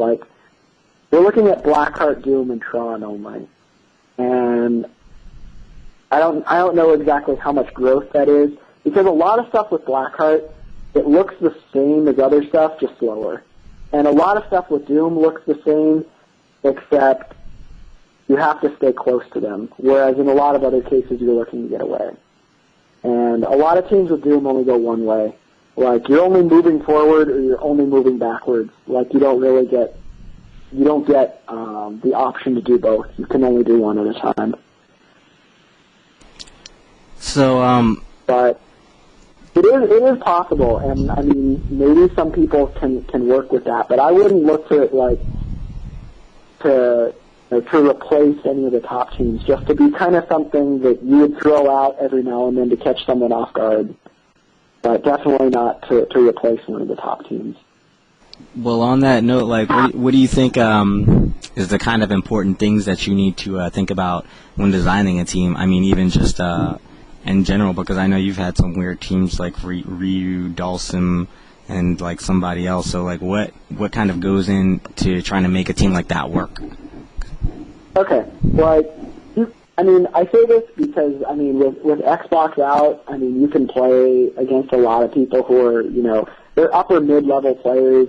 Blackheart, Doom, and Tron only. And I don't know exactly how much growth that is, because a lot of stuff with Blackheart, it looks the same as other stuff, just slower. And a lot of stuff with Doom looks the same, except you have to stay close to them, whereas in a lot of other cases you're looking to get away. And a lot of teams with Doom only go one way. You're only moving forward or you're only moving backwards. You don't really get you don't get the option to do both. You can only do one at a time. So, but it is possible, and I mean, maybe some people can work with that, but I wouldn't look to it like to replace any of the top teams, just to be kind of something that you would throw out every now and then to catch someone off guard, but definitely not to replace one of the top teams. well, on that note, like, what do you think is the kind of important things that you need to think about when designing a team? I mean, even just in general, because I know you've had some weird teams like Ryu, Dalsim, and like somebody else. So, like, what kind of goes into trying to make a team like that work? Okay, like, I mean, I say this because, I mean, with Xbox out, I mean, you can play against a lot of people who are, they're upper mid-level players,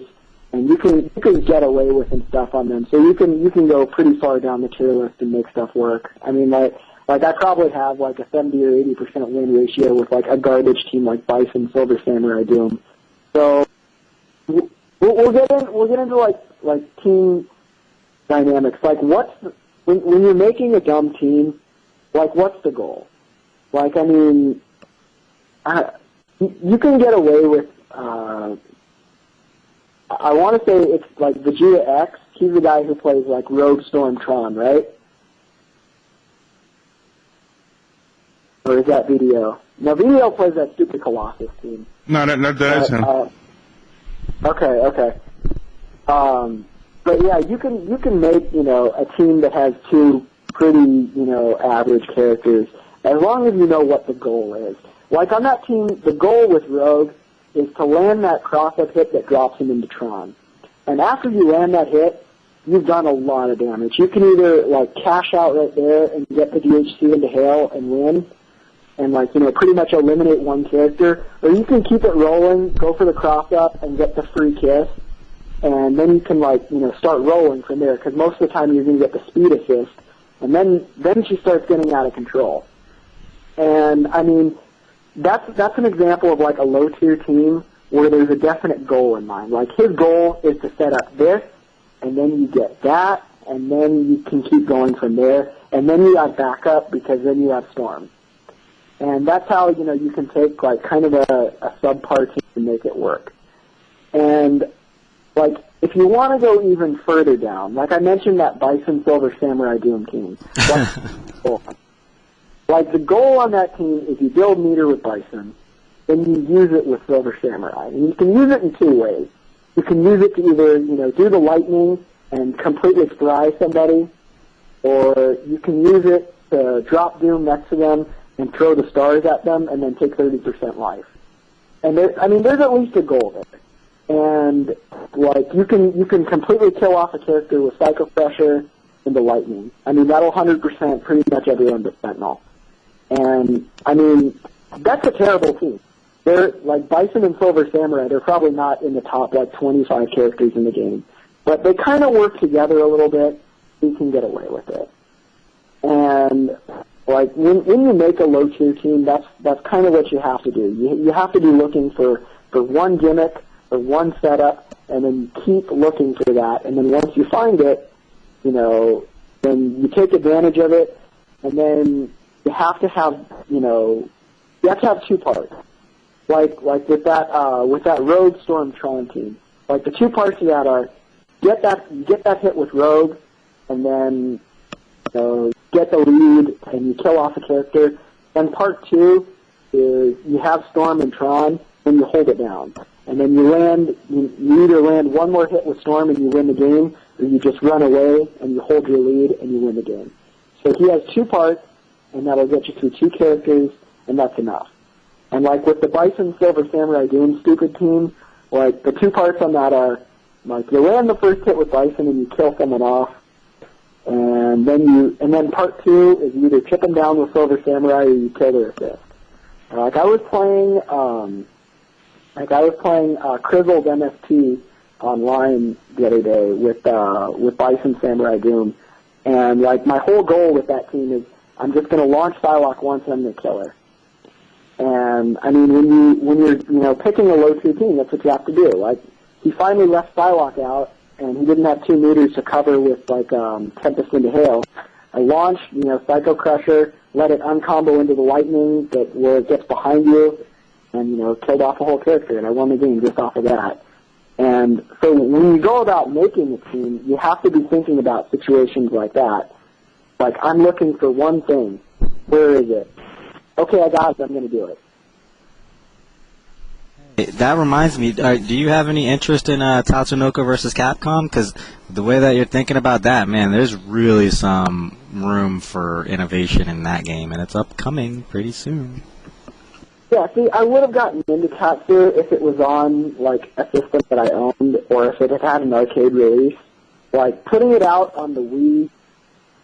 and you can get away with some stuff on them. So you can go pretty far down the tier list and make stuff work. I mean, like I probably have like a 70 or 80% win ratio with like a garbage team like Bison, Silver Samurai, Doom. So we'll get into like team dynamics. Like when you're making a dumb team, like what's the goal? Like, I mean, you can get away with. I want to say it's like Vegeta X. He's the guy who plays like Rogue Storm Tron, right? Or is that VDO? No, VDO plays that stupid Colossus team. No, that is him. Okay. But yeah, you can make a team that has two pretty average characters as long as you know what the goal is. Like on that team, the goal with Rogue is to land that cross-up hit that drops him into Tron. And after you land that hit, you've done a lot of damage. You can either like cash out right there and get the DHC into Hail and win, and like pretty much eliminate one character, or you can keep it rolling, go for the cross-up, and get the free kiss, and then you can start rolling from there, because most of the time you're going to get the speed assist, and then she starts getting out of control. And I mean, that's an example of like a low tier team where there's a definite goal in mind. Like his goal is to set up this, and then you get that, and then you can keep going from there, and then you have backup because then you have Storm. And that's how you can take like kind of a subpar team and make it work. And like if you want to go even further down, like I mentioned that Bison Silver Samurai Doom team. Like the goal on that team is you build meter with Bison, then you use it with Silver Samurai. And you can use it in two ways. You can use it to either, do the lightning and completely fry somebody, or you can use it to drop Doom next to them and throw the stars at them and then take 30% life. And there's at least a goal there. And like you can completely kill off a character with Psycho Pressure and the lightning. I mean, that'll 100% pretty much everyone but Sentinel. And, I mean, that's a terrible team. They're, like, Bison and Silver Samurai, they're probably not in the top, 25 characters in the game. But they kind of work together a little bit, so you can get away with it. And, like, when you make a low-tier team, that's kind of what you have to do. You have to be looking for one gimmick or one setup, and then keep looking for that. And then once you find it, then you take advantage of it, and then you have to have, two parts. Like with that Rogue Storm Tron team. Like the two parts of that are get that hit with Rogue, and then get the lead and you kill off a character. And part two is you have Storm and Tron and you hold it down. And then you either land one more hit with Storm and you win the game, or you just run away and you hold your lead and you win the game. So he has two parts, and that'll get you through two characters, and that's enough. And like with the Bison Silver Samurai Doom stupid team, like the two parts on that are, like you land the first hit with Bison and you kill someone off, and then part two is you either chip them down with Silver Samurai or you kill their assist. Like I was playing Crizzled MST online the other day with Bison Samurai Doom, and like my whole goal with that team is I'm just going to launch Psylocke once and I'm going to kill her. And I mean, when you're picking a low tier team, that's what you have to do. Like he finally left Psylocke out, and he didn't have 2 meters to cover with like Tempest into Hail. I launched, Psycho Crusher, let it uncombo into the lightning where it gets behind you, and killed off a whole character, and I won the game just off of that. And so when you go about making a team, you have to be thinking about situations like that. Like, I'm looking for one thing. Where is it? Okay, I got it. I'm going to do it. That reminds me, do you have any interest in Tatsunoko versus Capcom? Because the way that you're thinking about that, man, there's really some room for innovation in that game, and it's upcoming pretty soon. Yeah, see, I would have gotten into Tatsu if it was on, like, a system that I owned, or if it had an arcade release. Like, putting it out on the Wii,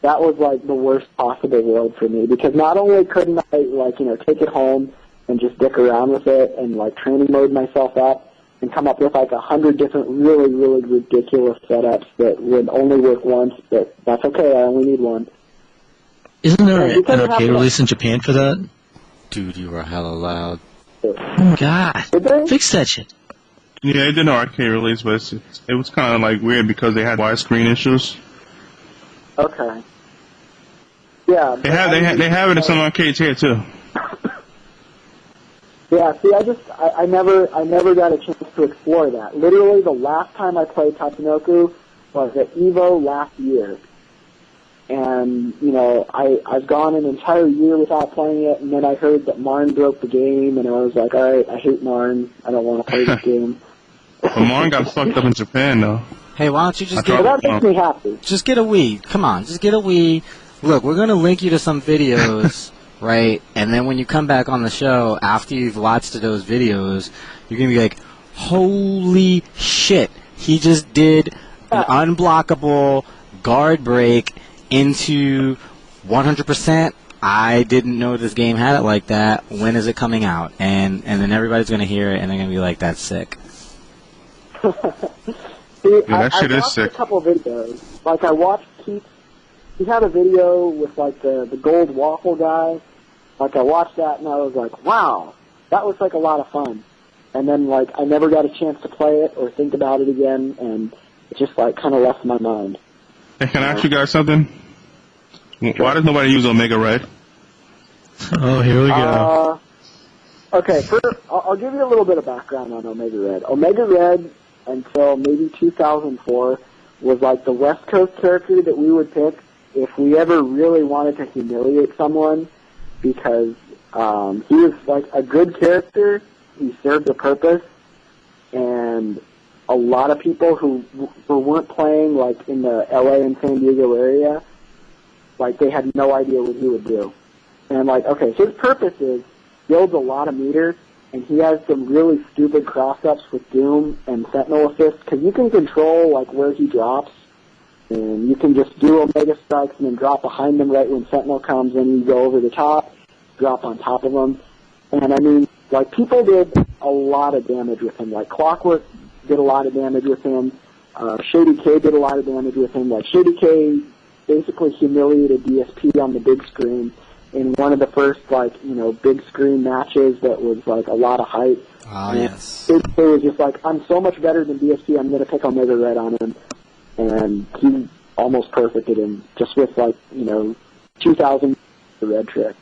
that was, like, the worst possible world for me, because not only couldn't I, like, take it home and just dick around with it and, like, training mode myself up and come up with, like, 100 different really, really ridiculous setups that would only work once, but that's okay, I only need one. Isn't there an arcade release in Japan for that? Dude, you are hella loud. Oh my god. Fix that shit. Yeah, it did an arcade release, but it was kind of like weird because they had widescreen issues. Okay. Yeah. They have it in some arcades here too. Yeah, see, I never got a chance to explore that. Literally, the last time I played Tatsunoko was at EVO last year. And, I've gone an entire year without playing it, and then I heard that Marn broke the game, and I was like, alright, I hate Marn. I don't want to play this game. But Marn got fucked up in Japan, though. Hey, why don't you just that makes me happy. Just get a Wii. Come on, just get a Wii. Look, we're going to link you to some videos, right? And then when you come back on the show, after you've watched those videos, you're going to be like, holy shit, he just did an unblockable guard break into 100%. I didn't know this game had it like that. When is it coming out? And then everybody's going to hear it, and they're going to be like, that's sick. See, Yeah, that shit I is watched sick. a couple videos. Like, I watched Keith. He had a video with, like, the gold waffle guy. Like, I watched that, and I was like, wow, that looks like a lot of fun. And then, like, I never got a chance to play it or think about it again, and it just, like, kind of left my mind. Hey, can I ask you guys something? Why does nobody use Omega Red? Oh, here we go. Okay, first, I'll give you a little bit of background on Omega Red. Omega Red, until maybe 2004, was like the West Coast character that we would pick if we ever really wanted to humiliate someone, because he was like a good character, he served a purpose, and a lot of people who weren't playing like in the LA and San Diego area, like they had no idea what he would do. And like, okay, his purpose is builds a lot of meters, and he has some really stupid cross-ups with Doom and Sentinel Assist, because you can control like where he drops, and you can just do Omega Strikes and then drop behind him right when Sentinel comes, and you go over the top, drop on top of him. And I mean, like, people did a lot of damage with him. Like, Clockwork did a lot of damage with him. Shady K did a lot of damage with him. Like, Shady K basically humiliated DSP on the big screen in one of the first, like, big screen matches that was, like, a lot of hype. Ah, yes. It was just like, I'm so much better than DSP, I'm going to pick Omega Red on him. And he almost perfected him just with, like, 2,000 red trick.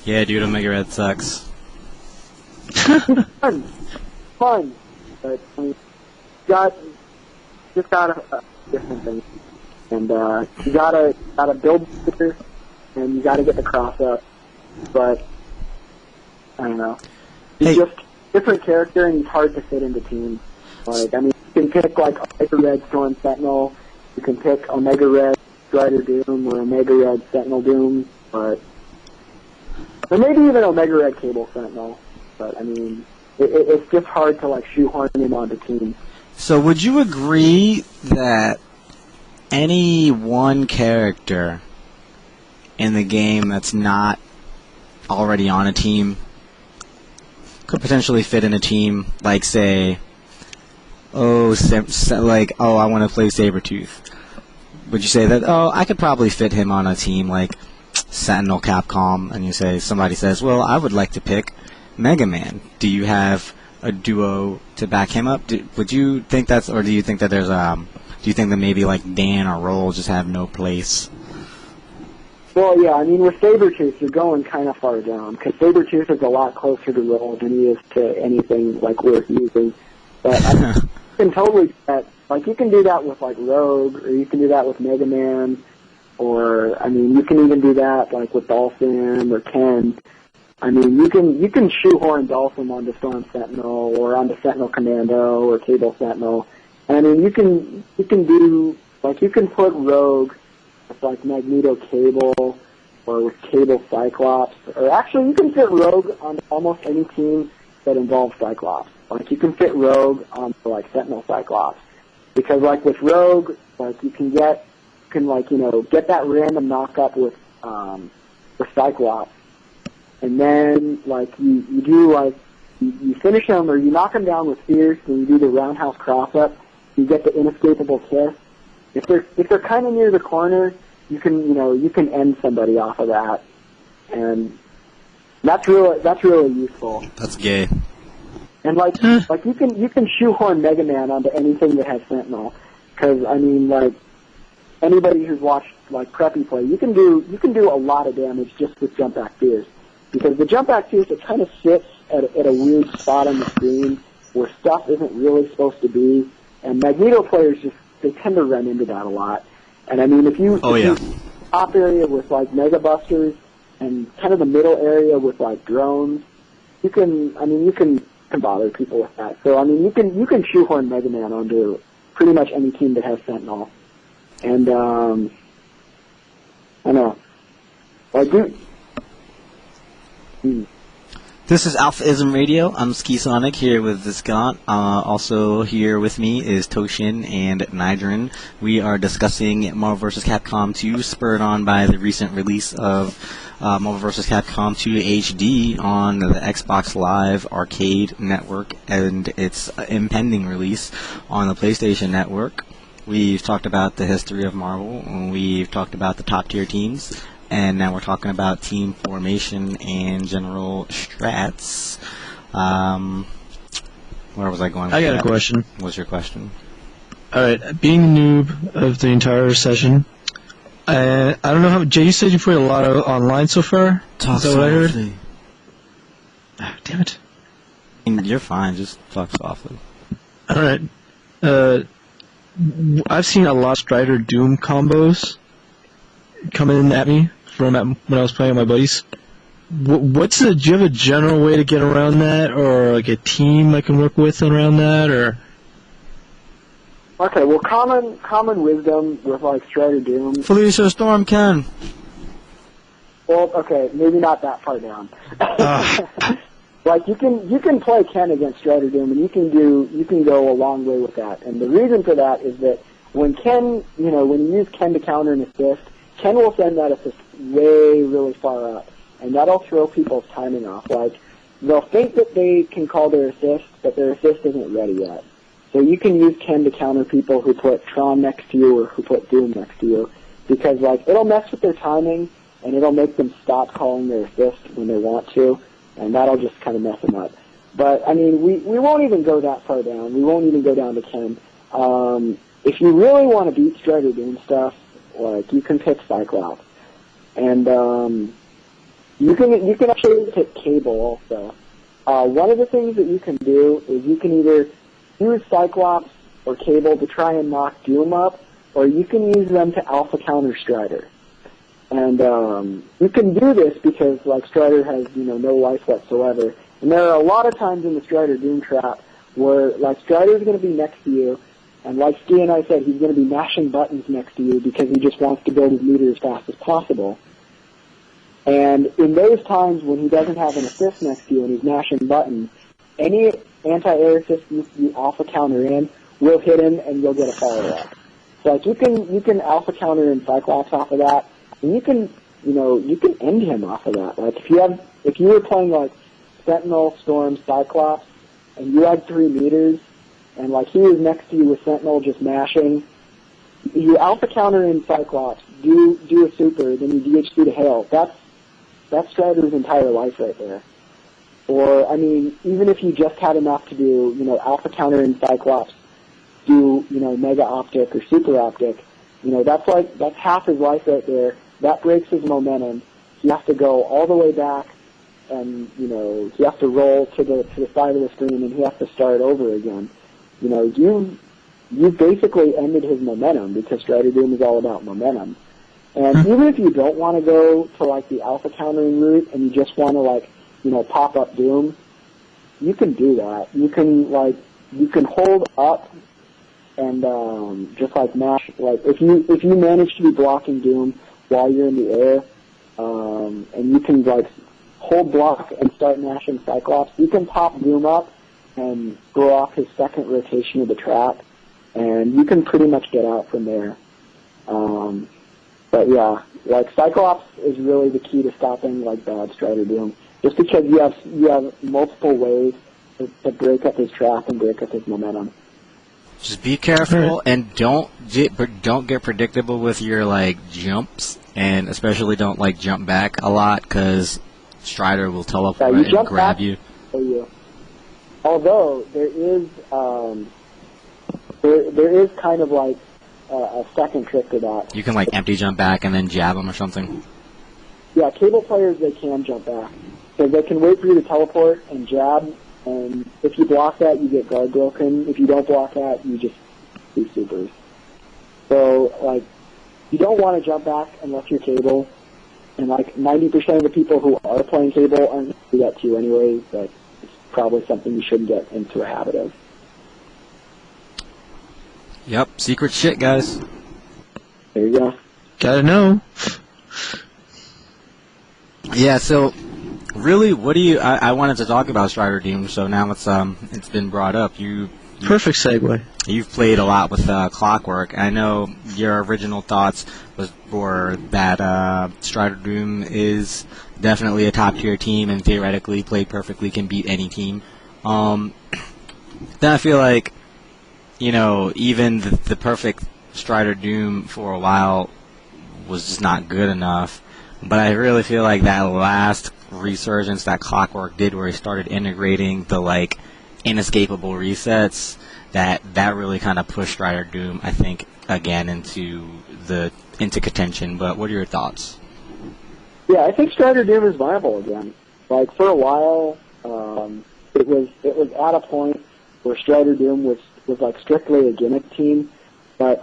Yeah, dude, Omega Red sucks. Fun. But, I mean, just got a different thing. And you gotta build sticker, and you gotta get the cross up. But I don't know. He's just different character, and he's hard to fit into teams. Like, I mean, you can pick like Omega Red Storm Sentinel. You can pick Omega Red Strider Doom or Omega Red Sentinel Doom, or maybe even Omega Red Cable Sentinel. But I mean, it's just hard to like shoehorn him onto teams. So would you agree that any one character in the game that's not already on a team could potentially fit in a team, like, say, I want to play Sabretooth. Would you say that, I could probably fit him on a team like Sentinel Capcom, and somebody says, well, I would like to pick Mega Man. Do you have a duo to back him up. Would you think that's, or do you think that there's do you think that maybe like Dan or Roll just have no place? Well, yeah, I mean, with Sabretooth, you're going kind of far down, because Sabretooth is a lot closer to Roll than he is to anything, like, worth using. But I mean, you can totally, like, you can do that with, like, Rogue, or you can do that with Mega Man, or, I mean, you can even do that, like, with Dolphin or Ken. I mean, you can shoehorn Dolphin onto Storm Sentinel, or onto Sentinel Commando, or Cable Sentinel. And, I mean, you can do, like, you can put Rogue with, like, Magneto Cable, or with Cable Cyclops, or actually you can fit Rogue on almost any team that involves Cyclops. Like, you can fit Rogue onto, like, Sentinel Cyclops. Because, like, with Rogue, like, you can get that random knock-up with Cyclops. And then, like, you do, like, you finish him, or you knock him down with Fierce, and you do the roundhouse cross-up, you get the inescapable kiss. If they're kind of near the corner, you can end somebody off of that, and that's really useful. That's gay. And like you can shoehorn Mega Man onto anything that has Sentinel, because I mean, like, anybody who's watched like Preppy play, you can do a lot of damage just with Jump Back Fierce, because the Jump Back Fierce, it kind of sits at a weird spot on the screen where stuff isn't really supposed to be, and Magneto players they tend to run into that a lot. And I mean, if you top area with like Mega Busters and kind of the middle area with like drones, you can bother people with that. So I mean, you can shoehorn Mega Man onto pretty much any team that has Sentinel. And I don't know, like This is AlphaISM Radio. I'm Ski Sonic here with Viscant. Also here with me is Toshin and Nydrin. We are discussing Marvel vs. Capcom 2, spurred on by the recent release of Marvel vs. Capcom 2 HD on the Xbox Live Arcade Network and its impending release on the PlayStation Network. We've talked about the history of Marvel, and we've talked about the top-tier teams. And now we're talking about team formation and general strats. Where was I going with I got that? a question. What's your question? Alright, being a noob of the entire session, I don't know how... Jay, you said you played a lot of online so far? Talk Is that what I heard? softly. Ah, damn it. You're fine, just talk softly. Alright. I've seen a lot of Strider Doom combos coming at me when I was playing with my buddies. Do you have a general way to get around that, or like a team I can work with around that, or? okay, well, common wisdom with like Strider Doom. Felicia Storm Ken. Well, okay, maybe not that far down. Like you can play Ken against Strider Doom, and you can go a long way with that. And the reason for that is that when Ken, when you use Ken to counter an assist, Ken will send that assist way really far up, and that'll throw people's timing off. Like, they'll think that they can call their assist, but their assist isn't ready yet. So you can use Ken to counter people who put Tron next to you or who put Doom next to you, because, like, it'll mess with their timing, and it'll make them stop calling their assist when they want to, and that'll just kind of mess them up. But, I mean, we won't even go that far down. We won't even go down to Ken. If you really want to beat Strider Doom stuff, like, you can pick Cyclops. And you can actually pick Cable also. One of the things that you can do is you can either use Cyclops or Cable to try and knock Doom up, or you can use them to alpha counter Strider. And you can do this because, like, Strider has, no life whatsoever. And there are a lot of times in the Strider Doom trap where, like, Strider's going to be next to you, and like Ski and I said, he's going to be mashing buttons next to you because he just wants to build his meter as fast as possible. And in those times when he doesn't have an assist next to you and he's mashing buttons, any anti-air assist you alpha counter in will hit him and you'll get a follow-up. So like you can alpha counter in Cyclops off of that, and you can end him off of that. Like if you were playing like Sentinel, Storm, Cyclops, and you had 3 meters, and like he was next to you with Sentinel just mashing, you alpha counter in Cyclops, do a super, then you DHC to Hail. That's Strider's entire life right there. Or, I mean, even if you just had enough to do, Alpha Counter and Cyclops do, Mega Optic or Super Optic, that's half his life right there. That breaks his momentum. He has to go all the way back, and, he has to roll to the side of the screen, and he has to start over again. You basically ended his momentum, because Strider Doom is all about momentum. And even if you don't want to go to, like, the Alpha Countering route, and you just want to, like, pop up Doom, you can do that. You can hold up and just like mash, like if you manage to be blocking Doom while you're in the air, and you can like hold block and start mashing Cyclops, you can pop Doom up and throw off his second rotation of the trap, and you can pretty much get out from there. But yeah, like Cyclops is really the key to stopping like bad Strider Doom. Just because you have multiple ways to break up his trap and break up his momentum. Just be careful and don't get predictable with your like jumps, and especially don't like jump back a lot, because Strider will teleport and grab you. Although there is kind of like a second trick to that. You can like empty jump back and then jab him or something. Yeah, cable players, they can jump back. So they can wait for you to teleport and jab, and if you block that, you get guard broken. If you don't block that, you just do supers. So, like, you don't want to jump back unless you're cable, and like 90% of the people who are playing cable aren't going to do that to you anyways, but it's probably something you shouldn't get into a habit of. Yep, secret shit, guys. There you go. Gotta know. Yeah, so really, what do you? I wanted to talk about Strider Doom, so now it's been brought up. Perfect segue. You've played a lot with Clockwork. I know your original thoughts were that Strider Doom is definitely a top tier team, and theoretically, played perfectly, can beat any team. Then I feel like, even the perfect Strider Doom for a while was just not good enough. But I really feel like that last resurgence that Clockwork did, where he started integrating the like inescapable resets, that really kind of pushed Strider Doom, I think, again into contention. But what are your thoughts? Yeah, I think Strider Doom is viable again. Like for a while, it was at a point where Strider Doom was like strictly a gimmick team, but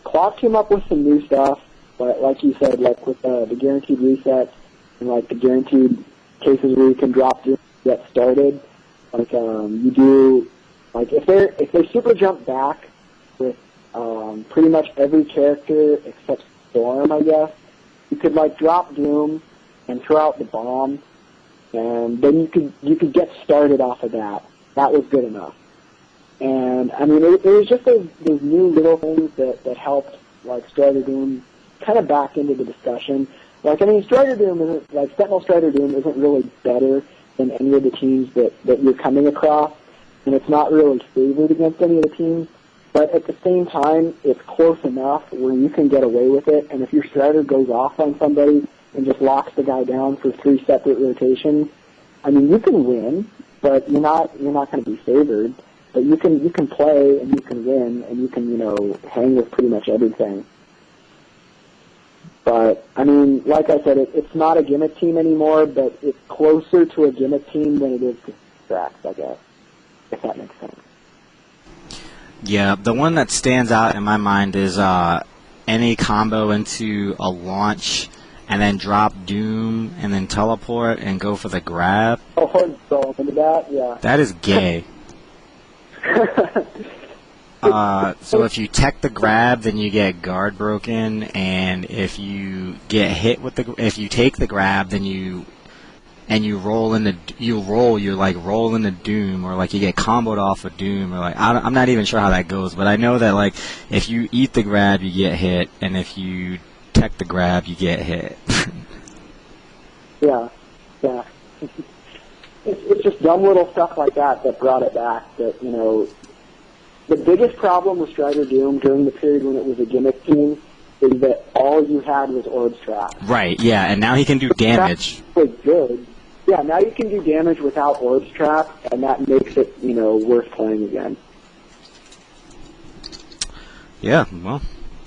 Clock came up with some new stuff. But like you said, like with the guaranteed resets and like the guaranteed cases where you can drop Doom to get started, like you do, like if they super jump back with pretty much every character except Storm, I guess, you could like drop Doom and throw out the bomb, and then you could get started off of that. That was good enough. And I mean, it was just those new little things that helped like Strider Doom kind of back into the discussion. Like, I mean, Strider Doom isn't, like, Sentinel Strider Doom isn't really better than any of the teams that you're coming across, and it's not really favored against any of the teams, but at the same time, it's close enough where you can get away with it, and if your Strider goes off on somebody and just locks the guy down for 3 separate rotations, I mean, you can win, but you're not going to be favored, but you can play, and you can win, and you can, hang with pretty much everything. But, I mean, like I said, it's not a gimmick team anymore, but it's closer to a gimmick team than it is to Drax, I guess, if that makes sense. Yeah, the one that stands out in my mind is any combo into a launch and then drop Doom and then teleport and go for the grab. Oh, so into that, yeah. That is gay. So if you tech the grab, then you get guard broken, and if you get hit with if you take the grab, then you roll into Doom, or like you get comboed off of Doom, or like I'm not even sure how that goes, but I know that like if you eat the grab, you get hit, and if you tech the grab, you get hit. Yeah. It's just dumb little stuff like that brought it back. That the biggest problem with Strider Doom during the period when it was a gimmick team is that all you had was Orb's Trap. Right, yeah, and now he can do damage. Trap was good. yeah, now you can do damage without orbs trap, and that makes it, worth playing again. Yeah, well,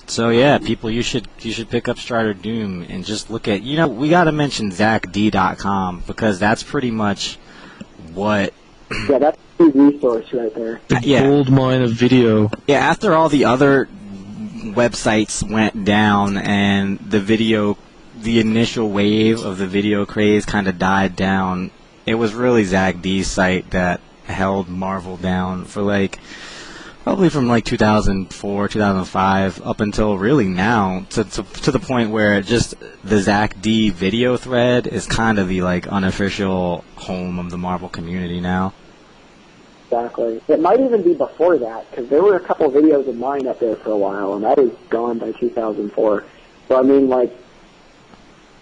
so yeah, people, you should pick up Strider Doom and just look at, we got to mention ZachD.com, because that's pretty much what. Yeah, that's a resource right there. The gold mine of video. Yeah, after all the other websites went down and the initial wave of the video craze kind of died down, it was really ZachD's site that held Marvel down for probably from 2004, 2005 up until really now, to the point where just the ZachD video thread is kind of the unofficial home of the Marvel community now. Exactly. It might even be before that, because there were a couple videos of mine up there for a while, and that was gone by 2004. So I mean,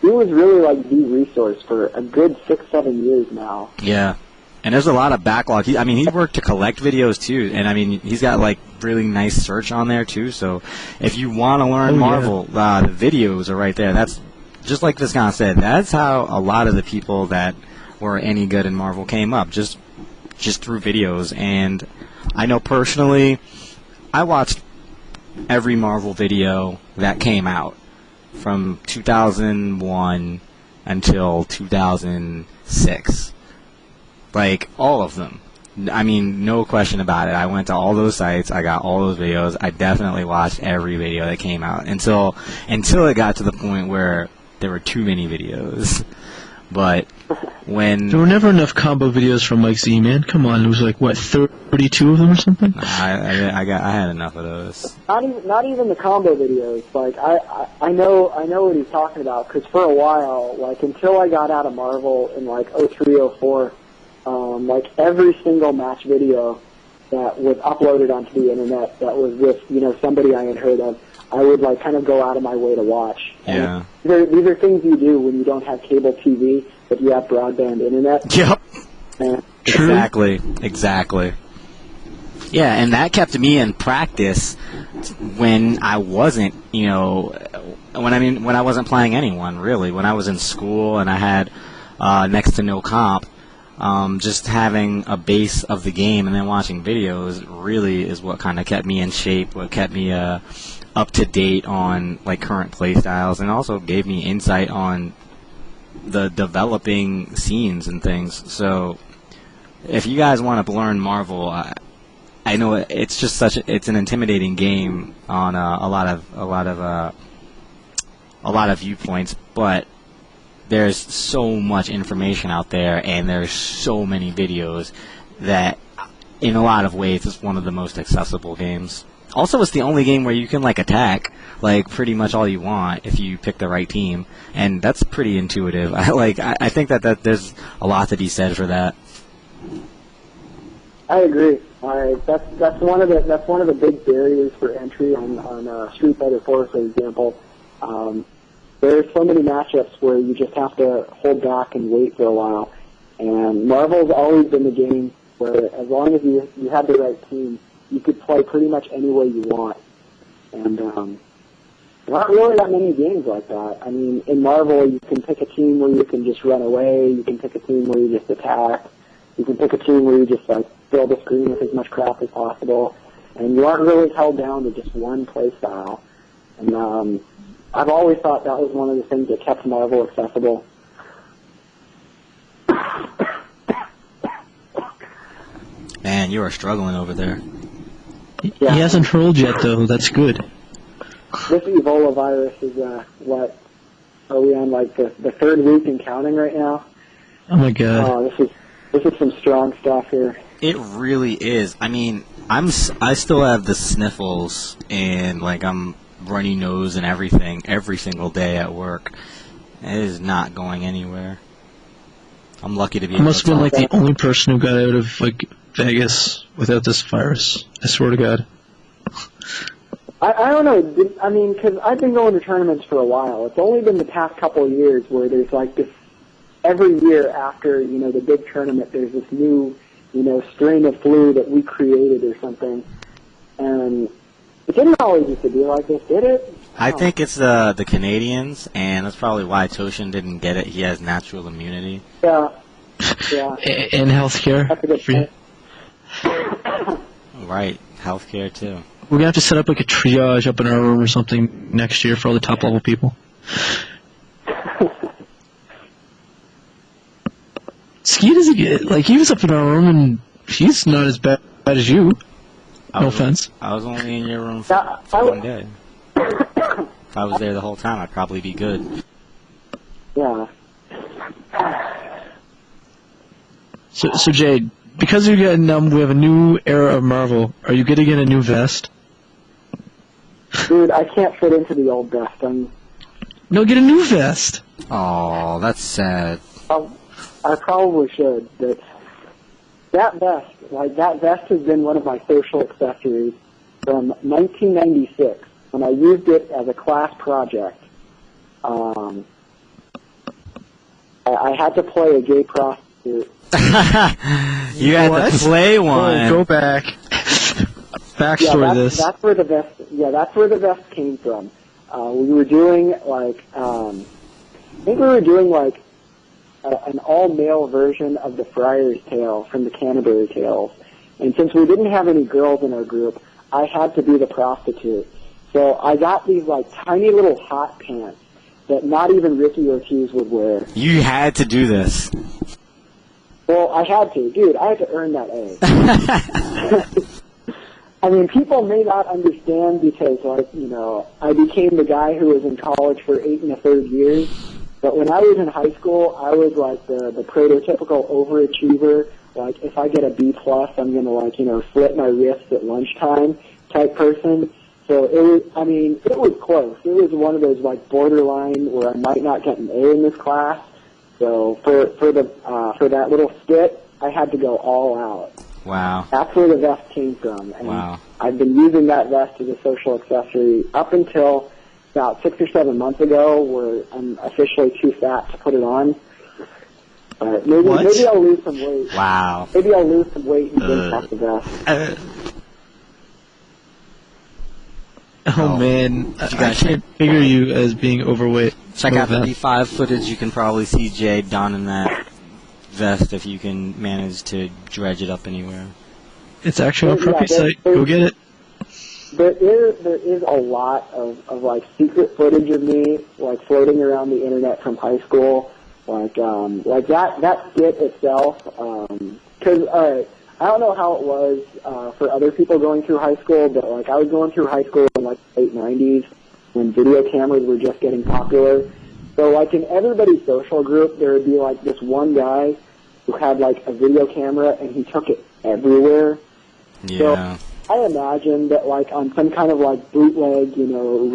he was really the resource for a good 6-7 years now. Yeah. And there's a lot of backlog. He worked to collect videos too, and he's got really nice search on there too. So if you want to learn Marvel, the videos are right there. That's just like Viscant said. That's how a lot of the people that were any good in Marvel came up, just through videos. And I know personally, I watched every Marvel video that came out from 2001 until 2006. All of them. No question about it. I went to all those sites. I got all those videos. I definitely watched every video that came out until it got to the point where there were too many videos. But when there were never enough combo videos from Mike Z, man. Come on, it was 32 of them or something. I had enough of those. Not even the combo videos. I know what he's talking about, because for a while, until I got out of Marvel in 03, 04. Every single match video that was uploaded onto the internet that was with, somebody I had heard of, I would kind of go out of my way to watch. Yeah. These are things you do when you don't have cable TV, but you have broadband internet. Yep. True. Exactly. Yeah, and that kept me in practice when I wasn't, when I wasn't playing anyone, really. When I was in school and I had next to no comp. Just having a base of the game and then watching videos really is what kind of kept me in shape, what kept me up to date on current play styles, and also gave me insight on the developing scenes and things. So if you guys want to learn Marvel, I know it's just it's an intimidating game on a lot of viewpoints, but there's so much information out there, and there's so many videos that, in a lot of ways, it's one of the most accessible games. Also, it's the only game where you can attack pretty much all you want if you pick the right team, and that's pretty intuitive. I think that there's a lot to be said for that. I agree. That's one of the big barriers for entry on Street Fighter 4, for example. There's so many matchups where you just have to hold back and wait for a while. And Marvel's always been the game where, as long as you have the right team, you could play pretty much any way you want. And there aren't really that many games like that. In Marvel, you can pick a team where you can just run away. You can pick a team where you just attack. You can pick a team where you just fill the screen with as much crap as possible. And you aren't really held down to just one play style. And I've always thought that was one of the things that kept Marvel accessible. Man, you are struggling over there. Yeah. He hasn't hurled yet, though. That's good. This Ebola virus is, are we on the third week and counting right now? Oh my god. Oh, this is some strong stuff here. It really is. I still have the sniffles, and I'm runny nose and everything every single day at work. It is not going anywhere. I'm lucky to be. I must have been the only person who got out of Vegas without this virus. I swear to God. I don't know. Because I've been going to tournaments for a while. It's only been the past couple of years where there's this. Every year after the big tournament, there's this new strain of flu that we created or something, and it didn't always used to be like this, did it? I think it's the Canadians, and that's probably why Toshin didn't get it. He has natural immunity. Yeah, Yeah. And healthcare. That's a good point. Right, healthcare too. We're gonna have to set up like a triage up in our room or something next year for all the top level people. Ski doesn't get like he was up in our room and he's not as bad as you. No offense. I was only in your room for one day. If I was there the whole time, I'd probably be good. Yeah. So Jade, because you're getting we have a new era of Marvel. Are you gonna get a new vest? Dude, I can't fit into the old vest. No, get a new vest. Oh, that's sad. I probably should, but that vest has been one of my social accessories from 1996 when I used it as a class project. I had to play a gay prostitute. You had What? to play one. Oh, go back. Backstory this. That's where the vest. Yeah, that's where the vest came from. We were doing I think we were doing an all-male version of the Friar's Tale from the Canterbury Tales. And since we didn't have any girls in our group, I had to be the prostitute. So I got these tiny little hot pants that not even Ricky Ortiz would wear. You had to do this. Well, I had to. Dude, I had to earn that A. I mean, people may not understand because, I became the guy who was in college for 8 1/3 years. But when I was in high school, I was the prototypical overachiever. If I get a B+, I'm going to slit my wrists at lunchtime type person. So it was close. It was one of those borderline where I might not get an A in this class. So for that little skit, I had to go all out. Wow. That's where the vest came from. And Wow. I've been using that vest as a social accessory up until about 6 or 7 months ago, where I'm officially too fat to put it on. Maybe I'll lose some weight. Wow. Maybe I'll lose some weight and drink off the vest. Oh man, I can't figure you as being overweight. Check out the B5 footage. You can probably see Jade donning that vest if you can manage to dredge it up anywhere. It's actually on our puppy site. Go get it. There is a lot of secret footage of me floating around the internet from high school, that skit itself. Because I don't know how it was for other people going through high school, but I was going through high school in the late 90s when video cameras were just getting popular. So in everybody's social group, there would be this one guy who had a video camera and he took it everywhere. Yeah. So I imagine that on some kind of bootleg,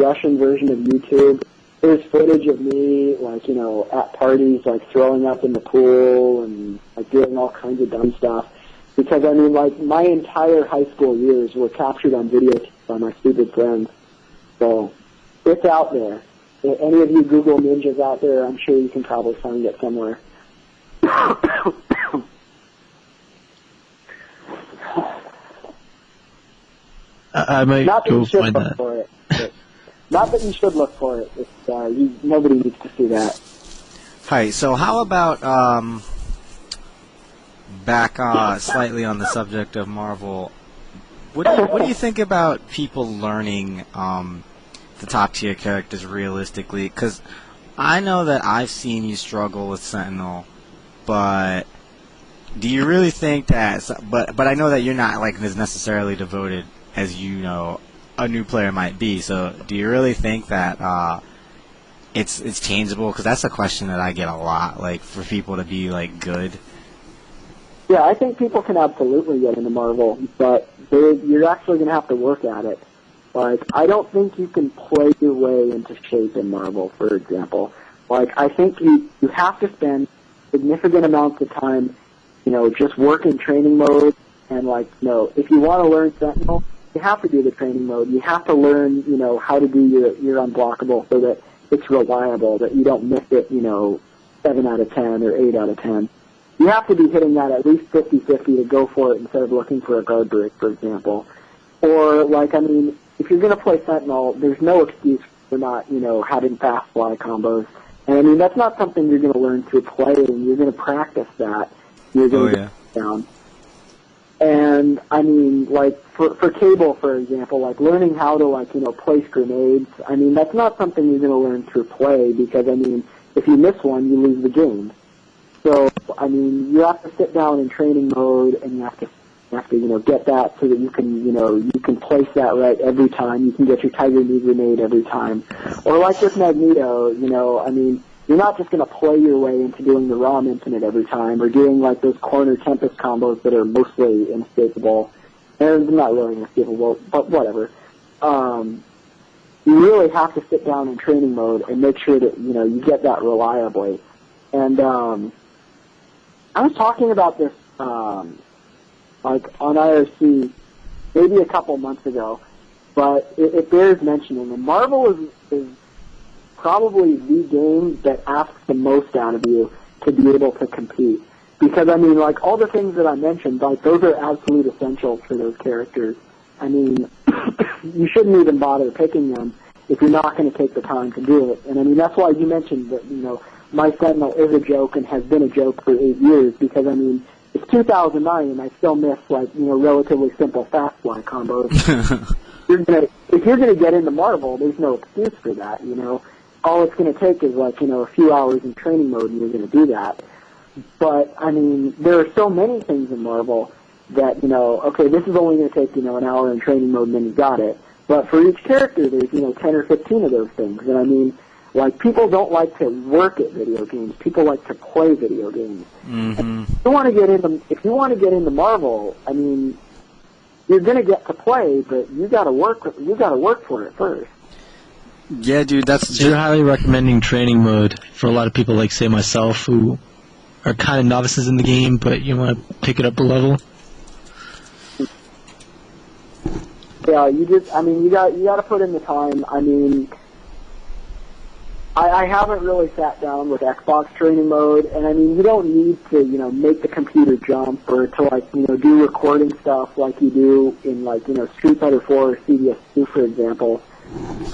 Russian version of YouTube, there's footage of me at parties throwing up in the pool and doing all kinds of dumb stuff. Because my entire high school years were captured on video by my stupid friends. So it's out there. If any of you Google ninjas out there, I'm sure you can probably find it somewhere. I might go find that. For it. Not that you should look for it. It's, nobody needs to see that. Hi. So how about back slightly on the subject of Marvel? What do you think about people learning the top tier characters realistically? Because I know that I've seen you struggle with Sentinel, but do you really think that? But I know that you're not as necessarily devoted as a new player might be. So do you really think that it's changeable? Because that's a question that I get a lot. For people to be good. Yeah, I think people can absolutely get into Marvel, but you're actually going to have to work at it. I don't think you can play your way into shape in Marvel, for example. I think you have to spend significant amounts of time, just work in training mode, and if you want to learn Sentinel, you have to do the training mode. You have to learn, how to do your unblockable so that it's reliable, that you don't miss it, 7 out of 10 or 8 out of 10. You have to be hitting that at least 50-50 to go for it instead of looking for a guard break, for example. Or, if you're going to play Sentinel, there's no excuse for not, having fast fly combos. And, that's not something you're going to learn through play, and you're going to practice that. you're going Oh, to yeah. get down. And I mean, like for cable, for example, like learning how to like place grenades. I mean, that's not something you're going to learn through play because I mean, if you miss one, you lose the game. So I mean, you have to sit down in training mode, and you have to get that so that you can place that right every time. You can get your Tiger Knee grenade every time. Or like with Magneto, I mean, you're not just going to play your way into doing the ROM infinite every time or doing like those corner Tempest combos that are mostly inescapable. And not really inescapable, but whatever. You really have to sit down in training mode and make sure that, you get that reliably. And I was talking about this like on IRC maybe a couple months ago, but it bears mentioning. And Marvel is probably the game that asks the most out of you to be able to compete. Because, I mean, like, all the things that I mentioned, like, those are absolute essentials for those characters. I mean, you shouldn't even bother picking them if you're not going to take the time to do it. And, I mean, that's why you mentioned that, My Sentinel is a joke and has been a joke for 8 years because, I mean, it's 2009 and I still miss, like, relatively simple fast-fly combos. If you're gonna get into Marvel, there's no excuse for that, All it's going to take is, like, a few hours in training mode and you're going to do that. But, I mean, there are so many things in Marvel that, okay, this is only going to take, an hour in training mode and then you got it. But for each character, there's, 10 or 15 of those things. And, I mean, like, people don't like to work at video games. People like to play video games. Mm-hmm. If you want to get into Marvel, I mean, you're going to get to play, but you got to work for it first. Yeah, dude, So you're highly recommending training mode for a lot of people like, say, myself, who are kind of novices in the game, but you want to pick it up a level? Yeah, you got to put in the time. I mean, I haven't really sat down with Xbox training mode, and I mean, you don't need to, make the computer jump or to, like, do recording stuff like you do in, like, Street Fighter 4 or CDS2, for example.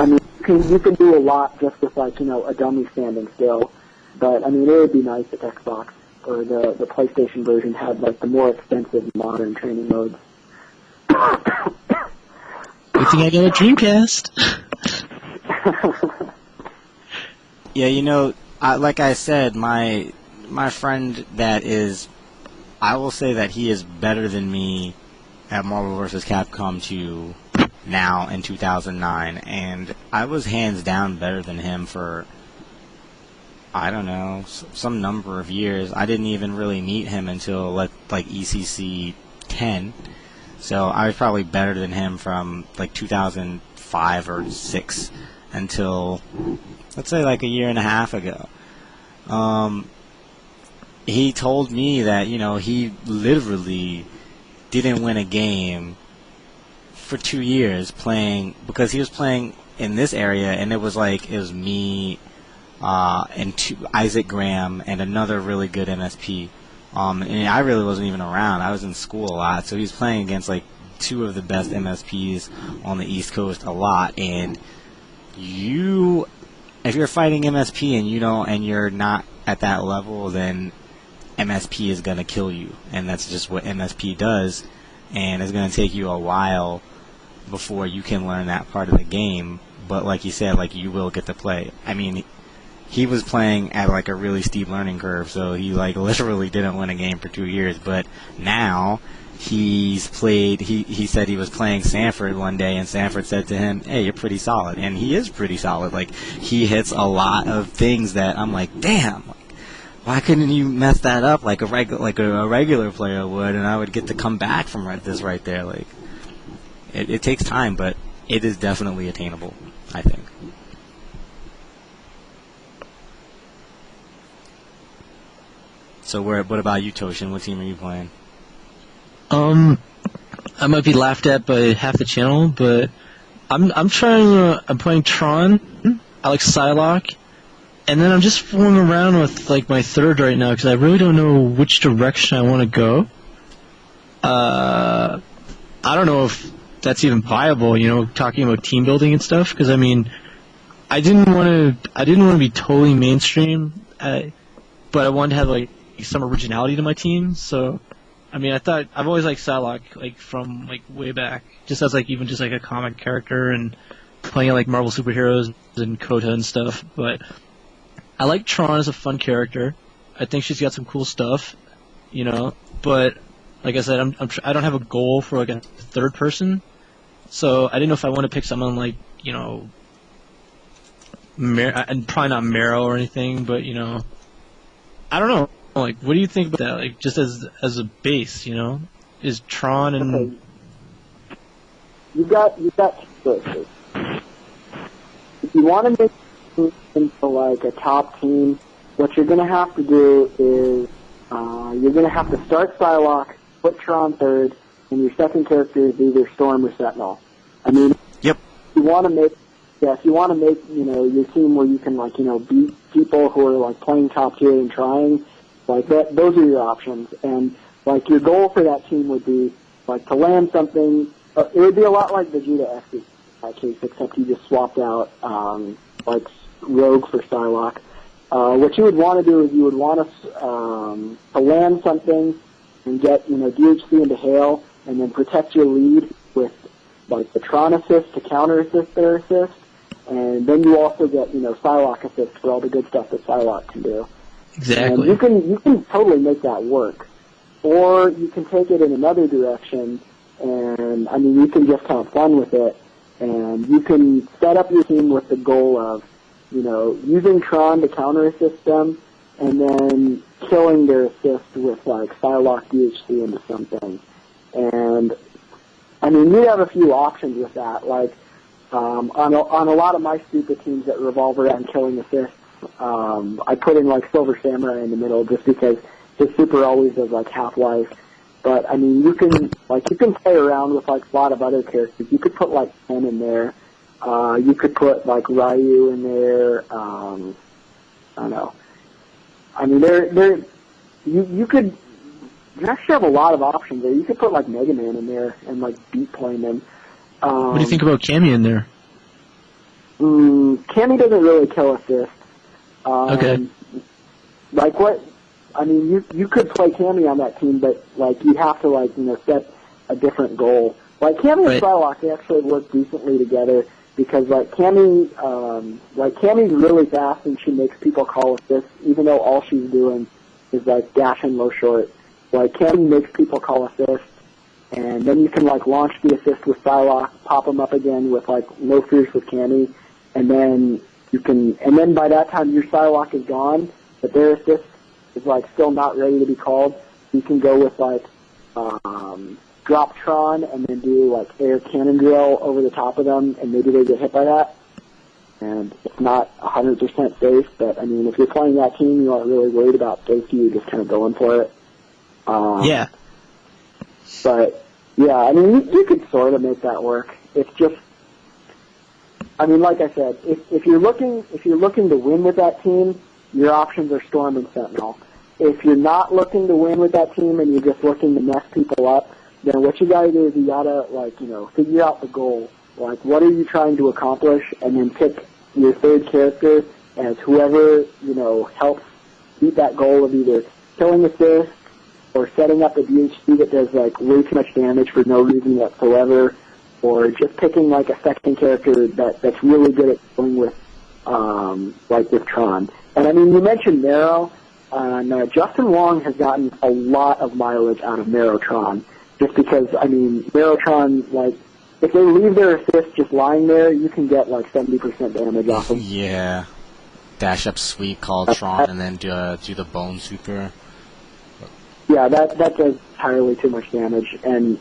I mean, you can do a lot just with, like, a dummy standing still. But, I mean, it would be nice if Xbox or the PlayStation version had, like, the more extensive modern training modes. Good thing I got a Dreamcast. Yeah, like I said, my friend I will say that he is better than me at Marvel vs. Capcom 2 now in 2009, and I was hands down better than him for, I don't know, some number of years. I didn't even really meet him until, like, ECC 10, so I was probably better than him from, like, 2005 or 6 until, let's say, like, a year and a half ago. He told me that, he literally didn't win a game for 2 years because he was playing in this area, and it was me, and Isaac Graham, and another really good MSP. And I really wasn't even around. I was in school a lot, so he was playing against, like, 2 of the best MSPs on the East Coast a lot, and if you're fighting MSP and you're not at that level, then MSP is going to kill you, and that's just what MSP does, and it's going to take you a while before you can learn that part of the game, but like you said, like, you will get to play. I mean, he was playing at, like, a really steep learning curve, so he, like, literally didn't win a game for 2 years, but now he said he was playing Sanford one day, and Sanford said to him, "Hey, you're pretty solid," and he is pretty solid. Like, he hits a lot of things that I'm like, damn, like, why couldn't you mess that up like a regular player would, and I would get to come back from this right there. Like, it takes time, but it is definitely attainable, I think. So what about you, Toshin? What team are you playing? I might be laughed at by half the channel, but I'm playing Tron. I like Psylocke, and then I'm just fooling around with, like, my third right now because I really don't know which direction I want to go. I don't know if that's even viable, talking about team building and stuff. Because I mean, I didn't want to be totally mainstream, but I wanted to have, like, some originality to my team. So, I mean, I've always liked Psylocke, like from like way back, just as like even just like a comic character and playing like Marvel superheroes and Kota and stuff. But I like Tron as a fun character. I think she's got some cool stuff, you know. But like I said, I don't have a goal for like a third person. So I didn't know if I want to pick someone like, you know, and probably not Marrow or anything, but you know, I don't know. Like, what do you think about that? Like, just as a base, you know, is Tron and Okay. You've got two choices. If you want to make it into like a top team, what you're going to have to do is you're going to have to start Psylocke, put Tron third, and your second character is either Storm or Sentinel. I mean, Yep. if you want to make you know your team where you can like you know beat people who are like playing top tier and trying like that, those are your options. And like your goal for that team would be like to land something. It would be a lot like Vegeta FC in that case, except you just swapped out like Rogue for Psylocke. What you would want to do is you would want to land something and get you know DHC into Hail, and then protect your lead with like the Tron assist to counter assist their assist, and then you also get you know Psylocke assist for all the good stuff that Psylocke can do. exactly? And you can totally make that work, or you can take it in another direction, and I mean you can just have fun with it, and you can set up your team with the goal of you know using Tron to counter assist them, and then killing their assist with like Psylocke DHC into something. And I mean, you have a few options with that. Like on a lot of my stupid teams that revolve around killing assists, I put in like Silver Samurai in the middle just because his super always does like half-life. But I mean, you can play around with like a lot of other characters. You could put like Ken in there. You could put like Ryu in there. I don't know. I mean, you could. You actually have a lot of options there. You could put like Mega Man in there and like beat playing them. What do you think about Cammy in there? Cammy doesn't really kill assist. Okay. Like what? I mean, you could play Cammy on that team, but like you have to like you know set a different goal. Like Cammy and Psylocke, they actually work decently together because like Cammy's really fast and she makes people call assists, even though all she's doing is like dash and low short. Like Cammy makes people call assists, and then you can like launch the assist with Psylocke, pop them up again with like low fierce with Cammy, and then by that time your Psylocke is gone, but their assist is like still not ready to be called. You can go with like drop Tron and then do like air cannon drill over the top of them, and maybe they get hit by that. And it's not 100% safe, but I mean if you're playing that team, you aren't really worried about safety. You're just kind of going for it. Yeah. But yeah, I mean, you could sort of make that work. It's just, I mean, like I said, if you're looking to win with that team, your options are Storm and Sentinel. If you're not looking to win with that team and you're just looking to mess people up, then what you gotta do is you gotta like you know figure out the goal. Like, what are you trying to accomplish, and then pick your third character as whoever you know helps beat that goal of either killing assist, or setting up a DHC that does like way too much damage for no reason whatsoever, or just picking like a second character that's really good at dealing with like with Tron. And I mean, you mentioned Marrow, and Justin Wong has gotten a lot of mileage out of Marrowtron, just because I mean Marrowtron, like if they leave their assist just lying there, you can get like 70% damage off them. Yeah. Dash up sweep, call Tron, and then do the bone super. Yeah, that does entirely too much damage, and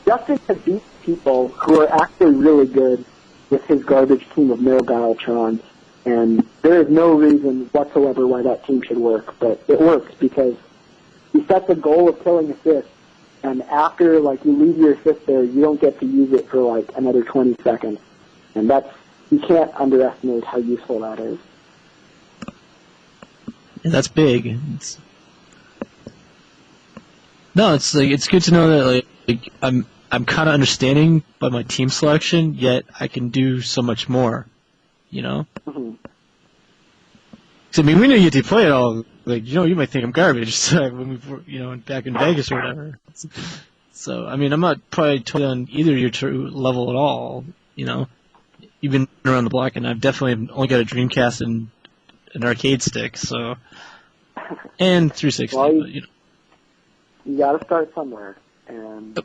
Justin has beat people who are actually really good with his garbage team of Mero Battletron, and there is no reason whatsoever why that team should work, but it works because he sets a goal of killing assists, and after like you leave your assist there, you don't get to use it for like another 20 seconds, and you can't underestimate how useful that is. Yeah, that's big. It's like it's good to know that like I'm kind of understanding by my team selection, yet I can do so much more. You know. Mm-hmm. So, I mean, we know you get to play it all like, you might think I'm garbage. So when we were, back in Vegas or whatever. So, I mean, I'm not probably totally on either of your level at all. You've been around the block, and I've definitely only got a Dreamcast and an arcade stick, so, and 360. Well, but, you got to start somewhere, and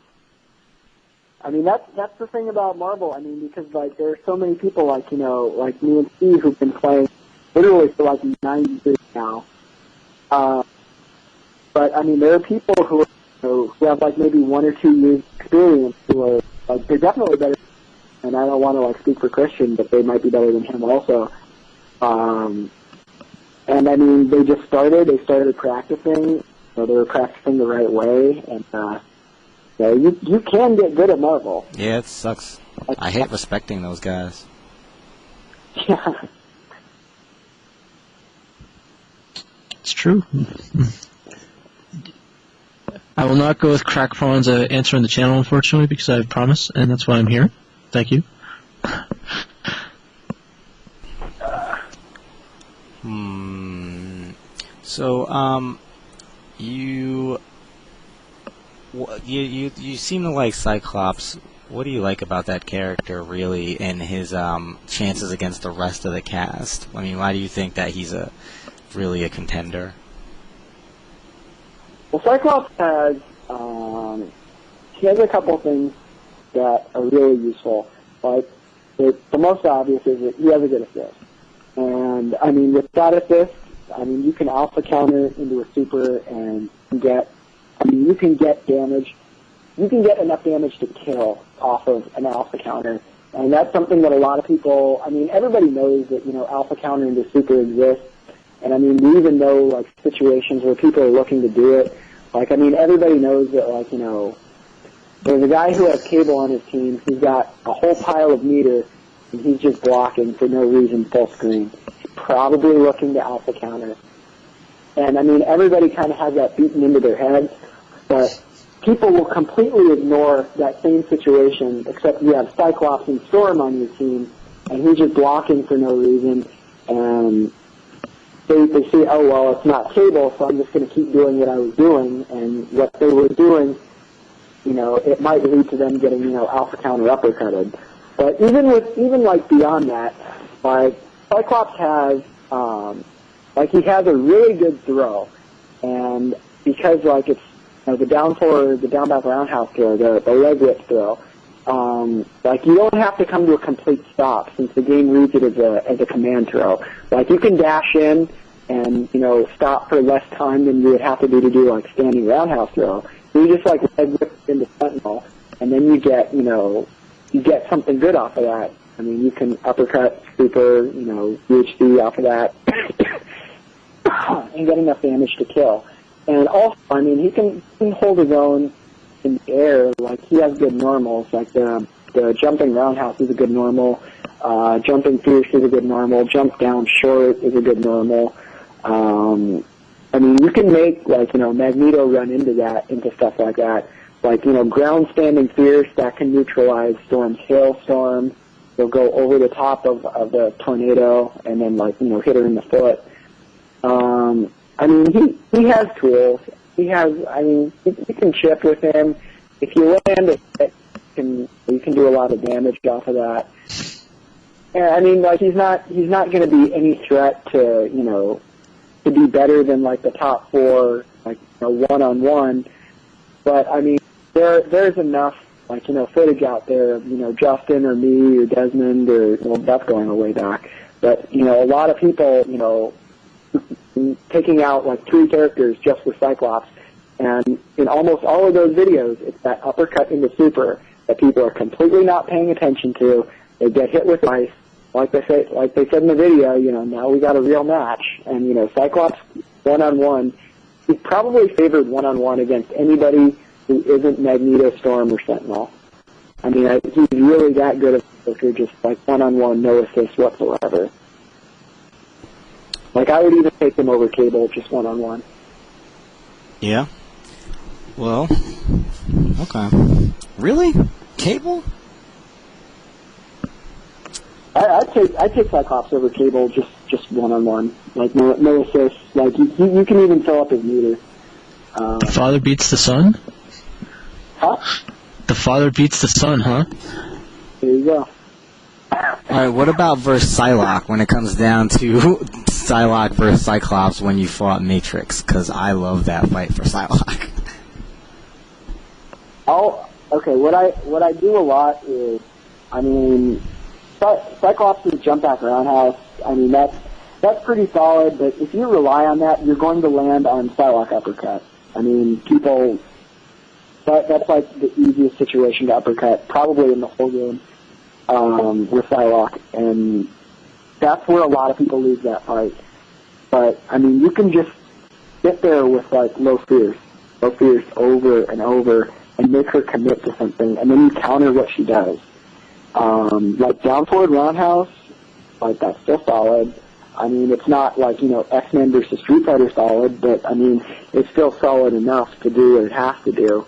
I mean that's the thing about Marvel. I mean, because like there are so many people like like me and Steve who've been playing literally for like 90 years now. But I mean, there are people who have like maybe 1 or 2 years experience who are like they're definitely better. And I don't want to like speak for Christian, but they might be better than him also. And I mean, they started practicing. So they were practicing the right way, and you can get good at Marvel. Yeah, it sucks. I hate respecting those guys. Yeah. It's true. I will not go with Crack Prawn's answer on the channel, unfortunately, because I have promised, and that's why I'm here. Thank you. So, you seem to like Cyclops. What do you like about that character, really, and his chances against the rest of the cast? I mean, why do you think that he's really a contender? Well, Cyclops has he has a couple things that are really useful. Like the most obvious is that he has a good assist, and I mean with that assist, I mean you can alpha counter into a super and you can get damage. You can get enough damage to kill off of an alpha counter, and that's something that a lot of people. I mean, everybody knows that alpha counter into super exists, and I mean we even know like situations where people are looking to do it. Like I mean, everybody knows that like there's a guy who has Cable on his team. He's got a whole pile of meter, and he's just blocking for no reason full screen. He's probably looking to alpha counter. And, I mean, everybody kind of has that beaten into their heads, but people will completely ignore that same situation, except you have Cyclops and Storm on your team, and he's just blocking for no reason, and they say, oh, well, it's not Cable, so I'm just going to keep doing what I was doing, and what they were doing, it might lead to them getting, alpha counter uppercutted. But even like beyond that, like Cyclops has, he has a really good throw, and because like it's the down back roundhouse throw, the leg whip throw, like you don't have to come to a complete stop since the game reads it as a command throw. Like you can dash in and stop for less time than you would have to do like standing roundhouse throw. You just like leg whip into Sentinel, and then you get something good off of that. I mean, you can uppercut, super, UHC off of that, and get enough damage to kill. And also, I mean, he can hold his own in the air. Like he has good normals. Like the jumping roundhouse is a good normal. Jumping fierce is a good normal. Jump down short is a good normal. I mean, you can make, like, Magneto run into stuff like that. Like, ground standing fierce, that can neutralize Storm's hailstorm. They'll go over the top of the tornado and then, like, hit her in the foot. I mean, he has tools. You can chip with him. If you land it, you can do a lot of damage off of that. And, I mean, like, he's not going to be any threat to, to be better than like the top 4, like one-on-one. But I mean, there's enough like footage out there of Justin or me or Desmond or that's going way back. But a lot of people taking out like 3 characters just for Cyclops, and in almost all of those videos, it's that uppercut into super that people are completely not paying attention to. They get hit with ice. Like they said in the video, now we got a real match, and Cyclops one-on-one, he's probably favored one-on-one against anybody who isn't Magneto, Storm, or Sentinel. I mean, he's really that good of a worker, just like one-on-one, no assist whatsoever. Like I would even take him over Cable, just one-on-one. Yeah. Well, okay. Really? Cable? I'd take Cyclops over Cable just one-on-one. Like, no assists. Like, you can even fill up his meter. The father beats the son? Huh? The father beats the son, huh? There you go. Alright, what about versus Psylocke when it comes down to Psylocke versus Cyclops when you fought Matrix? Because I love that fight for Psylocke. Okay, what I do a lot is, I mean, Cyclops' jump back roundhouse, I mean, that's pretty solid, but if you rely on that, you're going to land on Psylocke uppercut. I mean, that's like the easiest situation to uppercut, probably in the whole game, with Psylocke, and that's where a lot of people lose that fight. But, I mean, you can just sit there with, like, low fierce over and over, and make her commit to something, and then you counter what she does. Like down forward roundhouse, like that's still solid. I mean, it's not like, X-Men versus Street Fighter solid, but I mean, it's still solid enough to do what it has to do.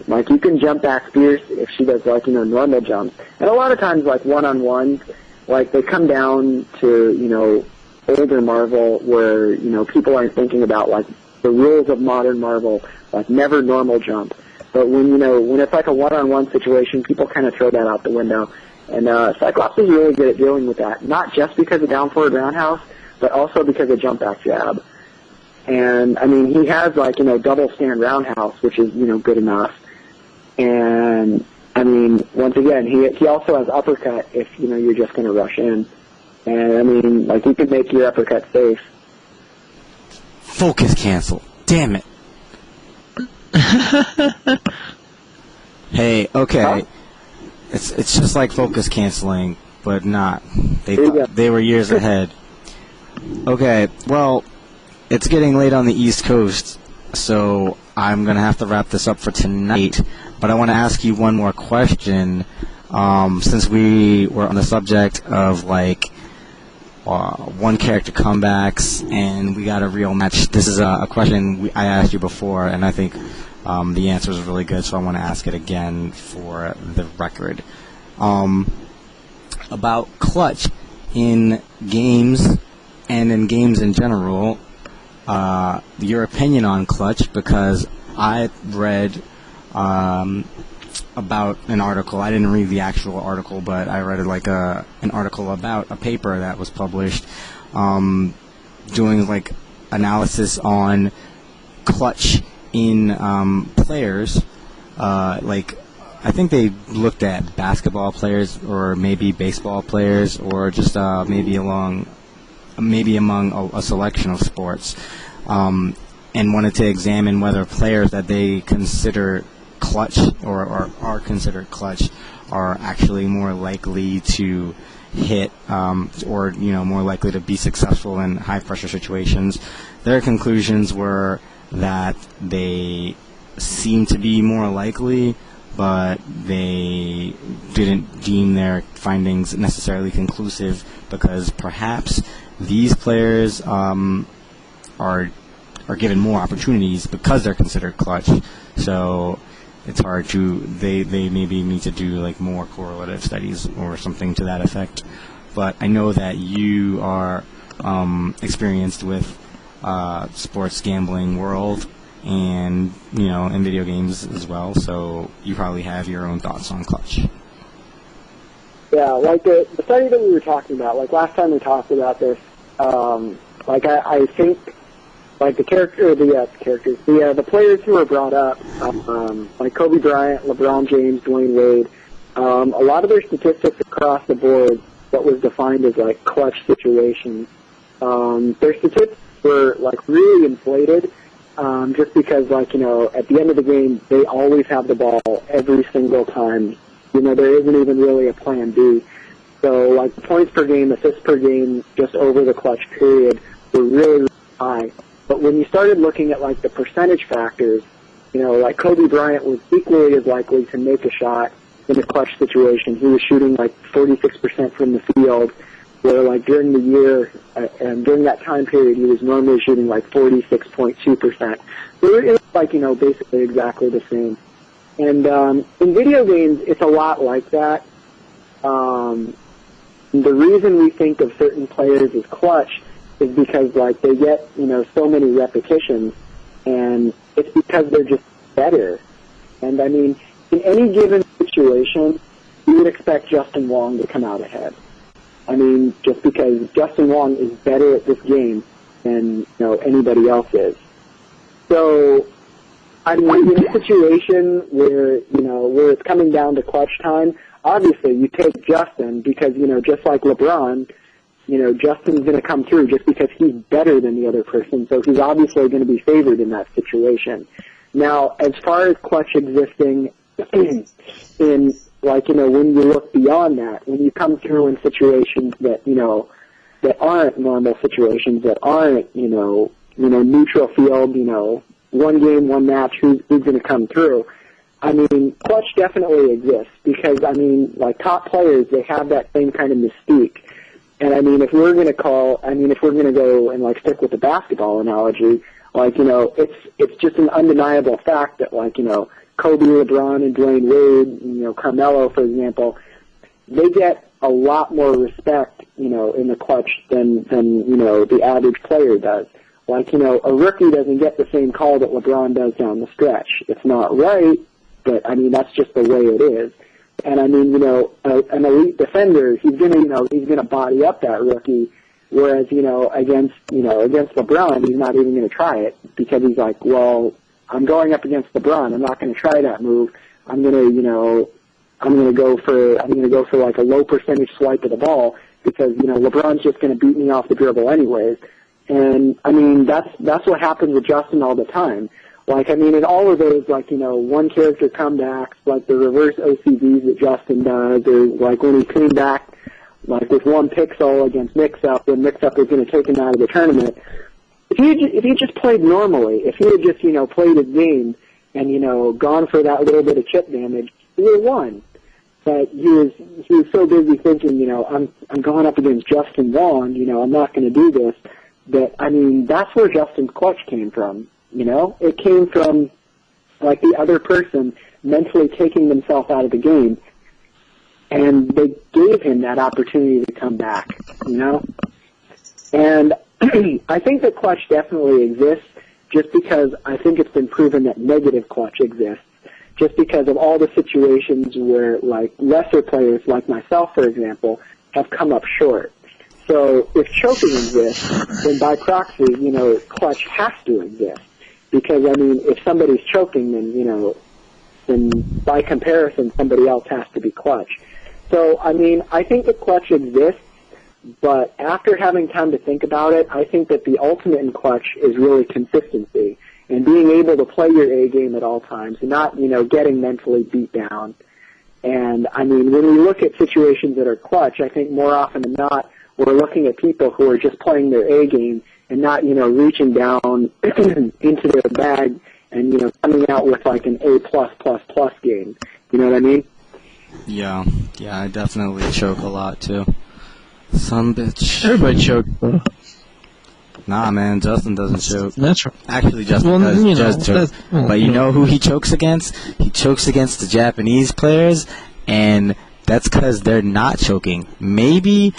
Like you can jump back fierce if she does like, normal jumps. And a lot of times like one-on-one, like they come down to, older Marvel where, people aren't thinking about like the rules of modern Marvel, like never normal jump. But when it's like a one-on-one situation, people kind of throw that out the window. And Cyclops is really good at dealing with that, not just because of down forward roundhouse, but also because of jump back jab. And I mean, he has like double stand roundhouse, which is good enough. And I mean, once again, he also has uppercut if you're just going to rush in. And I mean, like you could make your uppercut safe. Focus cancel. Damn it. Hey, okay. Huh? It's just like focus canceling, but not. Go. They were years ahead. Okay, well, it's getting late on the East Coast, so I'm gonna have to wrap this up for tonight. But I want to ask you one more question, since we were on the subject of like one character comebacks, and we got a real match. This is a question I asked you before, and I think the answer is really good, so I want to ask it again for the record. About Clutch in games and in games in general, your opinion on Clutch, because I read about an article. I didn't read the actual article, but I read like an article about a paper that was published doing like analysis on Clutch in players. Like I think they looked at basketball players or maybe baseball players or just maybe among a selection of sports, and wanted to examine whether players that they consider clutch or are considered clutch are actually more likely to hit or more likely to be successful in high pressure situations. Their conclusions were that they seem to be more likely, but they didn't deem their findings necessarily conclusive because perhaps these players are given more opportunities because they're considered clutch. So it's hard to, they maybe need to do like more correlative studies or something to that effect. But I know that you are experienced with sports gambling world and in video games as well, so you probably have your own thoughts on clutch. Yeah, like the study that we were talking about, like last time we talked about this, like I think like the players who were brought up, like Kobe Bryant, LeBron James, Dwayne Wade, a lot of their statistics across the board, what was defined as like clutch situations, their statistics were like really inflated, just because like, at the end of the game, they always have the ball every single time. There isn't even really a plan B. So like points per game, assists per game, just over the clutch period were really, really high. But when you started looking at like the percentage factors, like Kobe Bryant was equally as likely to make a shot in a clutch situation. He was shooting like 46% from the field, where like during the year and during that time period, he was normally shooting like 46.2%. So it was like, basically exactly the same. And in video games, it's a lot like that. the reason we think of certain players as clutch is because, like, they get, so many repetitions, and it's because they're just better. And, I mean, in any given situation, you would expect Justin Wong to come out ahead. I mean, just because Justin Wong is better at this game than, anybody else is. So, I mean, in a situation where, where it's coming down to clutch time, obviously you take Justin because, just like LeBron, Justin's going to come through just because he's better than the other person, so he's obviously going to be favored in that situation. Now, as far as clutch existing in, like, when you look beyond that, when you come through in situations that, that aren't normal situations, that aren't, neutral field, one game, one match, who's going to come through. I mean, clutch definitely exists because, I mean, like, top players, they have that same kind of mystique. And, I mean, if we're going to go and, like, stick with the basketball analogy, like, it's just an undeniable fact that, like, Kobe, LeBron, and Dwayne Wade, Carmelo, for example, they get a lot more respect, in the clutch than the average player does. Like, a rookie doesn't get the same call that LeBron does down the stretch. It's not right, but, I mean, that's just the way it is. And, I mean, an elite defender, he's gonna body up that rookie, whereas, against LeBron, he's not even gonna try it because he's like, well, I'm going up against LeBron. I'm not gonna try that move. I'm gonna go for like a low percentage swipe of the ball because, LeBron's just gonna beat me off the dribble anyways. And, I mean, that's what happens with Justin all the time. Like, I mean, in all of those, like, one character comebacks, like the reverse OCVs that Justin does, or like when he came back, like with one pixel against Mix-Up, when Mix-Up was going to take him out of the tournament. If he just played normally, if he had just, played his game and, gone for that little bit of chip damage, he would have won. But he was so busy thinking, I'm going up against Justin Wong, I'm not going to do this. That, I mean, that's where Justin's clutch came from. It came from, like, the other person mentally taking themselves out of the game, and they gave him that opportunity to come back, And I think that clutch definitely exists just because I think it's been proven that negative clutch exists, just because of all the situations where, like, lesser players, like myself, for example, have come up short. So if choking exists, then by proxy, clutch has to exist. Because, I mean, if somebody's choking, then, then by comparison, somebody else has to be clutch. So, I mean, I think that clutch exists, but after having time to think about it, I think that the ultimate in clutch is really consistency and being able to play your A game at all times and not, getting mentally beat down. And, I mean, when we look at situations that are clutch, I think more often than not, we're looking at people who are just playing their A game and not, reaching down into their bag and, coming out with like an A+++ game. You know what I mean? Yeah, I definitely choke a lot too. Some bitch. Everybody choke, bro. Nah, man, Justin doesn't choke. That's right. Actually, Justin does choke. But you know who he chokes against? He chokes against the Japanese players, and that's because they're not choking. Maybe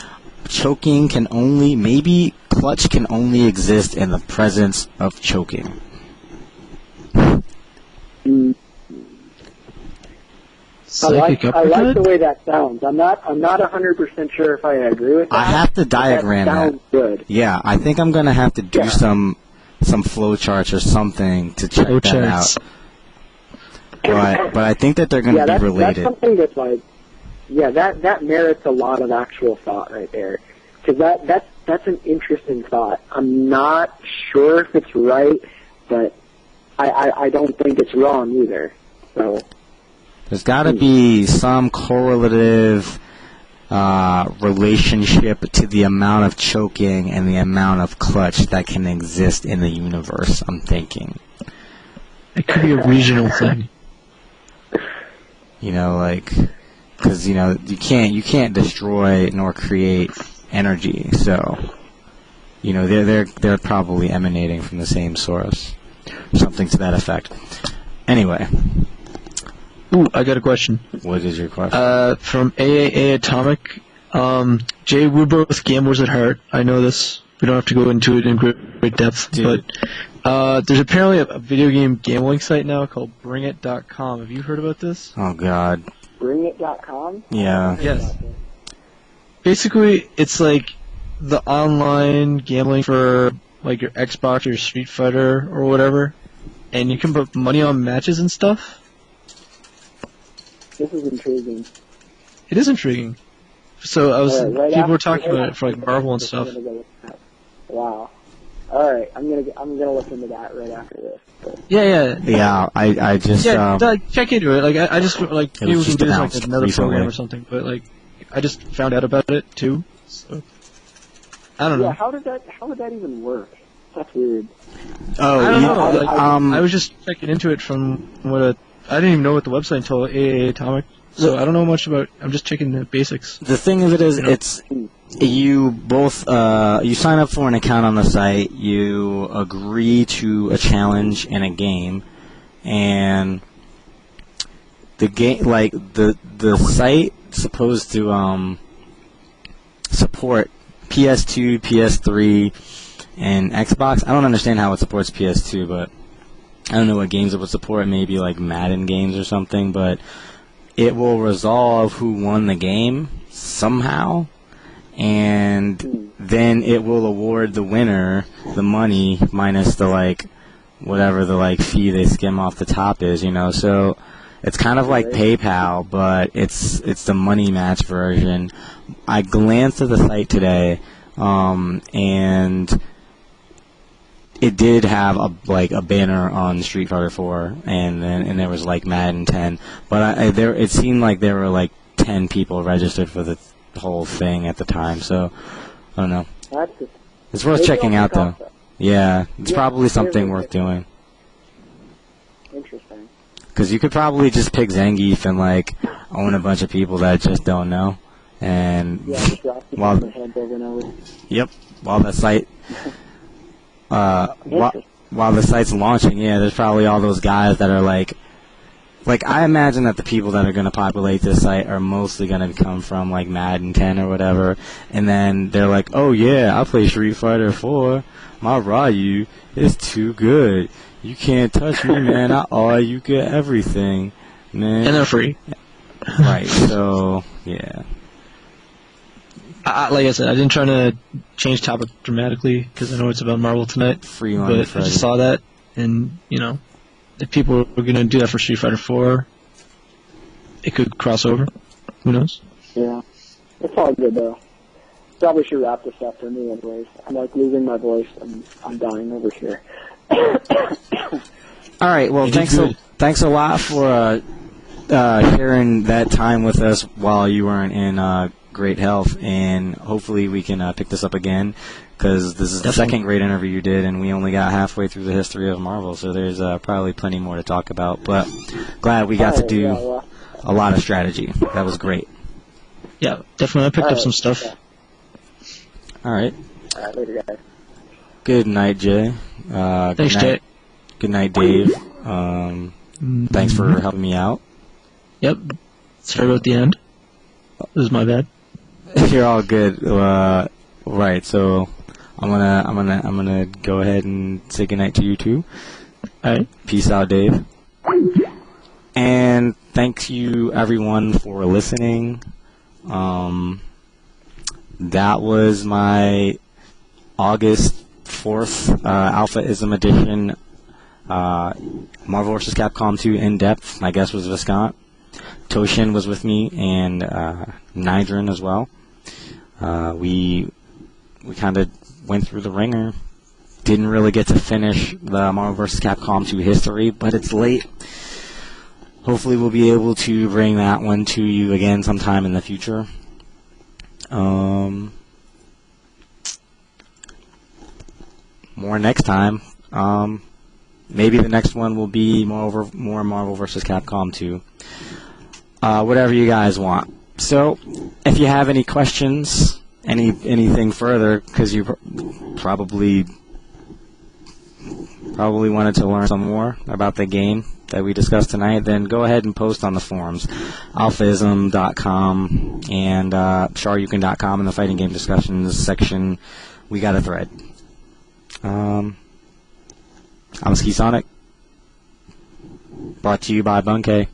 clutch can only exist in the presence of choking. I like the way that sounds. I'm not 100% sure if I agree with that. I have to diagram that. Sounds good. Yeah, I think I'm gonna have to do some flow charts or something to check that out. But I think that they're gonna be related. That's something that's like, that merits a lot of actual thought right there, because that's an interesting thought. I'm not sure if it's right, but I don't think it's wrong either. So there's got to be some correlative relationship to the amount of choking and the amount of clutch that can exist in the universe, I'm thinking. It could be a regional thing. Because you can't destroy nor create energy, so they're probably emanating from the same source, something to that effect. Anyway. Ooh, I got a question. What is your question? From AAA Atomic, Jay, we're both gamblers at heart. I know this. We don't have to go into it in great depth, Dude. but there's apparently a video game gambling site now called BringIt.com. Have you heard about this? Oh God. Bringit.com? Yeah. Yes. Basically, it's like the online gambling for like your Xbox or your Street Fighter or whatever, and you can put money on matches and stuff. This is intriguing. It is intriguing. So Right people were after- talking right about it for like after Marvel and this, stuff. I'm gonna go look at that. Wow. All right, I'm gonna look into that right after this. But Yeah. Yeah, I just Check into it. Like I just like It maybe we was can just do this like announced another program recently. or something. But like I just found out about it too. So I don't know. yeah, how would that even work? That's weird. oh I don't you- know. Like, um I was just checking into it from I didn't even know what the website until AAA Atomic. So I don't know much about. I'm just checking the basics. the thing of it is, it's you both you sign up for an account on the site, you agree to a challenge in a game, and the game the site supposed to support PS2, PS3, and Xbox. I don't understand how it supports PS2, but I don't know what games it would support. Maybe like Madden games or something, but it will resolve who won the game somehow, and then it will award the winner the money minus the whatever the fee they skim off the top is, so it's kind of like PayPal, but it's the money match version. I glanced at the site today, and it did have a banner on Street Fighter 4, and there was Madden 10, but it seemed like there were 10 people registered for the whole thing at the time. So I don't know. That's just, It's worth maybe checking I'll out check though. out that. Yeah, it's Yeah, probably something maybe. worth doing. Interesting. Because you could probably just pick Zangief and own a bunch of people that just don't know, and Yeah, just drop the Well- heads over and over. yep, while the site Interesting. while the site's launching, yeah, there's probably all those guys that are I imagine that the people that are going to populate this site are mostly going to come from Madden 10 or whatever, and then they're like, oh yeah, I play Street Fighter 4, my Ryu is too good, you can't touch me, man, you get everything, man. And they're free. Right, so, yeah. Like I said, I didn't try to change topic dramatically because I know it's about Marvel tonight. Free one, But I Freddy. just saw that, and if people were going to do that for Street Fighter 4, it could cross over. Who knows? Yeah. It's all good though. Probably should wrap this up for me anyways. I'm losing my voice and I'm dying over here. All right. Well, You did good. thanks a lot for sharing that time with us while you weren't in great health, and hopefully we can pick this up again, because this is the Definitely. second great interview you did, and we only got halfway through the history of Marvel, so there's probably plenty more to talk about. But glad we got to do Yeah, well, a lot of strategy. That was great. Yeah, definitely. I picked up Alright, some stuff. okay. All right. all right, later guys. Good night, Jay. Thanks, good night. Jay. Good night, Dave. Thanks for helping me out. Yep. Sorry about the end. This is my bad. You're all good. Right, so I'm gonna go ahead and say goodnight to you too. Alright. Peace out, Dave. And thanks you everyone for listening. That was my August 4th AlphaISM edition Marvel vs. Capcom 2 in depth. My guest was Viscant. Toshin was with me, and Nydrin as well. We kind of went through the ringer. Didn't really get to finish the Marvel vs. Capcom 2 history, but it's late. Hopefully we'll be able to bring that one to you again sometime in the future. More next time. Maybe the next one will be more Marvel vs. Capcom 2. Whatever you guys want. So, if you have any questions, anything further, because you probably wanted to learn some more about the game, that we discussed tonight, then go ahead and post on the forums, AlphaISM.com and Sharyukin.com in the fighting game discussions section. We got a thread. I'm Ski Sonic, brought to you by Bunkay.